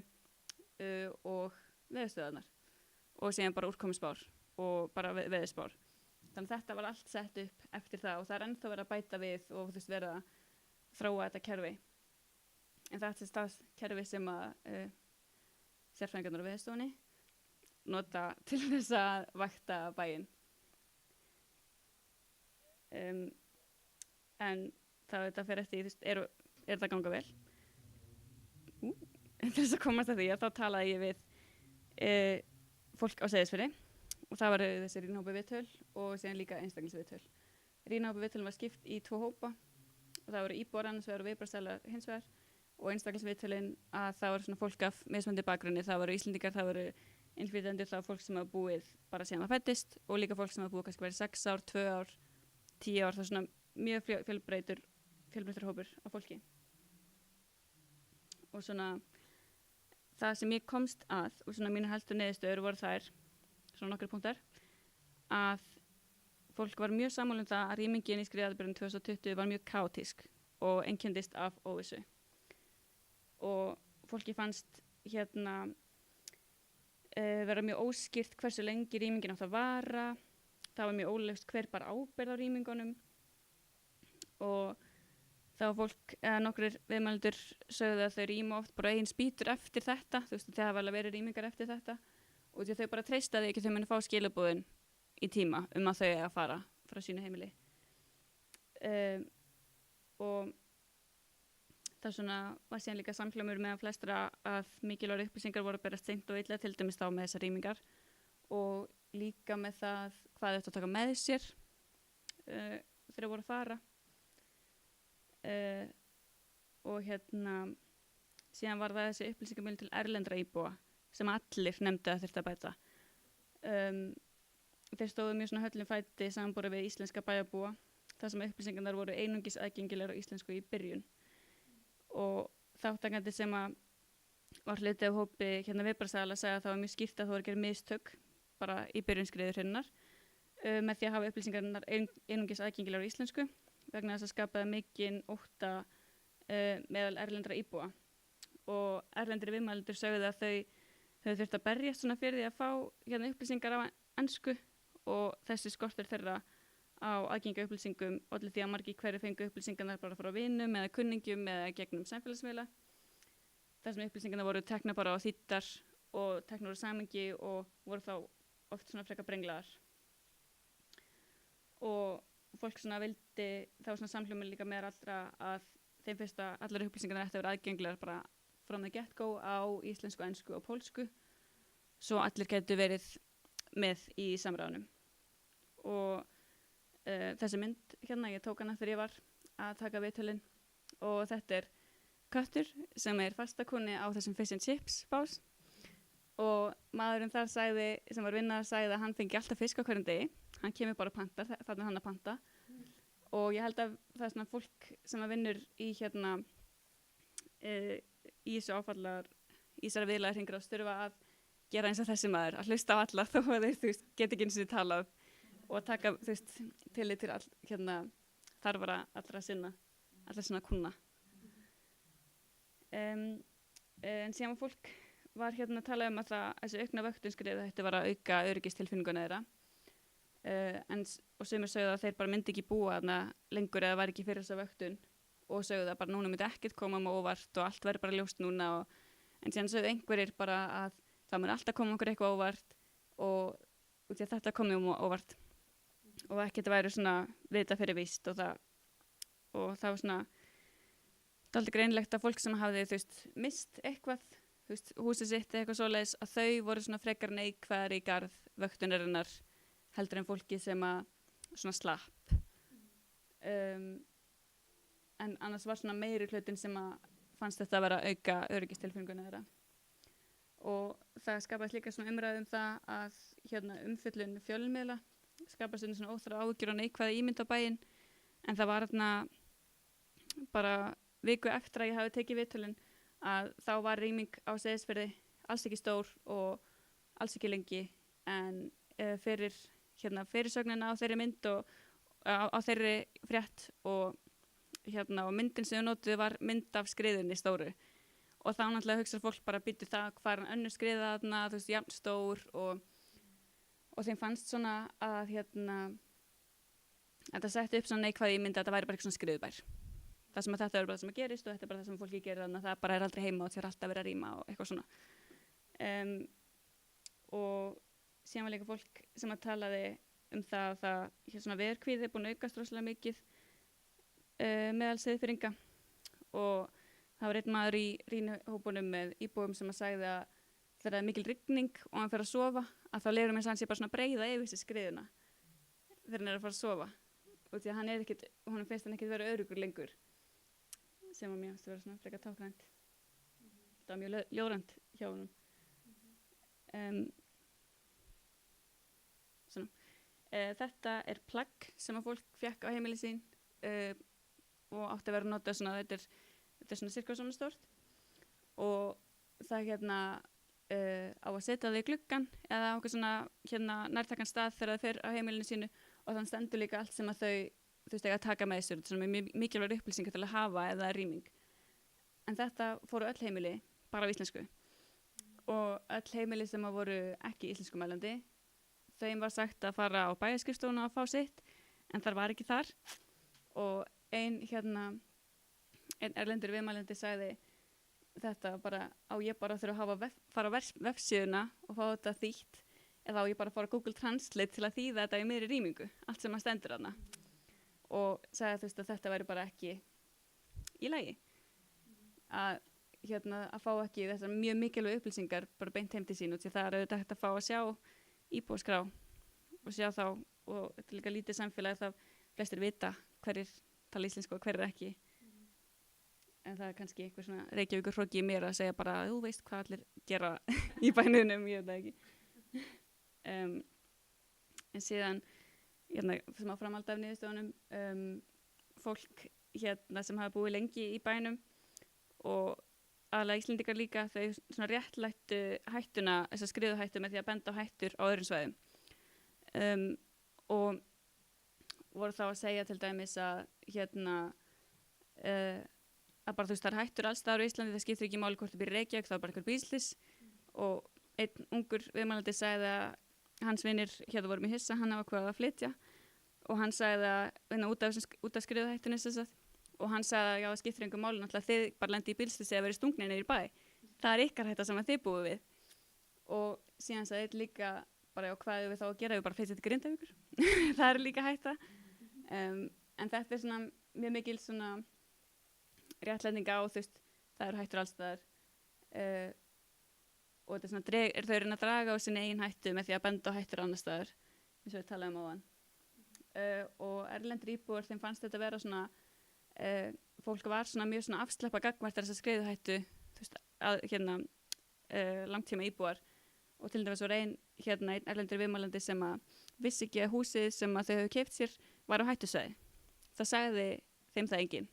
og veðurstöðarnar og síðan bara úrkomuspár og bara veðurspár. Þannig að þetta var allt sett upp eftir það og það er ennþá verið að bæta við og þú veist verið að þróa þetta kerfi. En þetta er stafkerfi sem að sérfræðingarnar á Veðurstofunni nota til þess að vakta bæinn. En það fer eftir, er það ganga vel? Til þess að komast að því að þá talaði ég við fólk á Seyðisfirði og það var þessi rýnhópa viðtöl og síðan líka einstaklingsviðtöl. Rýnhópa viðtöl var skipt í 2 hópa og það voru íbúar annars vegar og viðbragðsaðilar hins vegar og einstaklingsviðtölin að það voru svona fólk af mismunandi bakgrunni, það voru Íslendingar, það voru innflytjendur, það voru fólk sem hafa búið bara síðan það fæddist og líka fólk sem hafa búið kannski verið 6 ár, 2 ár, 10 ár, það er svona mjög fjölbreyttur hópur af fólki. Og svona það sem ég komst að og svona mínu helstu niðurstöður voru þær, svona nokkrir punktar, að fólk var mjög sammála um það að rýmingin í skriðatburðinum 2020 var mjög kaotísk og einkenndist af óvissu. Og fólki fannst vera mjög óskýrt hversu lengi rýmingin átt að vara, það var mjög óljóst hver bar ábyrgð á rýmingunum og þá var fólk, nokkrir viðmælendur sögðu að þau rýma oft bara eigin spýtur eftir þetta, þú veist það hafa alveg verið rýmingar eftir þetta og því þau bara treystaði ekki þau muni fá skilabúðin í tíma að þau eiga að fara frá sínu heimili. Og það svona var síðan líka samhljómur meðan flestra að mikilvægar upplýsingar voru að berast seint og illa til dæmis þá með þessar rýmingar og líka með það hvað þau ættu að taka með sér þegar voru að fara. Og síðan var það þessi upplýsingamil til erlendra íbúa sem allir nefndu að þurfti að bæta. Þeir stóðu mjög svona höllum fæti samanborið við íslenska bæjarbúa þar sem upplýsingarnar voru einungis aðgengilegar á íslensku í byrjun og þáttakandi sem að var hluti af hópi viðbragðsaðila sagði að það var mjög skýrt að það voru gerð mistök bara í byrjun skriðuhrinnar með því að hafa upplýsingarnar einungis aðgengilegar á íslensku vegna þess að skapaði mikinn ótta meðal erlendra íbúa og erlendri viðmælendur sögðu að þau þurftu að berjast svona fyrir því að fá upplýsingar á ensku og þessi skortur þeirra á aðgengi upplýsingum olli því að margir hverju fengu upplýsingarnar bara frá vinum eða kunningjum eða gegnum samfélagsmiðla þar sem upplýsingarna voru tekna bara á þýddar og teknar úr samhengi og voru þá oft svona frekar brenglaðar. Og fólk svona vildi, þá svona samhljómið líka með allra að þeim finnst að allar upplýsingarna ætti að vera aðgengilegar bara from the get-go á íslensku, ensku og pólsku, svo allir getur verið með í samræðunum. Og þessi mynd hérna, ég tók hana þegar ég var að taka viðtölin og þetta er köttur sem er fastakunni á þessum Fish and Chips bás og maðurinn þar sagði, sem var vinnað, sagði að hann fengi alltaf fisk á hverjum degi, hann kemur bara að panta, þannig að hann að panta og ég held að það er svona fólk sem að vinnur í hérna í þessu áfallar í þessari viðlagar hringur að styrfa að gera eins og þessi maður, að hlusta á alla þó að þeir, þú veist, get ekki eins og þið talað og taka, þú veist, tillit til all, hérna, þarfara allra sinna kuna. En síðan fólk var hérna að tala að þessi aukna vöktun skriði þetta var að auka öryggistilfinninguna þeirra og sumir sögðu að þeir bara myndi ekki búa þarna lengur eða var ekki fyrir þessa vöktun og sögðu að bara núna myndi ekkert koma á óvart og allt verður bara ljóst núna en síðan sögðu einhverjir bara að það mun alltaf koma okkur eitthvað óvart og út í að þetta komi óvart og ekkert væri svona vita fyrir víst og það var svona dálítið greinlegt að fólk sem hafði þú veist mist eitthvað þú veist húsið sitt eða eitthvað svoleiðis að þau voru svona frekar neikvæðar í garð vöktunarinnar heldur en fólki sem að svona slapp en annars var svona meiri hlutin sem að fannst þetta að vera auka öryggistilfinninguna þeirra og það skapaðist líka svona umræðum það að hérna umfjöllun fjölmiðla skapaðist svona óþara áhyggjur og neikvæða ímynd á bæinn en það var þarna bara viku eftir að ég hafi tekið viðtölin að þá var rýming á Seyðisfirði alls ekki stór og alls ekki lengi en fyrir hérna fyrirsögnina á þeirri mynd og á þeirri frétt og hérna og myndin sem þau notuðu var mynd af skriðunni stóru og þá náttúrulega hugsaður fólk bara býtu það hvað önnur skriða þarna þú veist jafn stór og þeim fannst svona að hérna að það setti upp svona neikvæði ímynd að það væri bara eitthvað svona skriðubær það sem að þetta er bara það sem að gerist og þetta er bara það sem fólki gerir þannig að það bara er aldrei heima og það er alltaf verið að rýma og eitthvað svona og síðan var líka fólk sem að talaði það að það hér svona veðurkvíði er búin að aukast rosalega mikið meðal Seyðfirðinga og það var einn maður í rýnihópunum með íbúum sem að sagði að þegar það er mikil rigning og hann fer að sofa að þá leirum eins og hann sé bara svona breiða yfir þessi skriðuna þegar hann er að fara að sofa og því að hann er ekkit, honum finnst hann ekkit vera öruggur lengur sem að mér finnst að vera svona frekar tákrænt það var mjög ljóðrænt hjá honum þetta er plagg sem að fólk fekk á heimili sín og átti að vera að nota svona þetta er svona cirka svona stórt og það hérna á að setja það í gluggan eða á okkur svona hérna nærtakan stað þegar það fer á heimilinu sínu og þannig stendur líka allt sem að þau þú veist, að taka með sér, þetta er svona mikilvæg upplýsingar til að hafa eða rýming. En þetta fóru öll heimili bara á íslensku og öll heimili sem að voru ekki íslenskumælandi, þeim var sagt að fara á bæjarskrifstofuna og fá sitt, en þar var ekki þar og ein erlendur viðmælandi sagði þetta bara á ég bara þurfa að fara á vefsíðuna og fá þetta þýtt eða á ég bara að fara á Google Translate til að þýða þetta í meiri rýmingu, allt sem að stendur þarna. Og sagði þú veist að þetta væri bara ekki í lagi að fá ekki þessar mjög mikilvæg upplýsingar bara beint heim til sín og því það er auðvitað hægt að fá að sjá íbúaskrá og sjá þá og þetta er líka lítið samfélag það flestir vita hverjir tala íslensku og hverjir ekki en það er kannski eitthvað svona Reykjavíkur hroki í mér að segja bara þú veist hvað allir gera í bænunum, ég veit það ekki en síðan sem á framhald af niðurstöðunum fólk sem hafa búið lengi í bænum og aðalega Íslendingar líka þau svona réttlættu hættuna þessa skriðuhættu með því að benda á hættur á öðrum svæðum og voru þá að segja til dæmis að að bara þú veist það er hættur alls staðar á Íslandi það skiptir ekki máli hvort það býr í Reykjavík þá er bara einhver bílslys og einn ungur viðmælandi sagði að hans vinir voru með hissa, hann hafa hvað að flytja og hann sagði að út af skriðuhættunni og hann sagði að já það skiptir einhver máli náttúrulega þið bara lendi í bílslýsi eða verið stungnir niður í bæ það er ykkar hætta sem að þið búið við. Og síðan sagði einn líka bara, já, hvað við þá að gera, við bara flytjum til Grindavíkur. Það er líka hætta. En þetta er svona mjög mikil svona réttlæting á, þú veist, það eru hættur alls staðar. Og þetta er svona, þau eru að draga á sinni eigin hættu með því að benda á hættur annars staðar, eins og við talaðum á hann. Og erlendir íbúar, þeim fannst þetta vera svona, fólk var svona mjög svona afsleppa gagnvart þess að skriðuhættu, þú veist, að langtíma íbúar. Og til dæmis var einn erlendur viðmælandi sem að vissi ekki að húsið sem að þau hefðu keypt sér var á hættusvæði. Það sagði þeim það enginn.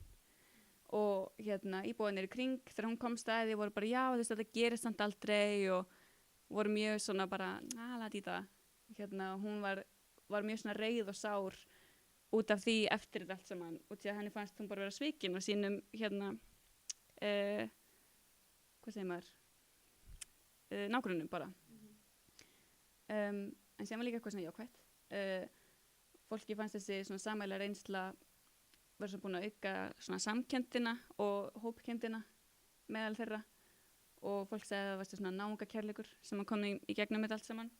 Og íbúarnir í kring, þegar hún kom staði, voru bara, já, þú veist, þetta gerist samt aldrei, og voru mjög svona bara, ladíta. Hún var mjög svona reið og sár út af því eftir þetta allt saman, út af að henni fannst hún bara vera svikin og sínum, hvað segir maður, nágrunum bara. En sem var líka eitthvað svona jákvætt. Fólki fannst þessi svona sameiginlega reynsla vera svona búin að auka svona samkenndina og hópkenndina meðal þeirra, og fólk sagði að það var svona náungakærleikur sem kom í gegnum þetta allt saman.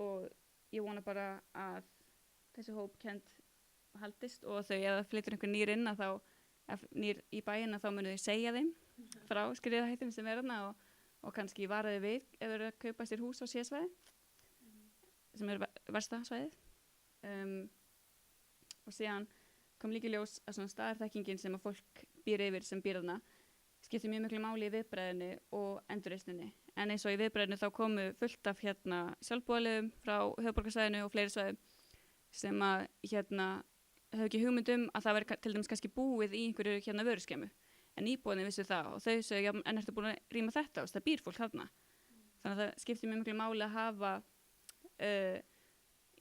Og ég vona bara að þessi hópkennd haldist, og þau, ef það flytur einhver nýr inn nýr í bæinn, þá munu þau segja þeim frá skriðuhættum sem er þarna, og kannski varaði við ef þau eru að kaupa sér hús á C-svæði, sem er versta svæðið. Og síðan kom líka í ljós að svona staðarþekkingin sem að fólk býr yfir sem býr þarna skiptir mjög miklu máli í viðbragðinu og endurreisninni. En eins og í viðbragðinu þá komu fullt af sjálfboðaliðum frá höfuðborgarsvæðinu og fleiri svæðum sem að höfðu ekki hugmynd að það væri til dæmis kannski búið í einhverju vöruskemmu. En íbúarnir vissu það, og þau sögðu, já, en ertu búin að rýma þetta? Það býr fólk þarna. Þannig að það skiptir mjög miklu máli að hafa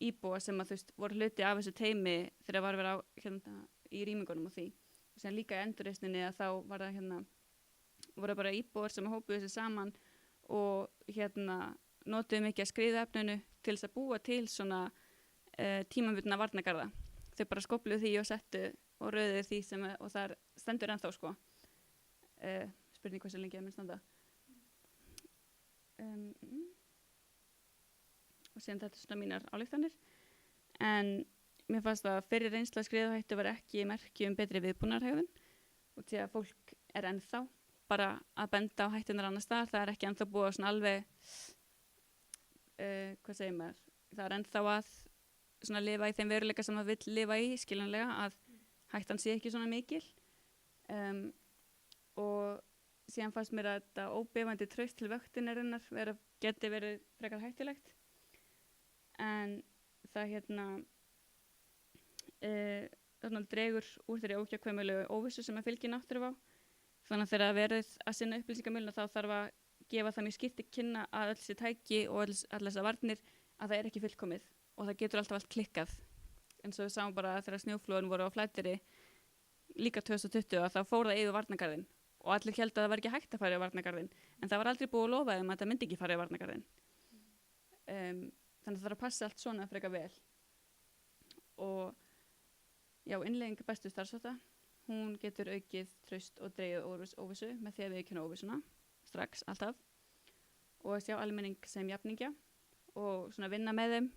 íbúa sem að, þú veist, voru hluti af þessu teymi þegar það var að vera í rýmingunum og því. Og sem líka í endurreisninni að þá var það voru bara íbúar sem hópuðu þessu saman og notuðu mikið að skriðuefninu til þess að búa til svona tímabundna varnargarða. Þau bara skopluðu því og settu og röðuðu því og það stendur ennþá, sko. Spurning hversu lengi það mun standa. Og síðan þetta er svona mínar ályktanir. En mér fannst að fyrir reynsla skriðuhættu var ekki merki betri viðbúnarhegðun, og því að fólk er ennþá bara að benda á hættunar annars staðar. Það er ekki ennþá búið að svona alveg, hvað segir maður, það er ennþá að svona lifa í þeim veruleika sem það vill lifa í, skiljanlega, að hættan sé ekki svona mikil. Og síðan fannst mér að þetta óbefandi traust til vöktunarinnar geti verið frekar hættulegt. En það dregur úr þeirri óhjákvæmilegu óvissu sem að fylgja náttúruvá. Þannig að þegar verið að sinna upplýsingamilna þá þarf að gefa það mjög skýrt til kynna að öll þessi tæki og allar þessar varnir, að það er ekki fullkomið og það getur alltaf allt klikkað. En svo við sáum bara að þegar snjóflóðin voru á Flateyri líka 2020, að þá fór það yfir varnargarðinn og allir héldu að það var ekki hægt að fara yfir varnargarðinn, en það var aldrei búið að lofa þeim að það myndi ekki fara yfir varnargarðinn. Þannig að það þarf að passa allt svona frekar vel. Og já, innleiðing bestu starfshátta, hún getur aukið traust og dregið óvissu með því að viðurkenna óvissuna strax, alltaf, og sjá almenning sem jafningja og svona vinna með þeim,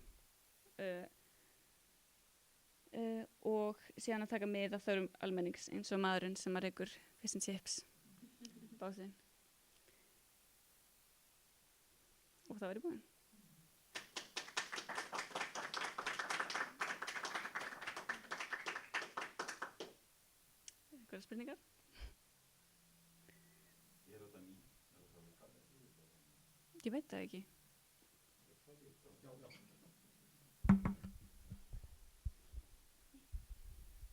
og síðan að taka mið af þörfum almennings eins og maðurinn sem að rekur Fish and Chips básinn. Og það verið búin. Einhverjar spurningar? Ég veit það ekki.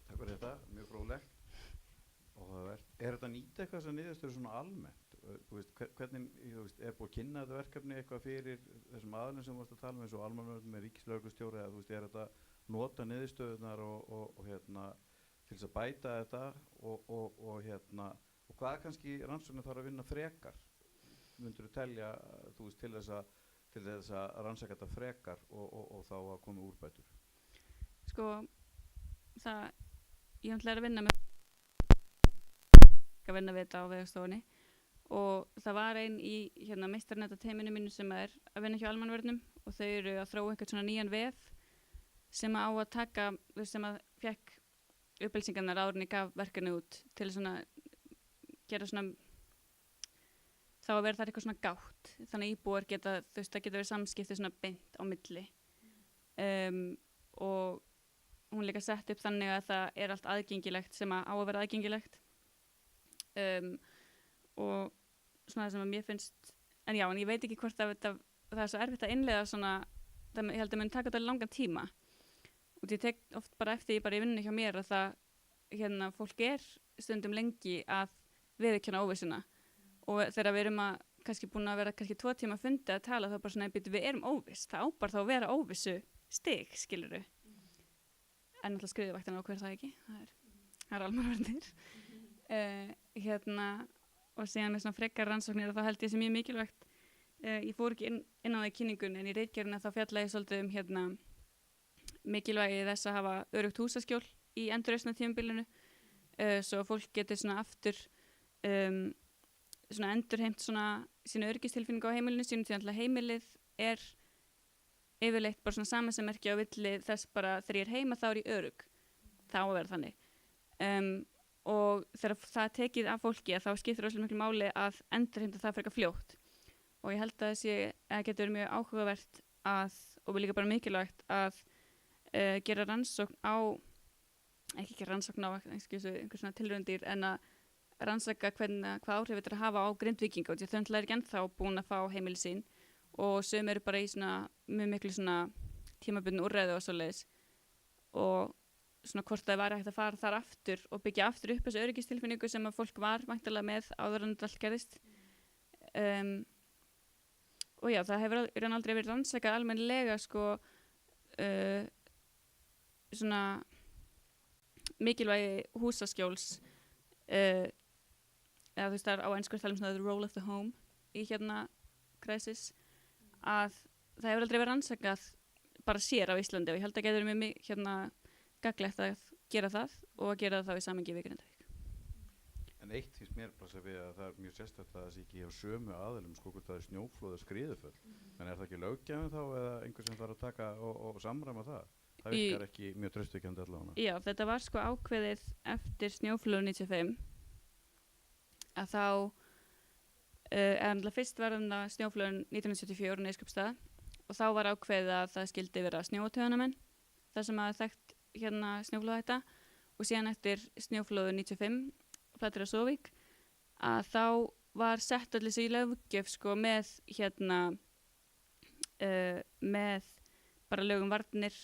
Takk fyrir þetta, mjög fróðlegt. Er þetta nýtt eitthvað sem niðurstöður svona almennt? Þú veist, hvernig, þú veist, er búið að kynna þetta verkefni eitthvað fyrir þessum aðlum sem þú varst að tala eins og almannavörnum með ríkislögreglustjóri, eða þú veist, er þetta nota niðurstöðunar og til þess að bæta þetta og hvað kannski rannsóknir þarf að vinna frekar? Myndur þú telja, þú veist, til þess að rannsaka þetta frekar og þá að koma úrbætur? Sko, ég ætla að vinna við þetta á Veðurstofunni og það var ein í hérna meistarnetta teiminu mínu sem er að vinna hjá almannavörnum og þau eru að þróa einhvern svona nýjan vef sem á að taka, sem að fekk upplýsingarnar áður en ég gaf verkefni út til svona gera svona þá að vera þar eitthvað svona gátt þannig íbúar geta, það geta verið samskipti svona beint á milli og hún líka sett upp þannig að það er allt aðgengilegt sem á að vera aðgengilegt og svona það sem að mér finnst en já, en ég veit ekki hvort það er svo erfitt að innleiða svona ég held að mun taka þetta langan tíma og ég tek oft bara eftir ég vinnu hjá mér að það hérna fólk er stundum lengi að viðurkenna óvissuna og þegar við erum að kannski búin að vera kannski 2 tíma að funda að tala þá bara svona við erum óviss, það ábar þá að vera óvissu stig, skilurðu en alltaf skriðuvaktina á hver það ekki það er almannavörnir hérna og síðan með svona frekar rannsóknir og þá held ég sem mjög mikilvægt ég fór ekki inn á það í kynningun en í ritgerðina þá fjalla ég svolítið hérna mikilvægi þess að hafa öruggt húsaskjól í endurreisnartímabilinu svo fólk getur svona aftur svona endurheimt svona sína öryggistilfinningu á heimilinu sínu því að heimilið er yfirleitt bara svona samansemmerki á villi þess bara þegar ég er heima þá er ég örugg þá að vera þannig og þegar það er tekið af fólki þá skiptir rosalega miklu máli að endurheimta það frekar fljótt og ég held að það getur verið mjög áhugavert og líka bara mikilvægt að gera rannsókn á ekki gera rannsókn á einhver svona tilraundir en að rannsaka hvað áhrif þetta er að hafa á Grindvíkinga og því þau er ekki ennþá búin að fá heimili sín og sum eru bara í svona mjög miklu svona tímabundnu úrræði og svoleiðis og svona hvort það var hægt að fara þar aftur og byggja aftur upp þessu öryggistilfinningu sem að fólk var væntanlega með áður en þetta allt gerðist og já, það hefur aldrei verið rannsakað almennilega sko svona mikilvægi húsaskjóls eða þú veist það er á ensku að tala um svona the role of the home í hérna crisis að það hefur aldrei verið rannsakað bara sér á Íslandi og ég held að getur mjög hérna gagnlegt að gera það og að gera það þá í samhengi við Grindavík. En eitt finnst mér bara að það er mjög sérstakt að það sé ekki hjá sömu aðilum sko hvort það er snjóflóð og skriðuföll en er það ekki löggjafinn þá eða einhver sem þarf að taka og samræma það? Það virkar ekki mjög traustvekjandi allavega. Já, þetta var sko ákveðið eftir snjóflóð 95 að þá en fyrst var það snjóflóðin 1974 í Neskaupstað og þá var ákveðið að það skildi vera snjótöðunamenn það sem að þekkt hérna snjóflóðahætta og síðan eftir snjóflóðin 95 Flateyri og Súðavík að þá var sett allir sig í löggjöf sko með hérna með bara lögum varnir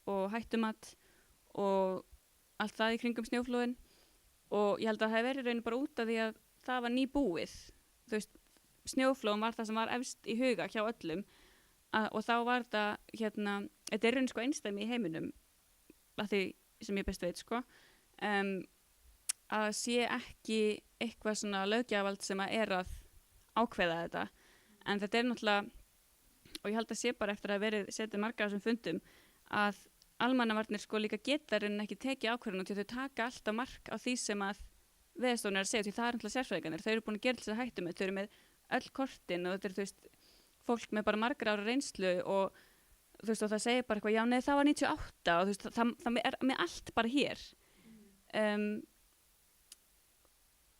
og hættumat og allt það í kringum snjóflóðin og ég held að það hefði verið raun bara út af því að það var nýbúið þú veist, snjóflóðin var það sem var efst í huga hjá öllum og þá var þetta hérna, þetta er raun sko einstæmi í heiminum að því sem ég best veit sko að sé ekki eitthvað svona löggjafald sem að er að ákveða þetta en þetta er náttúrulega og ég held að sé bara eftir að verið setið margar á þessum fundum að almannavarnir sko líka geta en ekki tekið ákveðinu því þau taka alltaf mark á því sem að Veðurstofan er að segja því það er náttúrulega sérfræðingarnir þau eru búin að gera þess að hættum þau eru með öll kortin og þetta er þú veist fólk með bara margra ára reynslu og þú veist og það segir bara eitthvað já nei það var 98 og þú veist það er með allt bara hér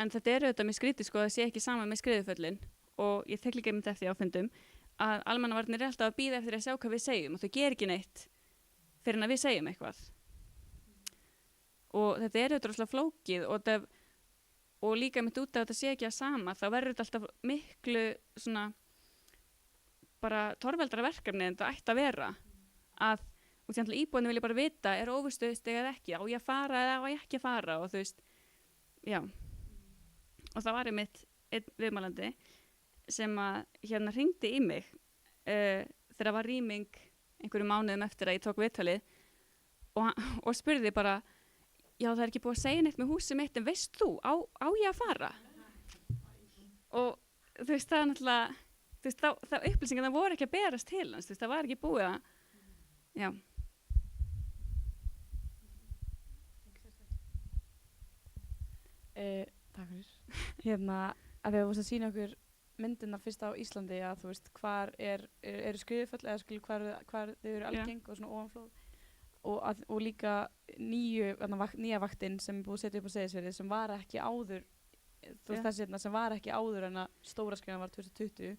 en þetta er auðvitað með skrítið sko það sé ekki sama með skriðuföllin og ég tek líka mynd eftir áfundum að almannavarnir er alltaf að bíða eftir að sjá hvað við segjum og þau ger ekki neitt fyrir en að við segjum eitthvað og þetta er auðvitað rosalega flókið og líka mitt út af þetta sé ekki að sama þá verður þetta alltaf miklu svona bara torveldara verkefni en það ætti að vera að og því að íbúðinu vilja bara vita er óvistuðstig eða ekki á ég að fara eða á ég ekki að fara og þú veist já og það var einmitt einn viðmælandi sem að hérna hringdi í mig þegar var rýming einhverju mánuðum eftir að ég tók viðtalið og spurði bara já það er ekki búið að segja neitt með húsið mitt en veist þú, á ég að fara? Og þú veist það er náttúrulega, þú veist það upplýsingar það voru ekki að berast til hans, þú veist það var ekki búið að, já. Takk fyrir. að við varst að sína okkur myndina fyrst á Íslandi að þú veist hvar eru skriðuföll eða skilur hvar þau eru algeng og svona ofanflóð og líka nýja vaktinn sem er búið að setja upp á Seyðisfirði sem var ekki áður þú veist þessi sem var ekki áður en að stóra skriðan var 2020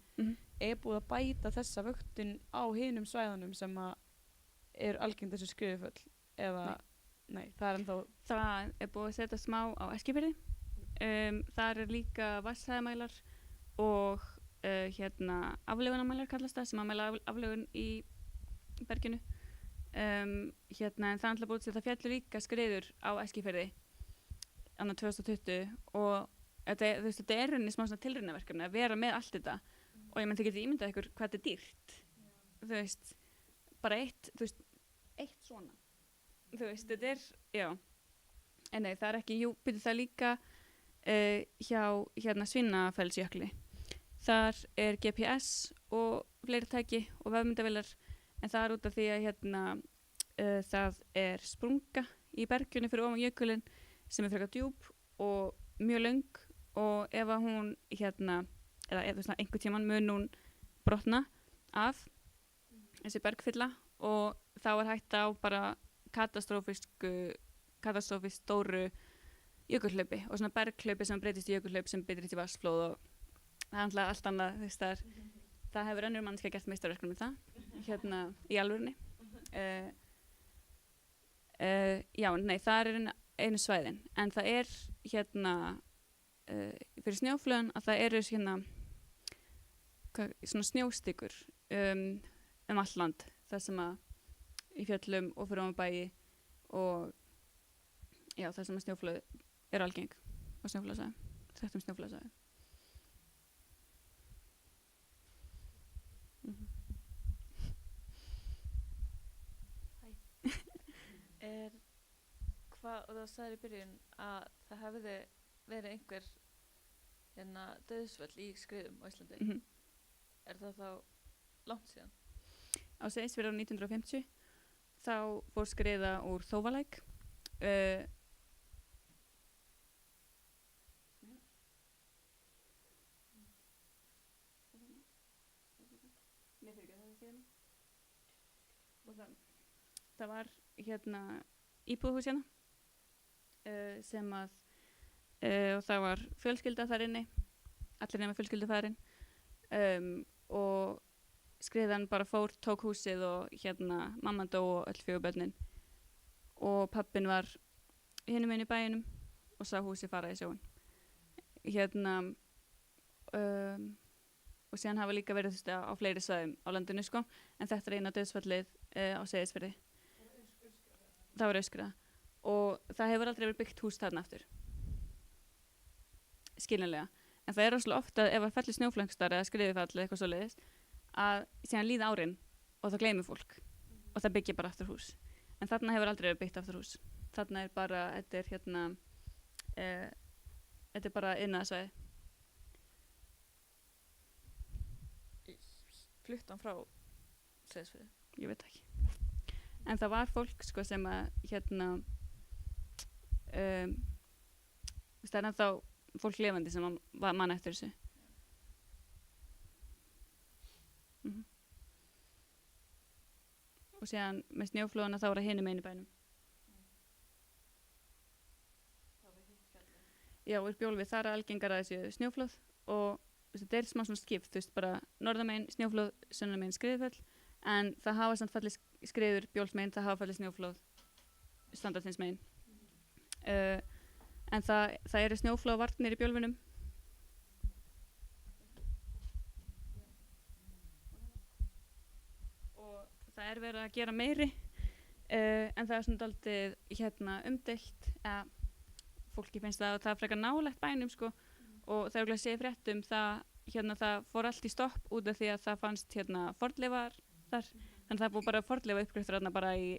er búið að bæta þessa vöktun á hinum svæðunum sem að er algengt þessu skriðuföll eða nei, það er ennþá Það er búið að setja smá á Eskifirði. Þar er líka vatnshæðamælar og aflögunarmælar kallast það sem að mæla aflögun í berginu. En það er alltaf búið að það fjallu líka skriður á Eskifirði annað 2020 og þetta er rauninni smá svona tilraunaverkefni að vera með allt þetta og ég myndi ekki ímyndað ykkur hvað þetta er dýrt. Þú veist, bara eitt svona. Þú veist, þetta er, já. En nei, það er ekki, byrju það líka hjá Svinnafellsjökli. Þar er GPS og fleiri tæki og vefmyndavélar en það er út af því að það er sprunga í bergjunni fyrir ofan jökulinn sem er frekar djúp og mjög löng og ef að hún eða einhvern tímann mun hún brotna af þessi bergfylla og þá er hægt á bara katastrófist stóru jökulhlaupi og svona berghlaupi sem breytist í jökulhlaup sem breytist í vatnsflóð og það er alltaf allt annað það hefur önnur mannskja gert meistarverkefni með það í alvörinni nei, það er einu svæðin en það er fyrir snjóflöðun að það eru svona snjóstykur all land það sem að í fjöllum og fyrir ofan bæi og já, það sem að snjóflóð er algeng á snjóflóðasvæðum, þekktum snjóflóðasvæðum. Og það sagði í byrjun að það hefði verið einhver dauðsföll í skriðum á Íslandi. Er það þá langt síðan? Á Seyðisfirði árið 1950 þá fór skriða úr Þófalæk og það var íbúðarhús sem að og það var fjölskylda þar inni allir nema fjölskylda þarinn og skriðan bara tók húsið og mamma dó og öll 4 börnin og pappin var hinum einu í bæinum og sá húsið fara í sjóin og síðan hafa líka verið á fleiri svæðum á landinu en þetta er eina dauðsfallið á Seyðisfirði það var Öskra og það hefur aldrei verið byggt hús þarna aftur skiljanlega en það er rosalega ofta ef það fellir snjóflöngstar eða skriðufall eða eitthvað svoleiðis að síðan líða árin og það gleymir fólk og það byggja bara aftur hús en þarna hefur aldrei verið byggt aftur hús þarna er bara, þetta er bara iðnaðarsvæði. Flutt hann frá Seyðisfirði? Ég veit ekki en það var fólk sem að það er ennþá fólk lifandi sem mann eftir þessu og síðan með snjóflóðuna þá er það hinum einu bænum já, úr Bjólfi þar er algengara þessi snjóflóð og þetta er smá svona skipt bara norðamegin snjóflóð, sunnamegin skriðuföll en það hafa samt fallið skriður Bjólfsmegin, það hafa fallið snjóflóð Strandartindsmegin en það eru snjóflóðvarnir í Bjólfinum það er verið að gera meiri en það er svona daldið umdeilt að fólki finnst það að það er frekar nálægt bænum og það er okkur að segja fréttum það fór allt í stopp út af því að það fannst fornleifar þar þannig að það búið bara fornleifa uppgriftur þarna bara í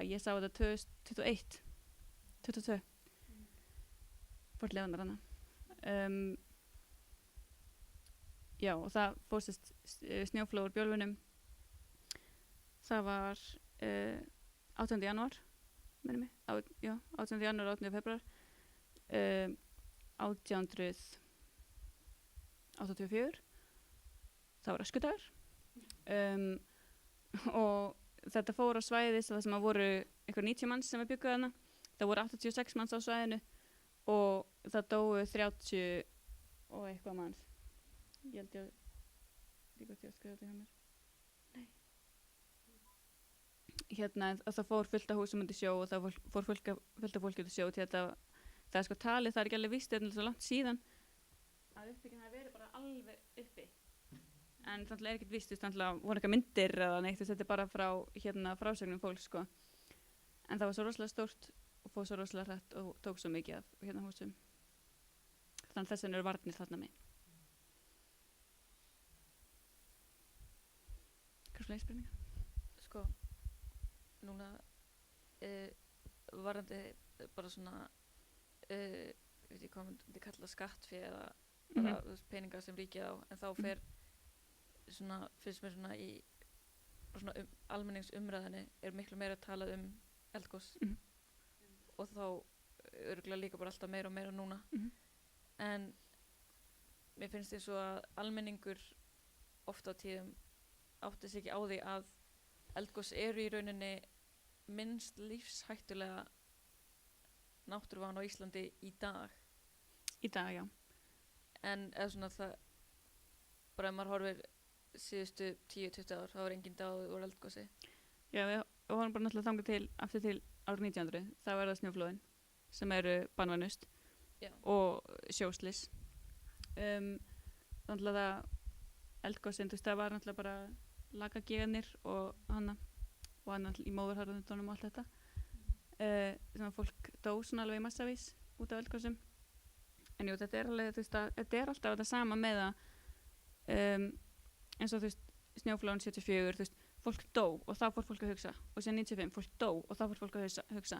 ég sá þetta 2021 22 fornleifanar þarna já og það fórst snjóflóð úr Bjólfinum það var 18. janúar 18. janúar og 18. februar 1884. Það var öskudagur. Og þetta fór á svæði það sem að voru einhver 90 manns sem bjuggu þarna. Það voru 86 manns á svæðinu og það dóu 30 og eitthvað manns. Ég held ég líka til að skrifa þetta hjá mér. Að það fór fullt af húsum undir sjó og það fór fullt af fólki undir sjó til þetta, það er sko talið, það er ekki alveg víst, þetta er svo langt síðan að uppbygging hafi verið bara alveg uppi. En þannig er ekkert víst, þannig voru eitthvað myndir eða neitt, þetta er bara frá frásögnum fólks sko. En það var svo rosalega stórt og fór svo rosalega hrætt og tók svo mikið af húsum. Þannig þess vegna eru varnir þarna megin. Hvað fleiri spurningar? Sko, núna varandi bara svona veit ég hvað myndi kalla skattfé eða bara peningar sem ríkið á, en þá fer svona, finnst mér svona í svona almenningsumræðinni er miklu meira að tala eldgos og þá örugglega líka bara alltaf meira og meira núna en mér finnst eins og að almenningur ofta á tíðum átti sig ekki á því að eldgos eru í rauninni minnst lífshættulega náttúruváin á Íslandi í dag. Í dag, já. En eða svona það, bara ef maður horfir síðustu 10-20 ár, þá var enginn dáið úr eldgosi. Já, við vorum bara náttúrulega þangað til, aftur til árið 1900, þá er það snjóflóðin sem eru banvænust og sjóslys. Þannig að eldgosin, það var náttúrulega bara lagageganir og hana í móðurharðundunum og allt þetta. Sem að fólk dó svona alveg í massavís út af eldgosum. En jú, þetta er alveg, þetta er alltaf þetta sama með að eins og snjóflóðin 74, fólk dó og þá fór fólk að hugsa og síðan 95, fólk dó og þá fór fólk að hugsa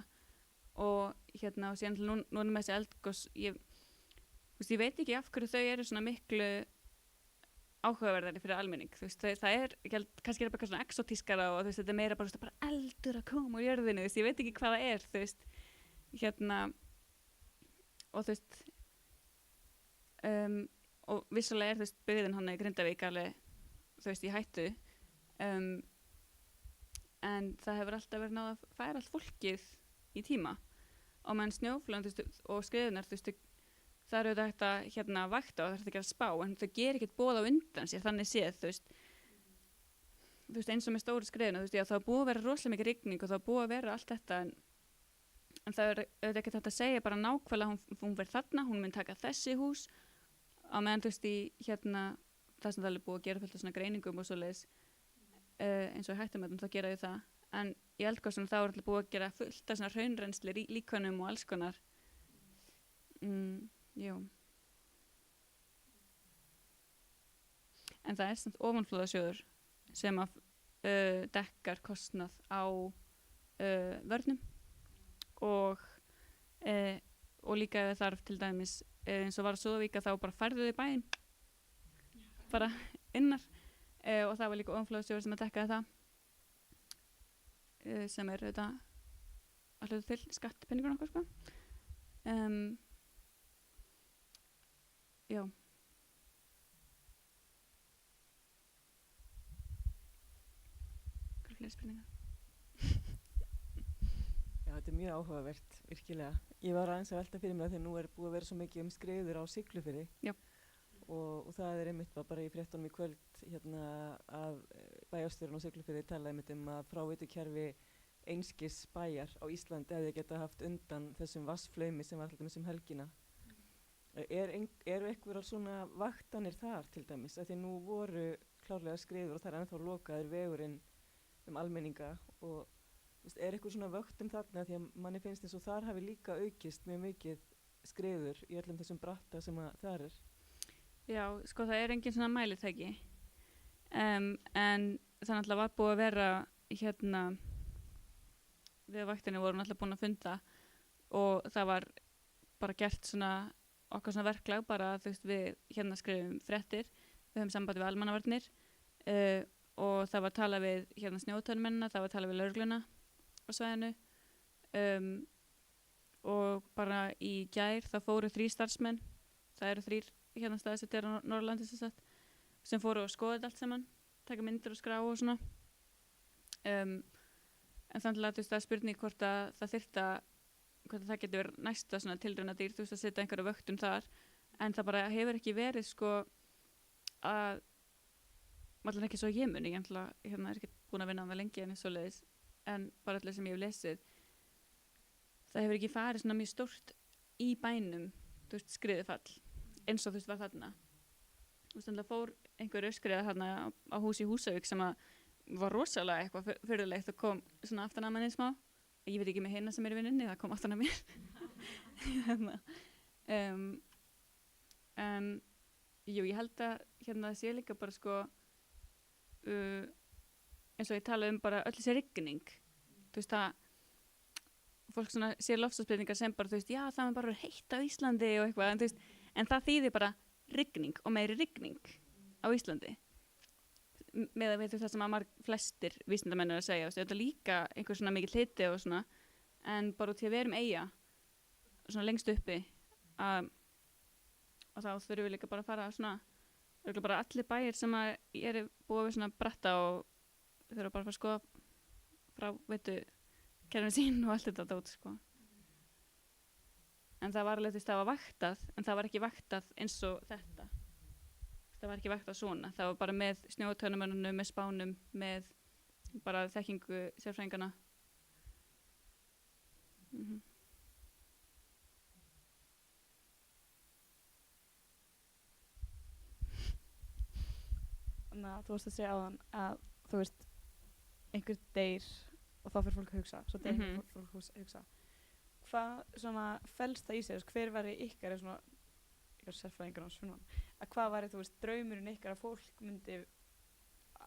og og síðan nú með þessi eldgos ég veit ekki af hverju þau eru svona miklu áhugaverðari fyrir almenning, það er kannski er bara eitthvað svona exotískara og þetta er meira bara eldur að koma úr jörðinu, ég veit ekki hvað það er og vissulega er byggðin hann í Grindavík alveg í hættu en það hefur alltaf verið náð að færa allt fólkið í tíma og meðan snjóflóðin og skriðunar það eru þetta vakta og það er þetta að gera spá en þau gerir ekkert boð á undan sér þannig séð eins og með stóru skriðuna það er búið að vera rosalega mikið rigning og það er búið að vera allt þetta en það er auðvitað ekki þetta að segja bara nákvæmlega hún verð þarna, hún mun taka þessi hús á meðan í það sem það er búið að gera fullt af svona greiningum og svoleiðis eins og í hættumötum þá gera þau það en í eldgosum þá er alltaf búið að gera fullt af svona hraunrennsli líkanum og alls konar jú en það er samt ofanflóðasjóður sem að dekkar kostnað á vörnum og líka ef þarf til dæmis eins og var að Súðavík þá bara færðu þau bæinn bara innar og það var líka ofanflóðasjóður sem að dekkaði það sem er þetta alltaf til skattpenningur okkur sko já hvað fleiri spurningar? Já, þetta er mjög áhugavert, virkilega. Ég var aðeins að velta fyrir mér þegar nú er búið að vera svo mikið skriður á Siglufirði og það er einmitt bara í fréttunum í kvöld að bæjarstjórinn á Siglufirði talaði einmitt að fráveitukerfi einskis bæjar á Íslandi hefði geta haft undan þessum vatnsflaumi sem var alltaf um helgina. Eru einhverjar svona vaktanir þar til dæmis? Af því nú voru klárlega skriður og það er ennþá lokaður vegurinn almenninga og er eitthvað svona vöktun þarna því að manni finnst eins og þar hafi líka aukist mjög mikið skriður í öllum þessum bratta sem að þar er? Já, sko það er engin svona mælitæki en það náttúrulega var búið að vera við vaktinni vorum náttúrulega búin að funda og það var bara gert svona okkar svona verklag bara við skrifum fréttir, við höfum samband við almannavarnir og það var að tala við snjótörnmennina, það var að tala við lögregluna á svæðinu og bara í gær það fóru 3 starfsmenn, það eru 3 hérna staðsettir á Norðurlandi sem fóru og skoða þetta allt saman, taka myndir og skrá og svona. En þannig að það er spurning hvort að það þyrfti hvort að það getur verið næsta svona tilrauna dýr, þú veist, að setja einhverja vöktun þar, en það bara hefur ekki verið sko að allan ekki svo ég muni, ég hérna er ekki búin að vinna á það lengi en svoleiðis, en bara allir sem ég hef lesið, það hefur ekki farið svona mjög stórt í bænum, þú veist, skriðufall, eins og þú veist var þarna. Þú veist, það fór einhver öskriða þarna á hús í Húsavík sem að var rosalega eitthvað fyrirlegt og kom svona aftan að manni smá. Ég veit ekki með hérna sem er í vinninni, það kom aftan að mér. En jú, ég held að hérna það sé líka bara sko eins og ég tala bara öll þessi rigning. Þú veist að fólk svona sér loftslagsbreytingar sem bara, þú veist, já það er bara heitt á Íslandi og eitthvað, en þú veist, en það þýðir bara rigning og meiri rigning á Íslandi. Með að við það sem að flestir vísindamenn að segja, þetta er líka einhver svona mikill hiti og svona, en bara út í að við erum eyja svona lengst uppi og þá þurfum við líka bara að fara svona, bara allir bæir sem að eru búið við svona bratta og þurfum bara að fara að skoða frá veitu kerfinu sín og allt þetta dót sko. En það var alveg þess að það var vaktað, en það var ekki vaktað eins og þetta. Það var ekki vaktað svona, það var bara með snjótönumönnum, með spánum, með bara þekkingu sérfræðingana. Þannig að þú varst að segja áðan að þú veist, einhver deyr og þá fyrir fólk að hugsa, svo deyr fólk að hugsa. Hvað svona felst það í sér, hver væri ykkar svona sérfræðingar á svunvan, að hvað væri þú veist draumurinn ykkar að fólk myndi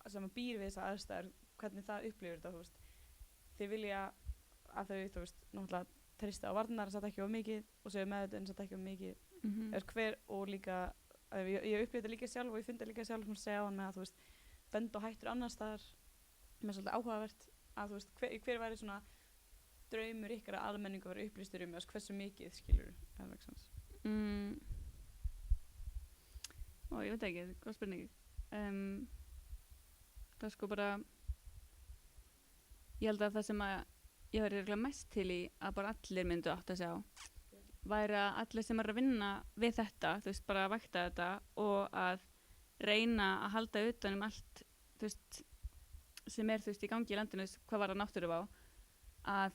sem að býr við þessa aðstæður, hvernig það upplifir þetta, þú veist þið vilja að þau, þú veist, náttúrulega treysta á varnar, satt ekki of mikið og segja með þetta en satt ekki of mikið hver og líka, ég upplifir þetta líka sjálf og ég finn þetta líka sjálf sem að segja á hann með að þú veist, bend og hættur annars staðar með svolítið áhugavert að þú veist, hver væri svona draumur ykkar að almenningu væri upplýstur hversu mikið skilur ég veit ekki, góð spurning. Það er sko bara, ég held að það sem að ég væri reglulega mest til í að bara allir myndu átt að sjá væri að allir sem er að vinna við þetta, þú veist, bara að vakta þetta og að reyna að halda utan allt, þú veist, sem er, þú veist, í gangi í landinu, hvað var að náttúruvá, að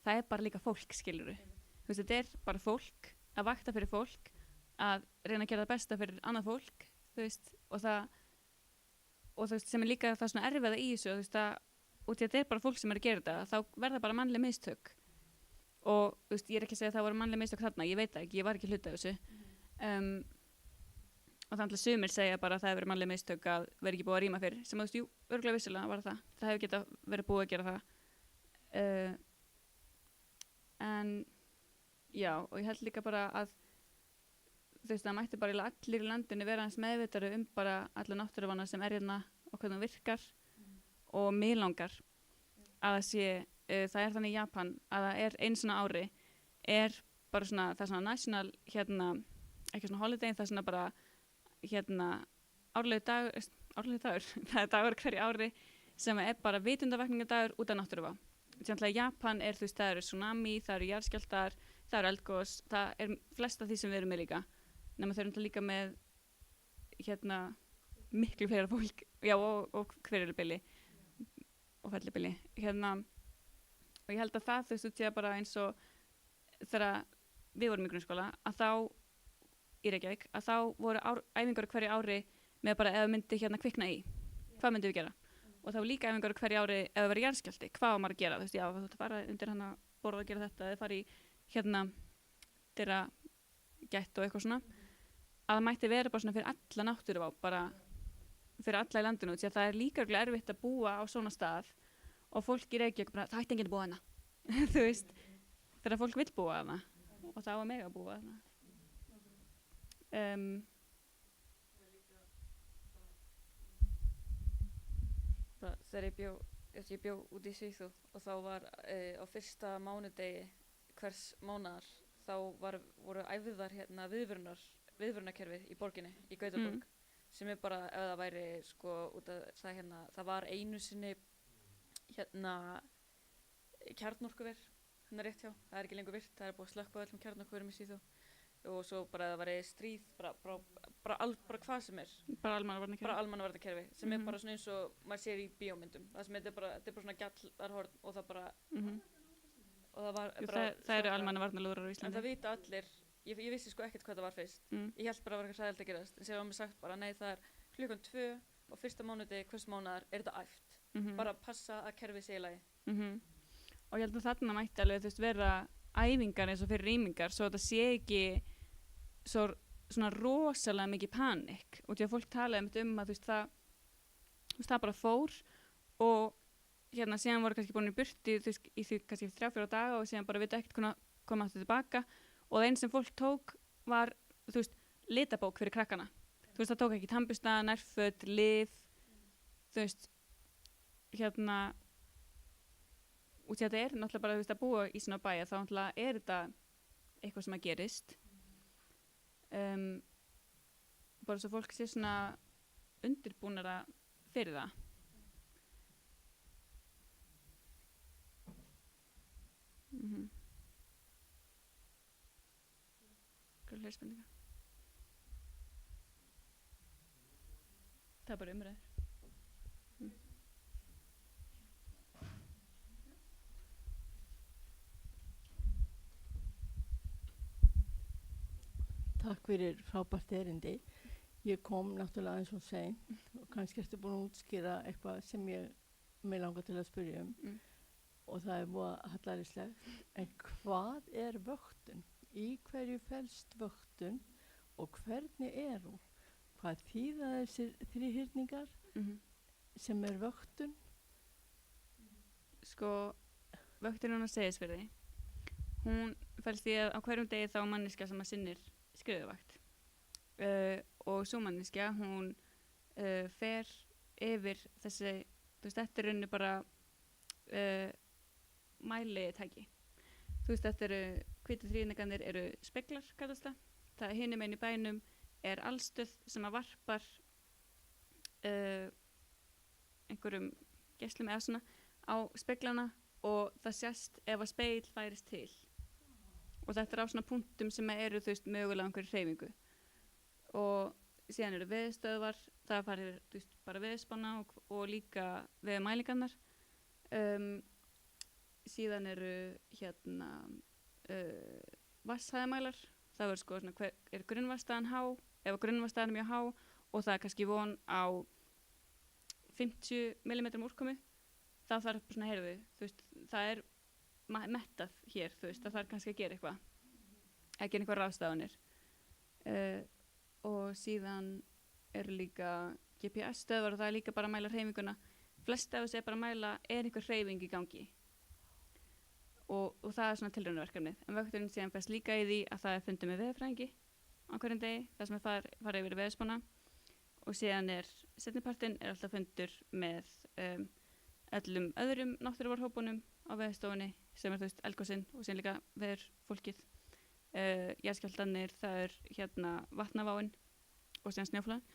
það er bara líka fólk, skilurðu. Þú veist, þetta er bara fólk, að vakta fyrir fólk, að reyna að gera það besta fyrir annað fólk, þú veist, og þú veist, sem er líka það svona erfiða í þessu, þú veist, að út í að þetta er bara fólk sem er að gera þetta, þá verða bara mannleg mistök og, þú veist, ég er ekki að segja að það voru mannleg mistök þarna, ég veit það ekki, ég var ekki hluti af þessu og þannig að sumir segja bara að það hefur verið mannleg mistök að vera ekki búið að rýma fyrir, sem þú veist, jú, örugglega vissulega var það hefur getað verið búið að gera það en já, og ég held líka bara að þú veist, það mætti bara allir í landinu vera aðeins meðvitari bara alla náttúruvána sem er hérna og hvernig það virkar og mig langar að það sé, það er þannig í Japan að það er einu svona ári er bara svona, það er svona national hérna, ekki svona holiday, það er svona bara hérna árlegu dagur það er dagur hverju ári sem er bara vitundavakningadagur út af náttúruvá. Þannig að Japan er, þú veist, það eru tsunami, það eru jarðskjálftar, það eru eldgos, það er flest af því sem við erum með líka. Nema þau eru líka með hérna miklu fleira fólk, já, og hverjulbili og fellibili. Hérna, og ég held að það, þú veist, út í að bara eins og þegar við vorum í grunnskóla, að þá í Reykjavík, að þá voru æfingar hverju ári með bara ef myndi hérna kvikna í, hvað myndum við gera? Og þá líka æfingar hverju ári ef það verið jarðskjálfti, hvað var maður að gera? Þú veist, já, þú ætti að fara undir hana borða að gera þetta, eða fara í hérna þeirra gætt og eitthvað svona. Að það mætti vera bara svona fyrir alla náttúruvá, bara fyrir alla í landinu, því að það er líka erfitt að búa á svona stað og fólk í Reykjavík bara, það ætti enginn að búa hana. Þú veist, þegar fólk vill búa hana og það var mig að búa hana. Þegar ég bjó út í Svíþjóð og þá var á fyrsta mánudegi hvers mánaðar þá voru æfðar hérna viðvörunarkerfið í borginni, í Gautaborg, sem bara, ef það væri sko, út af það hérna, það var einu sinni hérna kjarnorkuver, hérna rétt hjá, það ekki lengur virt, það búið að slökkva öllum kjarnorkuverum í Svíþjóð og svo bara ef það væri stríð, bara hvað sem bara almannavarnakerfi, sem bara svona eins og maður sér í bíómyndum, það sem þetta bara svona gjallarhorn og það bara og það var bara það eru almannavarnalúðrar á Íslandi. En það vita allir, ég vissi sko ekkert hvað það var fyrst, ég held bara að það var eitthvað hræðilegt að gerast, en sér var mér sagt bara, nei það er 2:00 og fyrsta mánuði hvers mánaðar er þetta æft, bara passa að kerfið sé í lagi. Og ég held að þarna mætti alveg, þú veist, vera æfingar eins og fyrir rýmingar, svo þetta sé ekki svona rosalega mikið panik, og því að fólk talaði að þú veist, það bara fór og hérna síðan voru kannski búin í burti í því kannski 3-4 daga og síðan bara vita ekkert hvernig koma aftur tilbaka og það einn sem fólk tók var, þú veist, litabók fyrir krakkana. Þú veist, það tók ekki tannbursta, nærföt, lyf, þú veist, hérna, og því að þetta er náttúrulega bara, þú veist, að búa í svona bæja, þá náttúrulega er þetta eitthvað sem að gerist. Bara svo fólk sé svona undirbúnara fyrir það. Fleiri spurningar? Það bara umræður. Takk fyrir frábært erindi. Ég kom náttúrulega eins og seint og kannski ertu búin að útskýra eitthvað sem mig langar til að spyrja og það voða hallærislegt. En hvað vöktun? Í hverju felst vöktun og hvernig hún? Hvað þýða þessir þríhyrningar sem vöktun? Sko, vöktunin á Seyðisfirði, hún felst í að á hverjum degi þá manneskja sem að sinnir skrifuvakt og sú manneskja, hún fer yfir þessi, þú veist, þetta er bara mælitæki. Þú veist, þetta hvítu þríhyrningarnir eru speglar, kallast það. Það hinum megin í bænum er allstöð sem að varpar einhverjum geislum eða svona á speglana og það sést ef að spegl færist til. Og þetta á svona punktum sem eru, þú veist, mögulega einhverju hreyfingu. Og síðan eru veðurstöðvar, það farir, þú veist, bara veðurspána og líka veðurmælingarnar. Síðan eru hérna vatnshæðamælar, það er sko svona er grunnvatnsstaðan há, ef grunnvatnsstaðan er mjög há og það er kannski von á 50 mm úrkomu, þá þarf svona, heyrðu, þú veist, það er mettað hér, þú veist, það þarf kannski að gera eitthvað, að gera einhver ráðstafanir. Og síðan eru líka GPS-stöðvar og það er líka bara að mæla hreyfinguna. Flest af þessu er bara að mæla, er einhver hreyfing í gangi. Og það er svona tilraunaverkefnið. En vökturinn síðan fæst líka í því að það er fundið með veðurfræðingi á hverjum degi, það sem er farið yfir veðurspána. Og síðan seinnipartinn er alltaf fundur með öllum öðrum náttúruvarhópunum á veðurstofunni sem þú veist, eldgosinn og síðan líka veðurfólkið. Jarðskjálftarnir, það er hérna vatnaváin og síðan snjóflóðin.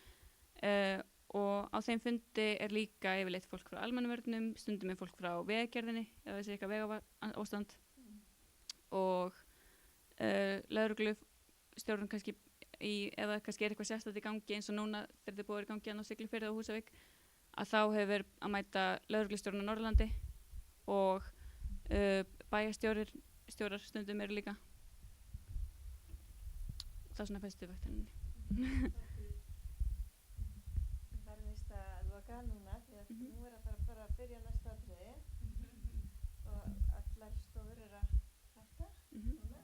Og á þeim fundi er líka yfirleitt fólk frá almannavörnum, stundum er fólk frá vegagerðinni, eða þessi eitthvað vegaástand. Og lögreglustjórinn kannski, ef það kannski er eitthvað sérstætt í gangi eins og núna þegar þið búið í gangi á Siglufirði og Húsavík, að þá hefur að mæta lögreglustjórinn á Norðurlandi og bæjarstjórar stundum eru líka. Það er svona fæstu vöktuninni. Núna, því að nú er að bara að byrja næsta atriði og allar stofur eru að hætta núna